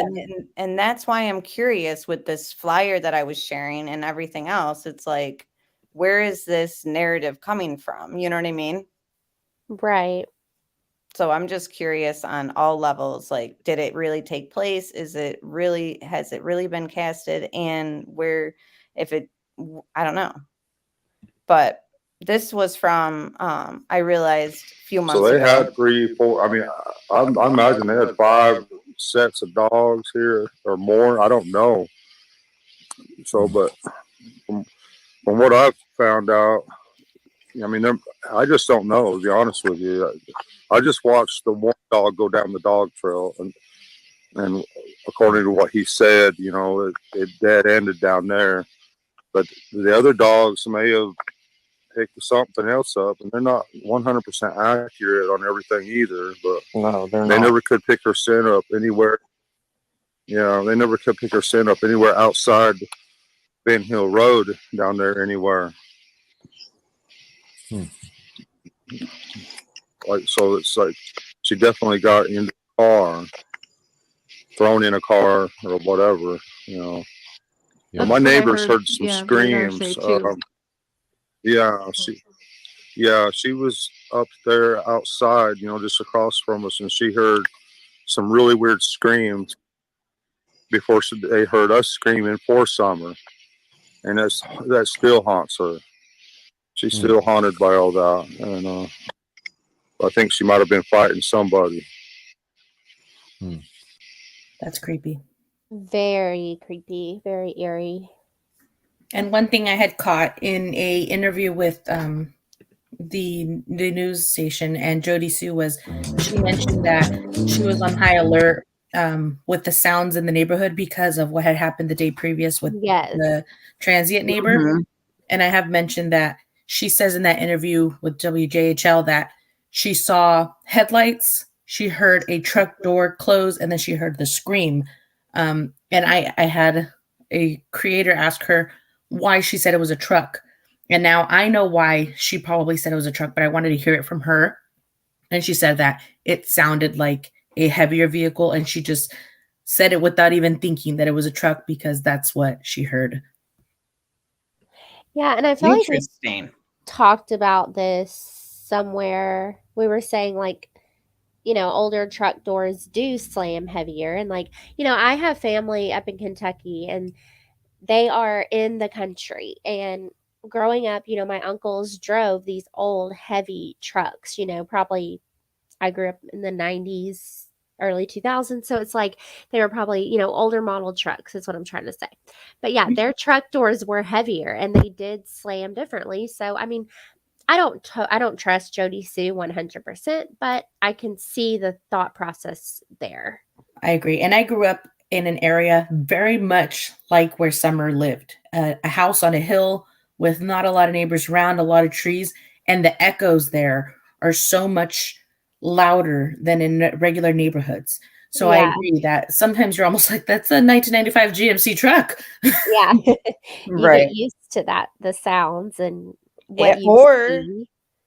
and that's why I'm curious with this flyer that I was sharing and everything else. It's like, where is this narrative coming from? You know what I mean? Right. So I'm just curious on all levels. Like, did it really take place? Has it really been casted? And where, I don't know. But this was from, I realized a few months So they ago. had 3, 4. I mean, I imagine they had 5 sets of dogs here or more. I don't know. So, but from what I've found out, I mean, I just don't know, to be honest with you. I just watched the one dog go down the dog trail, and according to what he said, it dead ended down there. But the other dogs may have picked something else up, and they're not 100% accurate on everything either. But No, they're they not. never could pick her scent up anywhere. Yeah, they never could pick her scent up anywhere outside Ben Hill Road down there anywhere. Like, so it's like she definitely got in the car, thrown in a car or whatever, Yeah. My neighbors heard some screams. She was up there outside, just across from us, and she heard some really weird screams before they heard us screaming for Summer, and that still haunts her. She's still haunted by all that, and I think she might have been fighting somebody. That's creepy. Very creepy, very eerie. And one thing I had caught in a interview with the news station and Jody Sue was, she mentioned that she was on high alert with the sounds in the neighborhood because of what had happened the day previous with the transient neighbor. Mm-hmm. And I have mentioned that she says in that interview with WJHL that she saw headlights, she heard a truck door close, and then she heard the scream. And I had a creator ask her why she said it was a truck. And now I know why she probably said it was a truck, but I wanted to hear it from her. And she said that it sounded like a heavier vehicle, and she just said it without even thinking that it was a truck because that's what she heard. Yeah, and I feel like we talked about this somewhere. We were saying, like, older truck doors do slam heavier. And, like, I have family up in Kentucky, and they are in the country. And growing up, my uncles drove these old, heavy trucks, probably I grew up in the 90s, early 2000s. So it's like they were probably, older model trucks is what I'm trying to say. But yeah, their truck doors were heavier and they did slam differently. So, I mean, I don't trust Jody Sue 100%, but I can see the thought process there. I agree. And I grew up in an area very much like where Summer lived, a house on a hill with not a lot of neighbors around, a lot of trees, and the echoes there are so much louder than in regular neighborhoods. So I agree that sometimes you're almost like, that's a 1995 GMC truck. Yeah. You get used to that, the sounds and what you see.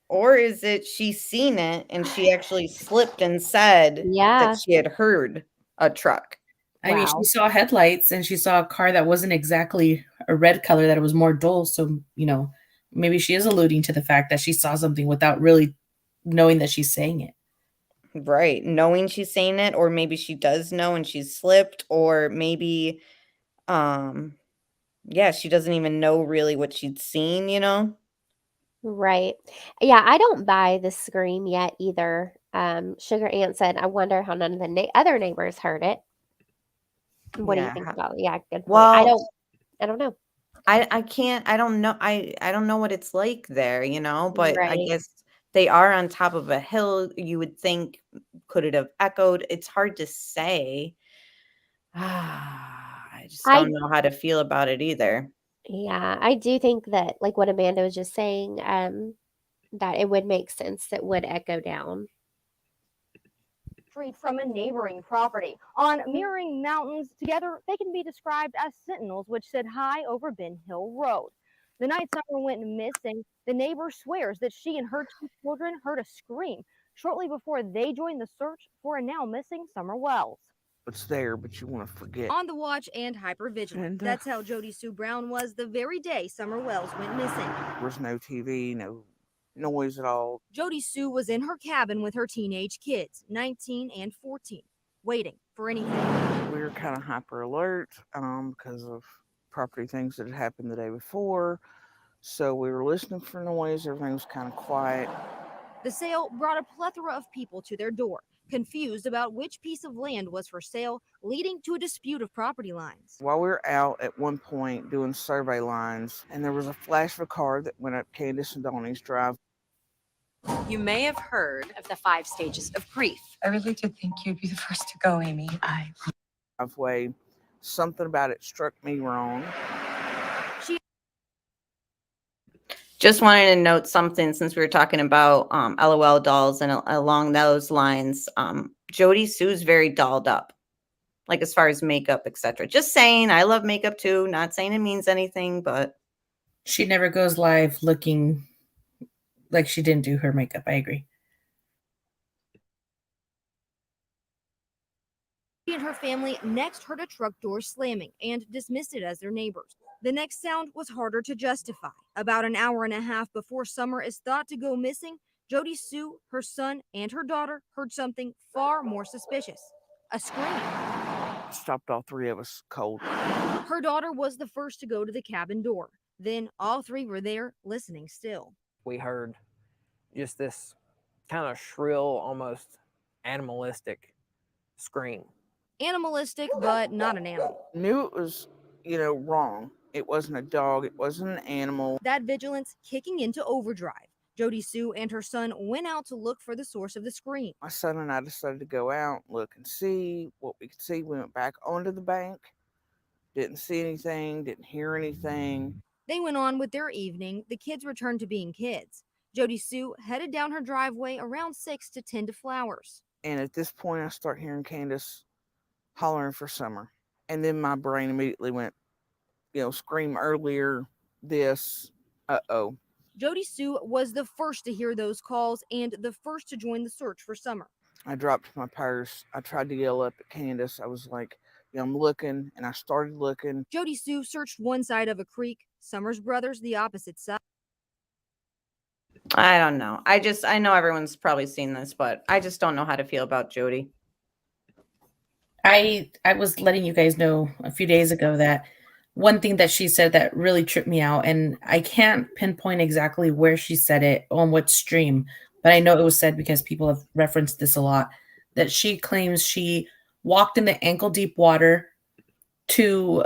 Or is it she's seen it and she actually slipped and said that she had heard a truck? I mean, she saw headlights and she saw a car that wasn't exactly a red color, that it was more dull. So, maybe she is alluding to the fact that she saw something without really knowing that she's saying it. Right. Knowing she's saying it, or maybe she does know and she's slipped, or maybe, she doesn't even know really what she'd seen, Right. Yeah, I don't buy the scream yet either. Sugar Ant said, I wonder how none of the other neighbors heard it. What do you Yeah. think about it? Yeah, good point. Well, I don't know. I can't, I don't know. I don't know what it's like there, but I Right. guess they are on top of a hill. You would think, could it have echoed? It's hard to say. I just I don't know how to feel about it either. Yeah, I do think that, like what Amanda was just saying, that it would make sense that would echo down. From a neighboring property. On mirroring mountains, together they can be described as sentinels, which sit high over Ben Hill Road. The night Summer went missing, the neighbor swears that she and her 2 children heard a scream shortly before they joined the search for a now missing Summer Wells. It's there, but you want to forget. On the watch and hypervigilant. That's how Jody Sue Brown was the very day Summer Wells went missing. There was no TV, no noise at all. Jody Sue was in her cabin with her teenage kids, 19 and 14, waiting for anything. We were kind of hyper alert because of property things that had happened the day before. So we were listening for noise. Everything was kind of quiet. The sale brought a plethora of people to their door, confused about which piece of land was for sale, leading to a dispute of property lines. While we were out at one point doing survey lines, and there was a flash of a car that went up Candace and Donnie's drive. You may have heard of the 5 stages of grief. I really did think you'd be the first to go, Amy. Driveway. Something about it struck me wrong. Just wanted to note something since we were talking about LOL dolls and along those lines. Jody Sue's very dolled up, like as far as makeup, etc. Just saying, I love makeup too. Not saying it means anything, but She never goes live looking like she didn't do her makeup. I agree. She and her family next heard a truck door slamming and dismissed it as their neighbors. The next sound was harder to justify. About an hour and a half before Summer is thought to go missing, Jody Sue, her son, and her daughter heard something far more suspicious. A scream. Stopped all 3 of us cold. Her daughter was the first to go to the cabin door. Then all 3 were there, listening still. We heard just this kind of shrill, almost animalistic scream. Animalistic, but not an animal. Knew it was, wrong. It wasn't a dog. It wasn't an animal. That vigilance kicking into overdrive. Jody Sue and her son went out to look for the source of the scream. My son and I decided to go out, look and see what we could see. We went back onto the bank. Didn't see anything. Didn't hear anything. They went on with their evening. The kids returned to being kids. Jody Sue headed down her driveway around 6 to tend to flowers. And at this point, I start hearing Candace hollering for Summer. And then my brain immediately went, scream earlier, this, uh-oh. Jody Sue was the first to hear those calls and the first to join the search for Summer. I dropped my purse. I tried to yell up at Candace. I was like, I'm looking, and I started looking. Jody Sue searched one side of a creek, Summer's brothers the opposite side. I don't know. I know everyone's probably seen this, but I just don't know how to feel about Jody. I was letting you guys know a few days ago that one thing that she said that really tripped me out, and I can't pinpoint exactly where she said it on what stream, but I know it was said because people have referenced this a lot, that she claims she walked in the ankle deep water to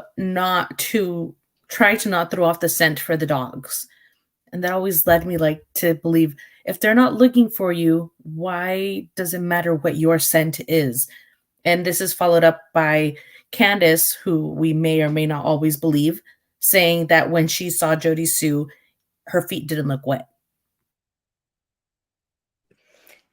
try to not throw off the scent for the dogs. And that always led me to believe, if they're not looking for you, why does it matter what your scent is? And this is followed up by Candace, who we may or may not always believe, saying that when she saw Jody Sue, her feet didn't look wet.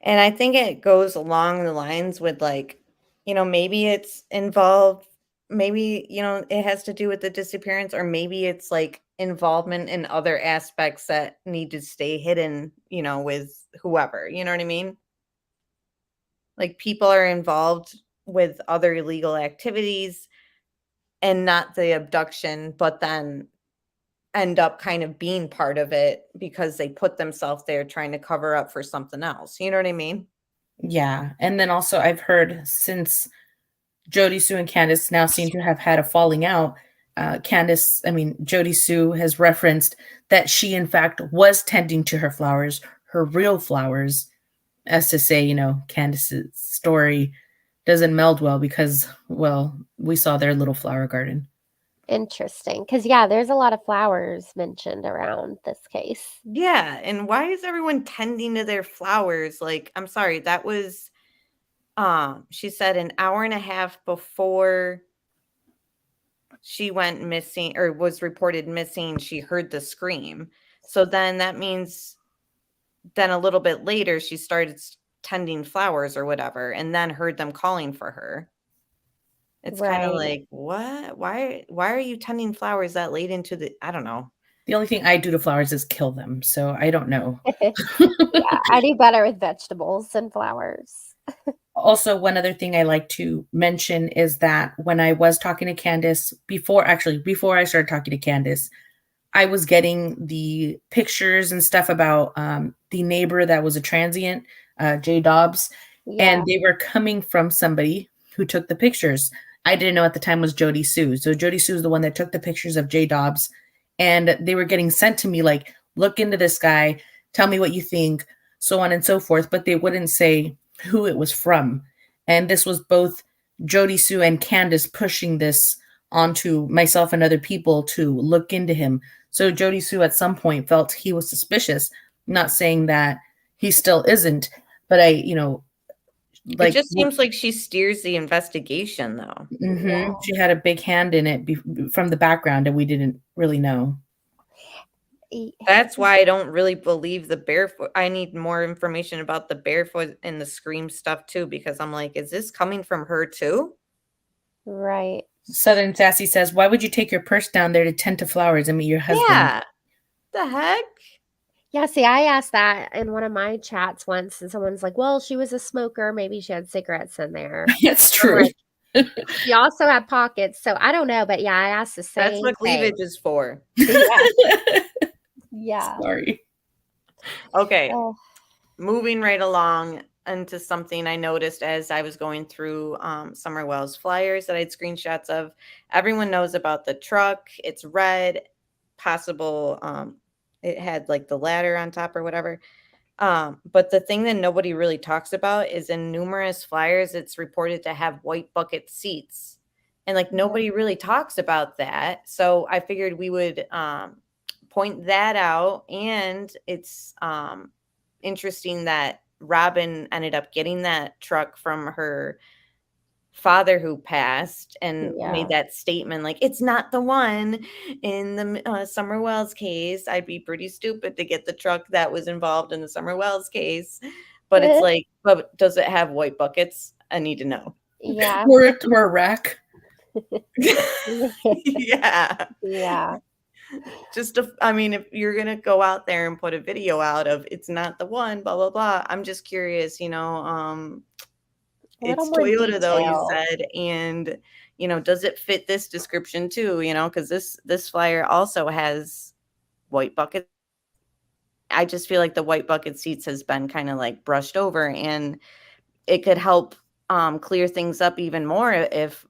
And I think it goes along the lines with maybe it's involved, maybe, it has to do with the disappearance, or maybe it's involvement in other aspects that need to stay hidden, with whoever, you know what I mean? People are involved with other illegal activities and not the abduction, but then end up kind of being part of it because they put themselves there trying to cover up for something else. You know what I mean? Yeah. And then also I've heard, since Jody Sue and Candace now seem to have had a falling out, Jody Sue has referenced that she, in fact, was tending to her flowers, her real flowers, as to say, Candace's story doesn't meld well because, well, we saw their little flower garden. Interesting. Because, yeah, there's a lot of flowers mentioned around this case. Yeah. And why is everyone tending to their flowers? Like, I'm sorry, that was, she said an hour and a half before she went missing or was reported missing, she heard the scream. So then that means then a little bit later, she started tending flowers or whatever, and then heard them calling for her. It's kind of Right. like, what? Why are you tending flowers that late into the, I don't know. The only thing I do to flowers is kill them. So I don't know. Yeah, I do better with vegetables than flowers. Also, one other thing I like to mention is that when I was talking to Candace, before I started talking to Candace, I was getting the pictures and stuff about the neighbor that was a transient, Jay Dobbs, and they were coming from somebody who took the pictures. I didn't know at the time was Jody Sue. So Jody Sue is the one that took the pictures of Jay Dobbs, and they were getting sent to me like, look into this guy, tell me what you think, so on and so forth, but they wouldn't say who it was from. And this was both Jody Sue and Candace pushing this onto myself and other people to look into him. So Jody Sue at some point felt he was suspicious, not saying that he still isn't, but it just seems like she steers the investigation though. Mm-hmm. She had a big hand in it from the background and we didn't really know. That's why I don't really believe the Barefoot. I need more information about the Barefoot and the scream stuff too, because I'm like, is this coming from her too? Right. Southern Sassy says, why would you take your purse down there to tend to flowers and meet your husband? Yeah. The heck? Yeah, see, I asked that in one of my chats once, and someone's like, well, she was a smoker. Maybe she had cigarettes in there. That's true. She also had pockets. So I don't know. But yeah, I asked the same That's what cleavage is for. Yeah. Sorry. Okay. Moving right along into something I noticed as I was going through Summer Wells flyers that I had screenshots of. Everyone knows about the truck. It's red, possible. It had like the ladder on top or whatever. But the thing that nobody really talks about is in numerous flyers, it's reported to have white bucket seats. And like nobody really talks about that. So I figured we would point that out. And it's interesting that Robin ended up getting that truck from her father who passed and made that statement like, it's not the one in the Summer Wells case. I'd be pretty stupid to get the truck that was involved in the Summer Wells case. But it's like, but does it have white buckets? I need to know. Yeah. Or a rack. Yeah. Yeah. Just, if you're going to go out there and put a video out of it's not the one, blah, blah, blah. I'm just curious, it's Toyota though, you said, and, does it fit this description too, because this flyer also has white bucket. I just feel like the white bucket seats has been kind of like brushed over, and it could help clear things up even more if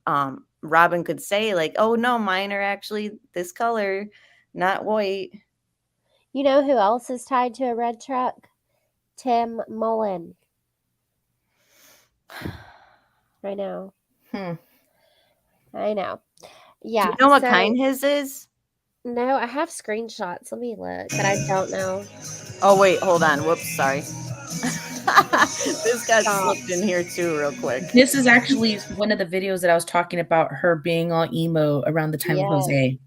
Robin could say like, oh no, mine are actually this color, not white. You know who else is tied to a red truck? Tim Mullen. I know. I know. Yeah. Do you know what kind his is? No, I have screenshots. Let me look, but I don't know. Oh, wait, hold on. Whoops, sorry. This got slipped in here too real quick. This is actually one of the videos that I was talking about her being all emo around the time of Jose.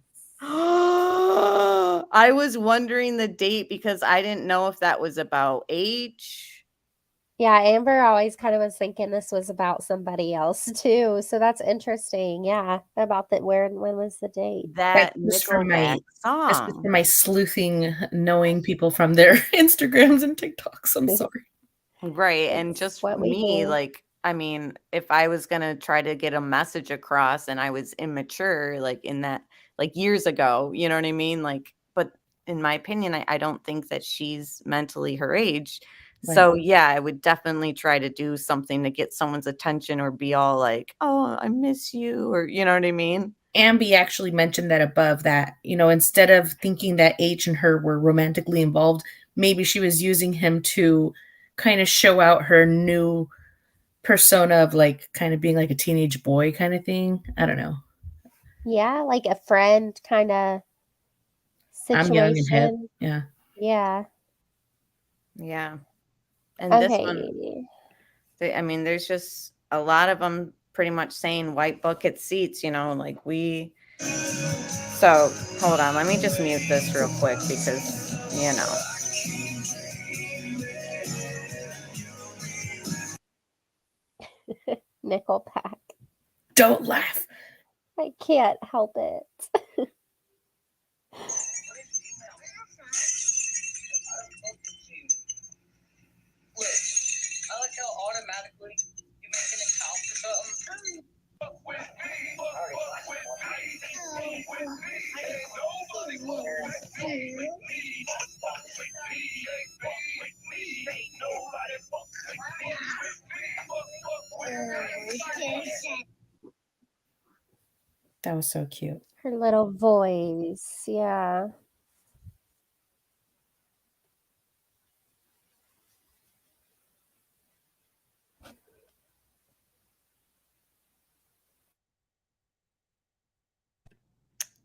I was wondering the date because I didn't know if that was about H. Yeah, Amber always kind of was thinking this was about somebody else too. So that's interesting. Yeah, about that. When was the date? That was for my song. That's for my sleuthing, knowing people from their Instagrams and TikToks. I'm sorry. Right, and just me, like, if I was gonna try to get a message across, and I was immature, like in that, like years ago, you know what I mean? Like, but in my opinion, I don't think that she's mentally her age. Right. So yeah, I would definitely try to do something to get someone's attention or be all like, oh, I miss you, or you know what I mean? Ambi actually mentioned that above, that, instead of thinking that H and her were romantically involved, maybe she was using him to kind of show out her new persona of like kind of being like a teenage boy kind of thing. I don't know. Yeah, like a friend kind of I'm young and hip. situation. Yeah. Yeah. Yeah. And this one, Okay. I mean, there's just a lot of them pretty much saying white bucket seats, like so hold on, let me just mute this real quick because, Nickelback. Don't laugh. I can't help it. I like how automatically you make an account for something. That was so cute. Her little voice. Yeah.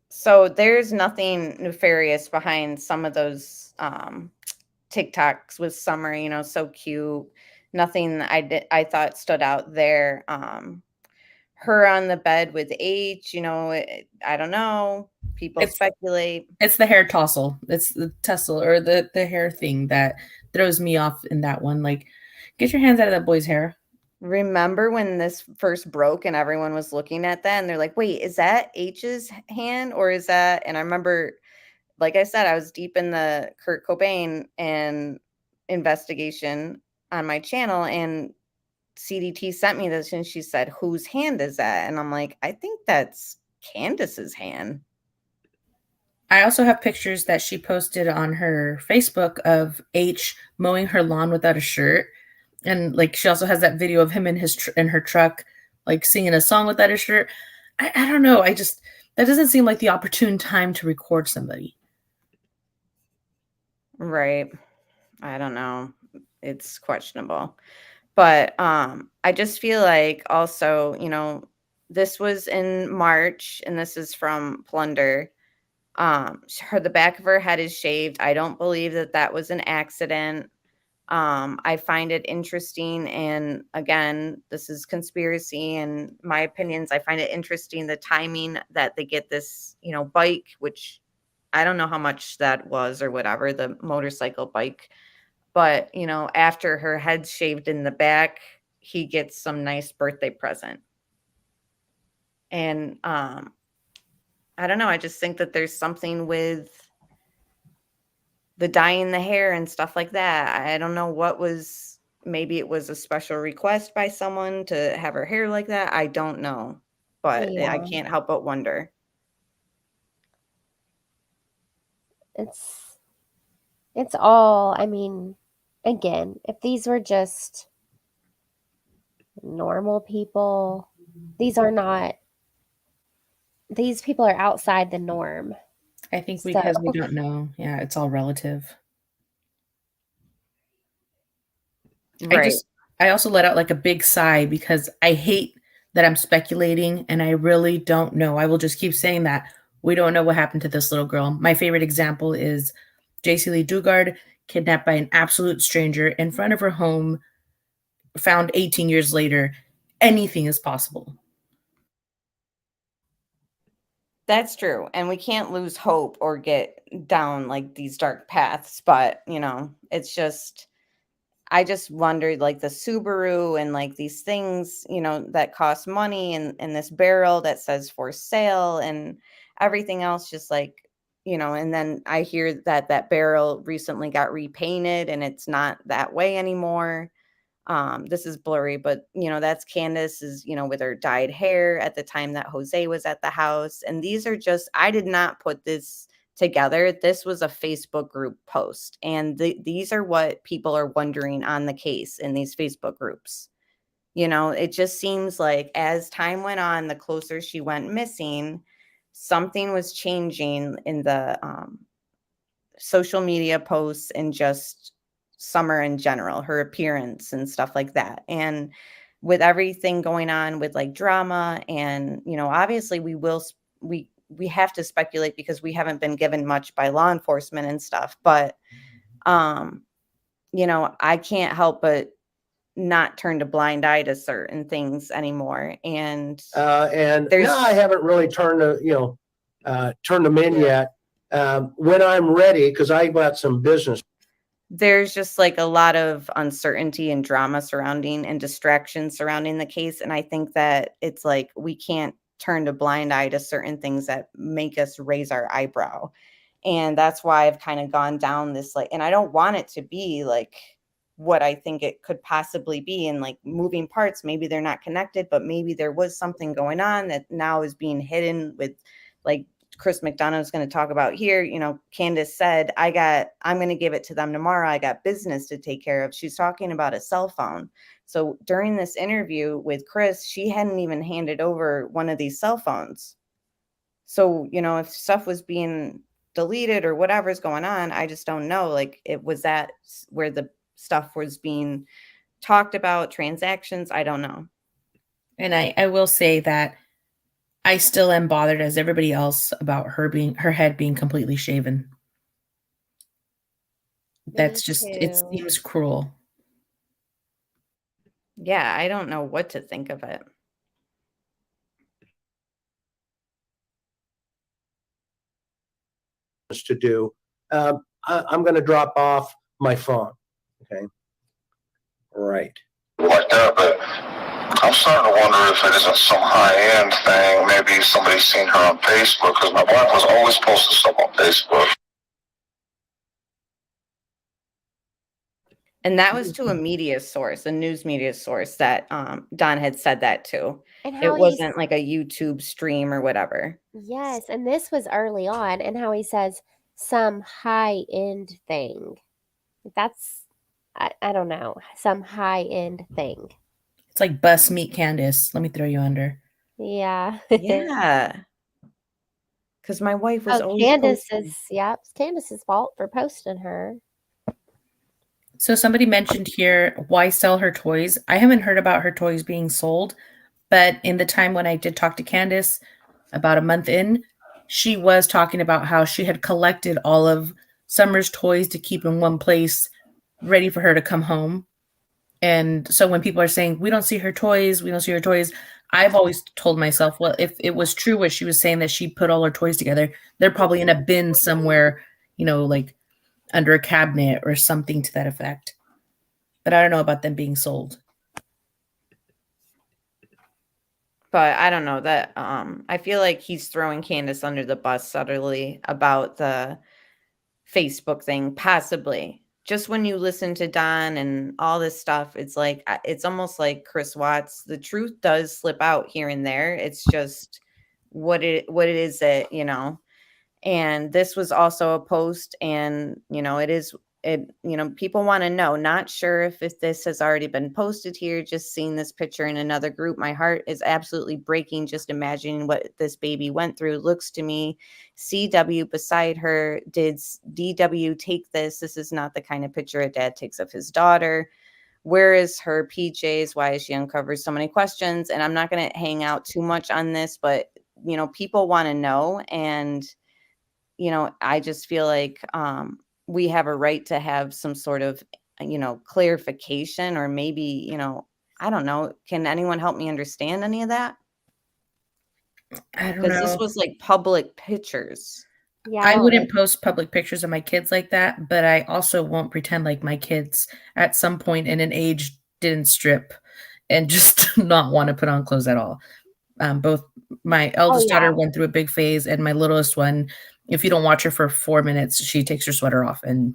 So there's nothing nefarious behind some of those TikToks with Summer, so cute. Nothing I thought stood out there. Her on the bed with H, I don't know. People speculate. It's the hair tossle. It's the tussle or the hair thing that throws me off in that one. Like, get your hands out of that boy's hair. Remember when this first broke and everyone was looking at that and they're like, wait, is that H's hand or is that? And I remember, like I said, I was deep in the Kurt Cobain and investigation on my channel, and CDT sent me this and she said, whose hand is that? And I'm like, I think that's Candace's hand. I also have pictures that she posted on her Facebook of H mowing her lawn without a shirt. And like, she also has that video of him in in her truck, like singing a song without a shirt. I don't know. That doesn't seem like the opportune time to record somebody. Right. I don't know. It's questionable. But I just feel like also, this was in March and this is from Plunder. The back of her head is shaved. I don't believe that was an accident. I find it interesting, and again, this is conspiracy and my opinions. I find it interesting the timing that they get this, bike, which I don't know how much that was or whatever, the motorcycle bike. But, after her head's shaved in the back, he gets some nice birthday present. And I don't know. I just think that there's something with the dyeing the hair and stuff like that. I don't know what was, maybe it was a special request by someone to have her hair like that. I don't know, but I can't help but wonder. It's all, I mean, again, if these were just normal people, these people are outside the norm. I think because we don't know. Yeah, it's all relative. Right. I also let out like a big sigh because I hate that I'm speculating and I really don't know. I will just keep saying that. We don't know what happened to this little girl. My favorite example is JC Lee Dugard, kidnapped by an absolute stranger in front of her home, found 18 years later. Anything is possible. That's true. And we can't lose hope or get down like these dark paths. But, it's just, I just wondered like the Subaru and like these things, that cost money and this barrel that says for sale and everything else, just like, and then I hear that barrel recently got repainted and it's not that way anymore. This is blurry, but that's Candace's, with her dyed hair at the time that Jose was at the house. And these are just, I did not put this together. This was a Facebook group post. And these are what people are wondering on the case in these Facebook groups. It just seems like as time went on, the closer she went missing, something was changing in the social media posts and just Summer in general, her appearance and stuff like that. And with everything going on with like drama and, obviously we have to speculate because we haven't been given much by law enforcement and stuff, but I can't help but not turn a blind eye to certain things anymore. And no, I haven't really turned them in yet. When I'm ready, because I got some business. There's just like a lot of uncertainty and drama surrounding and distraction surrounding the case. And I think that it's like we can't turn a blind eye to certain things that make us raise our eyebrow. And that's why I've kind of gone down this and I don't want it to be like what I think it could possibly be, and like moving parts. Maybe they're not connected, but maybe there was something going on that now is being hidden with, like Chris McDonough is going to talk about here. Candace said, I'm going to give it to them tomorrow. I got business to take care of. She's talking about a cell phone. So during this interview with Chris, she hadn't even handed over one of these cell phones. So, if stuff was being deleted or whatever's going on, I just don't know. Like, it was that where the stuff was being talked about, transactions, I don't know. And I will say that I still am bothered as everybody else about her head being completely shaven. That's just, it seems cruel. Yeah, I don't know what to think of it. To do. I'm going to drop off my phone. Okay. Right. Like that, but I'm starting to wonder if it isn't some high-end thing. Maybe somebody's seen her on Facebook, because my wife was always posting stuff on Facebook. And that was to a media source, a news media source that Don had said that to. It wasn't like a YouTube stream or whatever. Yes, and this was early on, and how he says some high-end thing. That's, I don't know, some high-end thing. It's like bus meet Candace. Let me throw you under. Yeah. Yeah. Because my wife was always it's Candace's fault for posting her. So somebody mentioned here, why sell her toys? I haven't heard about her toys being sold, but in the time when I did talk to Candace, about a month in, she was talking about how she had collected all of Summer's toys to keep in one place, ready for her to come home. And so when people are saying, we don't see her toys, I've always told myself, well, if it was true what she was saying, that she put all her toys together, they're probably in a bin somewhere, like under a cabinet or something to that effect. But I don't know about them being sold. But I don't know that I feel like he's throwing Candace under the bus subtly about the Facebook thing, possibly. Just when you listen to Don and all this stuff, it's like, it's almost like Chris Watts. The truth does slip out here and there. It's just what it is that, and this was also a post, and, people want to know, not sure if this has already been posted here, just seeing this picture in another group. My heart is absolutely breaking just imagining what this baby went through. Looks to me, CW beside her. Did DW take this? This is not the kind of picture a dad takes of his daughter. Where is her PJs? Why is she uncovered so many questions? And I'm not going to hang out too much on this, but, people want to know. And, I just feel like we have a right to have some sort of, clarification, or maybe, I don't know. Can anyone help me understand any of that? I don't know. Because this was like public pictures. Yeah, I wouldn't post public pictures of my kids like that, but I also won't pretend like my kids at some point in an age didn't strip and just not want to put on clothes at all. Both my eldest daughter went through a big phase, and my littlest one, if you don't watch her for 4 minutes, she takes her sweater off. And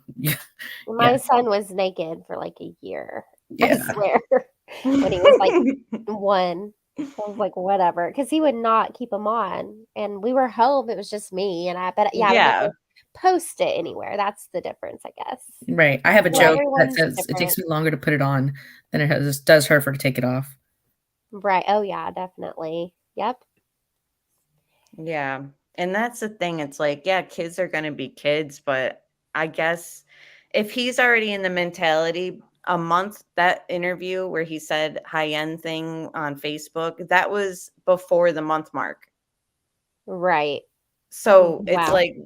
my son was naked for like a year. Yeah. I swear. When he was like 1. I was like, whatever, because he would not keep them on, and we were home. It was just me, and I would never post it anywhere. That's the difference, I guess. Right. I have a joke that says it takes me longer to put it on than it does her for to take it off. Right. Oh yeah, definitely. Yep. Yeah. And that's the thing. It's like, yeah, kids are going to be kids, but I guess if he's already in the mentality, a month, that interview where he said high end thing on Facebook, that was before the month mark. Right. So it's Wow. like,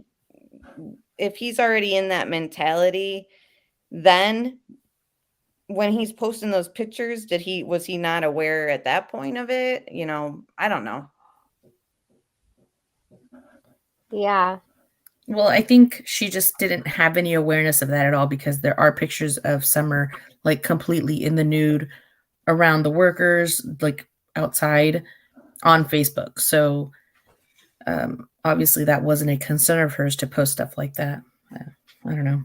if he's already in that mentality, then when he's posting those pictures, was he not aware at that point of it? I don't know. Yeah. Well, I think she just didn't have any awareness of that at all, because there are pictures of Summer like completely in the nude around the workers, like outside on Facebook. So obviously that wasn't a concern of hers to post stuff like that. I don't know.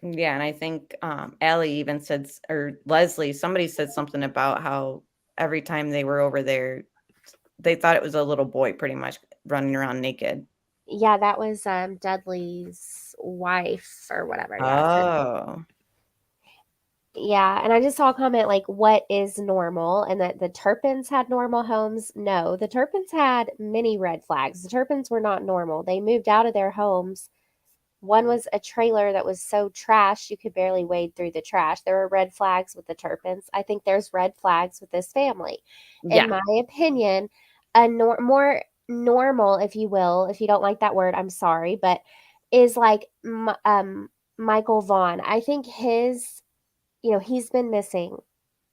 Yeah, and I think Allie even said, or Leslie, somebody said something about how every time they were over there, they thought it was a little boy pretty much running around naked. Yeah, that was Dudley's wife or whatever. Oh. Yeah, and I just saw a comment like, what is normal? And that the Turpins had normal homes. No, the Turpins had many red flags. The Turpins were not normal. They moved out of their homes. One was a trailer that was so trash you could barely wade through the trash. There were red flags with the Turpins. I think there's red flags with this family. Yeah. In my opinion, a more normal, if you will, if you don't like that word, I'm sorry, but is like Michael Vaughn. I think he's been missing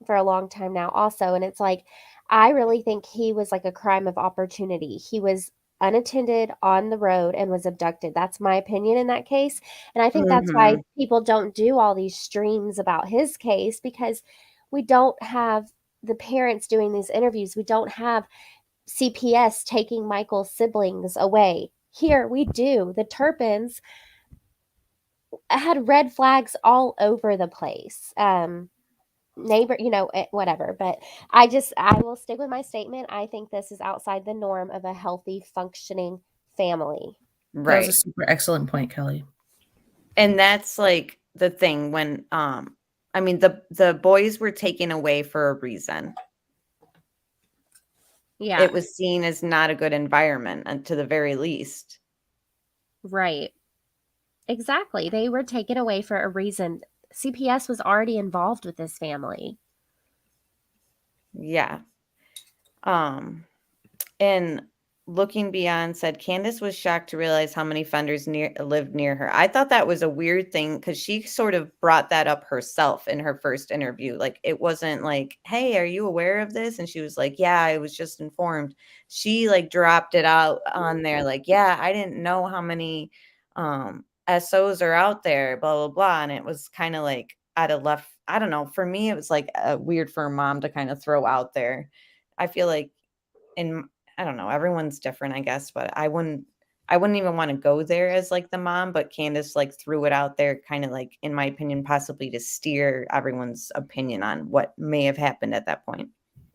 for a long time now also, and it's like, I really think he was like a crime of opportunity. He was unattended on the road and was abducted. That's my opinion in that case, and I think that's why people don't do all these streams about his case, because we don't have the parents doing these interviews. We don't have CPS taking Michael's siblings away. Here we do. The Turpins had red flags all over the place. Neighbor, whatever. But I will stick with my statement. I think this is outside the norm of a healthy, functioning family. That was a super excellent point, Kelly. And that's like the thing when, the boys were taken away for a reason. Yeah. It was seen as not a good environment, and to the very least. Right. Exactly. They were taken away for a reason. CPS was already involved with this family. Yeah. And looking beyond said Candace was shocked to realize how many offenders lived near her. I thought that was a weird thing, because she sort of brought that up herself in her first interview. Like, it wasn't like, hey, are you aware of this? And she was like, yeah, I was just informed. She like dropped it out on there like, yeah, I didn't know how many SOs are out there, blah, blah, blah. And it was kind of like out of left. I don't know. For me, it was like weird for a mom to kind of throw out there. I feel like I don't know, everyone's different, I guess, but I wouldn't even want to go there as like the mom, but Candace like threw it out there kind of like, in my opinion, possibly to steer everyone's opinion on what may have happened at that point.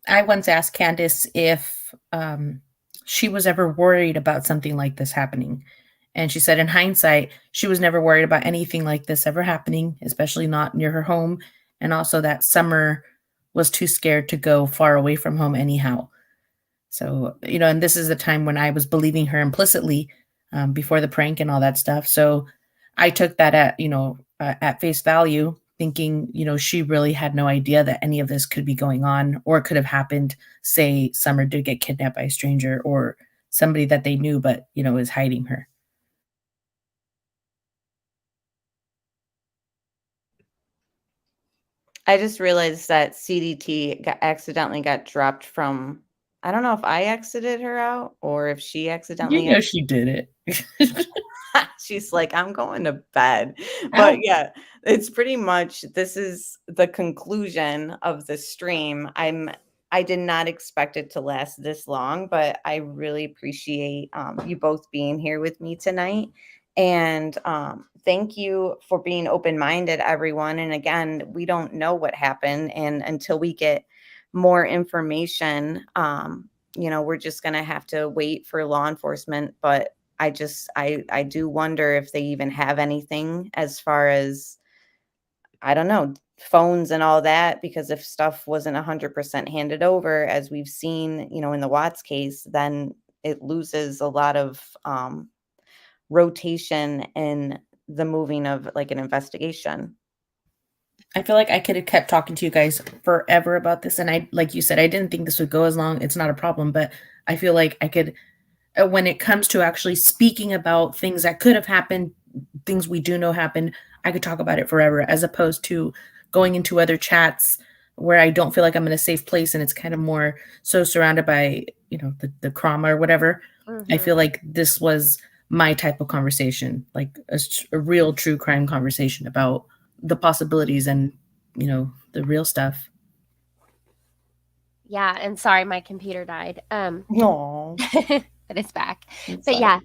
I once asked Candace if she was ever worried about something like this happening. And she said in hindsight, she was never worried about anything like this ever happening, especially not near her home. And also that Summer was too scared to go far away from home anyhow. So, and this is the time when I was believing her implicitly before the prank and all that stuff. So I took that at face value, thinking, she really had no idea that any of this could be going on or could have happened. Say Summer did get kidnapped by a stranger or somebody that they knew, but, is hiding her. I just realized that CDT accidentally got dropped from, I don't know if I exited her out or if she accidentally. She did it. She's like, I'm going to bed. But yeah, it's pretty much, this is the conclusion of the stream. I did not expect it to last this long, but I really appreciate you both being here with me tonight. And thank you for being open-minded, everyone. And again, we don't know what happened. And until we get more information, we're just going to have to wait for law enforcement. But I do wonder if they even have anything as far as, I don't know, phones and all that, because if stuff wasn't 100% handed over, as we've seen, in the Watts case, then it loses a lot of rotation in the moving of like an investigation. I feel like I could have kept talking to you guys forever about this. And I, like you said, I didn't think this would go as long. It's not a problem, but I feel like I could, when it comes to actually speaking about things that could have happened, things we do know happened, I could talk about it forever, as opposed to going into other chats where I don't feel like I'm in a safe place and it's kind of more so surrounded by, you know, the trauma or whatever. I feel like this was my type of conversation, like a real true crime conversation about the possibilities and, you know, the real stuff. Yeah, and sorry, my computer died. No, but it's back. But yeah,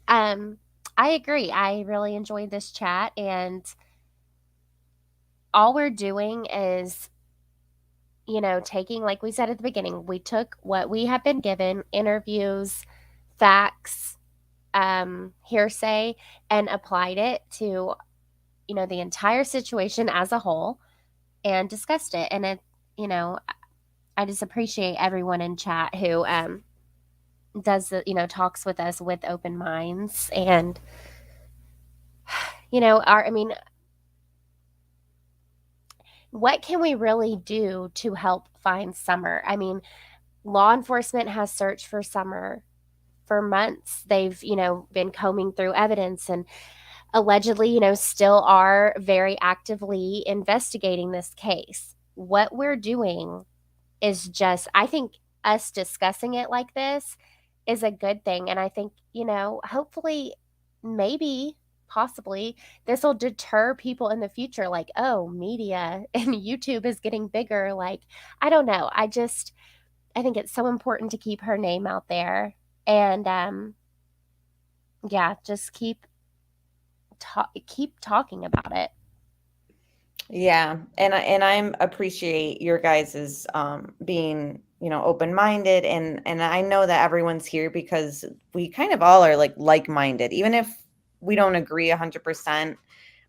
I agree. I really enjoyed this chat, and all we're doing is, you know, taking, like we said at the beginning, we took what we have been given, interviews, facts, hearsay, and applied it to, you know, the entire situation as a whole and discussed it. And it, you know, I just appreciate everyone in chat who does the, you know, talks with us with open minds. And, you know, what can we really do to help find Summer? I mean, law enforcement has searched for Summer for months. They've, you know, been combing through evidence and allegedly, you know, still are very actively investigating this case. What we're doing is just, I think us discussing it like this is a good thing. And I think, you know, hopefully, maybe, possibly, this will deter people in the future. Like, oh, media and YouTube is getting bigger. Like, I don't know. I think it's so important to keep her name out there. And yeah, just keep talking about it. Yeah, and I appreciate your guys's being, you know, open-minded, and I know that everyone's here because we kind of all are like-minded, even if we don't agree 100%.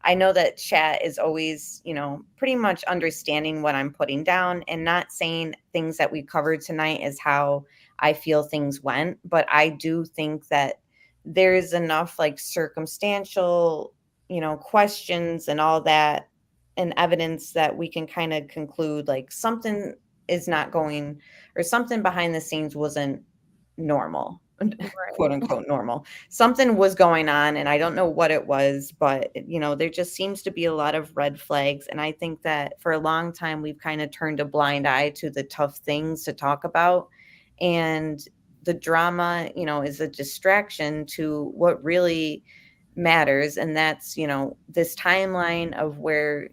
I know that chat is always, you know, pretty much understanding what I'm putting down and not saying things that we covered tonight is how I feel things went, but I do think that there's enough like circumstantial, you know, questions and all that and evidence that we can kind of conclude like something is not going, or something behind the scenes wasn't normal, quote unquote normal. Something was going on and I don't know what it was, but you know, there just seems to be a lot of red flags. And I think that for a long time, we've kind of turned a blind eye to the tough things to talk about. And the drama, you know, is a distraction to what really matters. And that's, you know, this timeline of where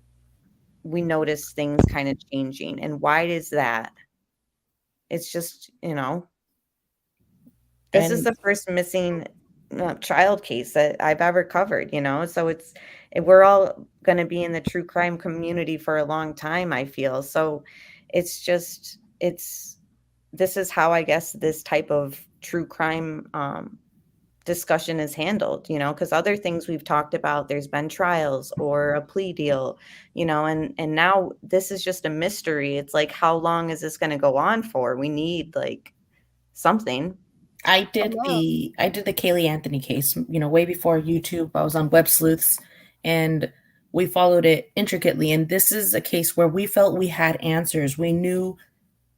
we notice things kind of changing. And why is that? It's just, you know, this is the first missing child case that I've ever covered, you know, so we're all going to be in the true crime community for a long time, I feel. So it's just, this is how I guess this type of true crime discussion is handled, you know, because other things we've talked about, there's been trials or a plea deal, you know, and now this is just a mystery. It's like, how long is this going to go on for? We need like something. I did the Kaylee Anthony case, you know, way before YouTube. I was on Web Sleuths and we followed it intricately. And this is a case where we felt we had answers. We knew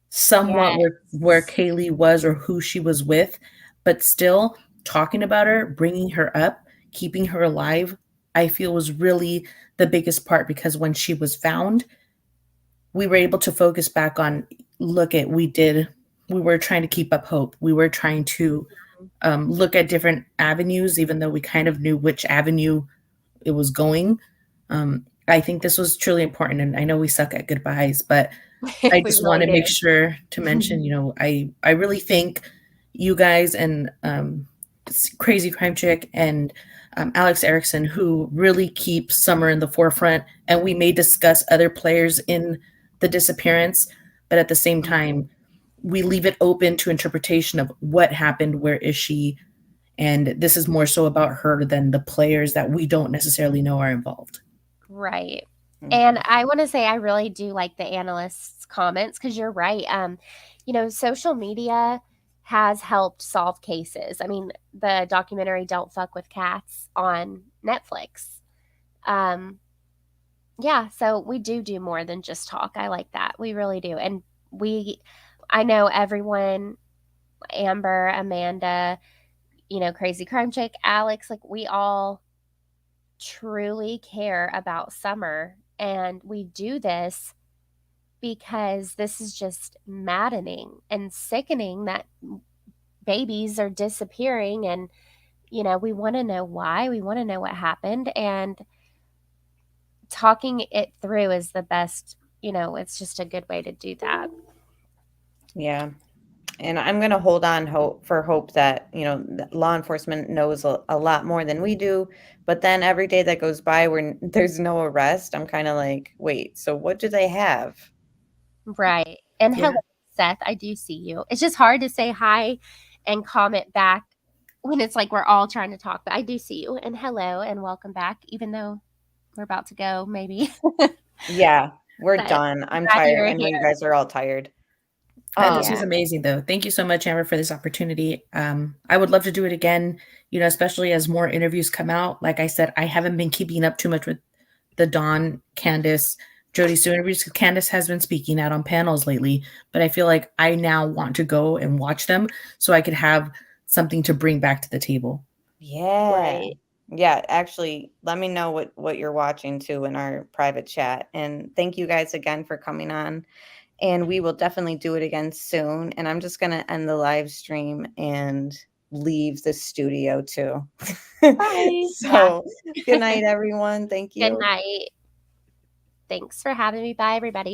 somewhat where Kaylee was or who she was with, but still talking about her, bringing her up, keeping her alive, I feel was really the biggest part, because when she was found, we were able to focus back on, we were trying to keep up hope. We were trying to look at different avenues, even though we kind of knew which avenue it was going. I think this was truly important. And I know we suck at goodbyes, but I just want to make sure to mention, you know, I really think you guys and Crazy Crime Chick and Alex Erickson, who really keep Summer in the forefront. And we may discuss other players in the disappearance, but at the same time, we leave it open to interpretation of what happened, where is she, and this is more so about her than the players that we don't necessarily know are involved. Right. And I want to say I really do like the analysts' comments, because you're right. You know, social media has helped solve cases. I mean, the documentary Don't Fuck with Cats on Netflix. Yeah, so we do more than just talk. I like that. We really do. And I know everyone, Amber, Amanda, Crazy Crime Chick, Alex, like we all truly care about Summer. And we do this because this is just maddening and sickening that babies are disappearing. And, we want to know why. We want to know what happened. And talking it through is the best, it's just a good way to do that. Yeah. And I'm going to hold on hope that, law enforcement knows a lot more than we do. But then every day that goes by where there's no arrest, I'm kind of like, wait, so what do they have? Right. And Yeah. hello, Seth, I do see you. It's just hard to say hi and comment back when it's like we're all trying to talk. But I do see you. And hello and welcome back, even though we're about to go, maybe. Yeah, we're But done. I'm glad tired. you're I know you here. guys are all tired. This was amazing, though. Thank you so much, Amber, for this opportunity. I would love to do it again, especially as more interviews come out. Like I said, I haven't been keeping up too much with the Dawn, Candace, Jody Sue interviews. Candace has been speaking out on panels lately, but I feel like I now want to go and watch them so I could have something to bring back to the table. Yeah. Right. Yeah, actually, let me know what you're watching too in our private chat. And thank you guys again for coming on. And we will definitely do it again soon. And I'm just going to end the live stream and leave the studio too. Bye. So good night, everyone. Thank you. Good night. Thanks for having me. Bye, everybody.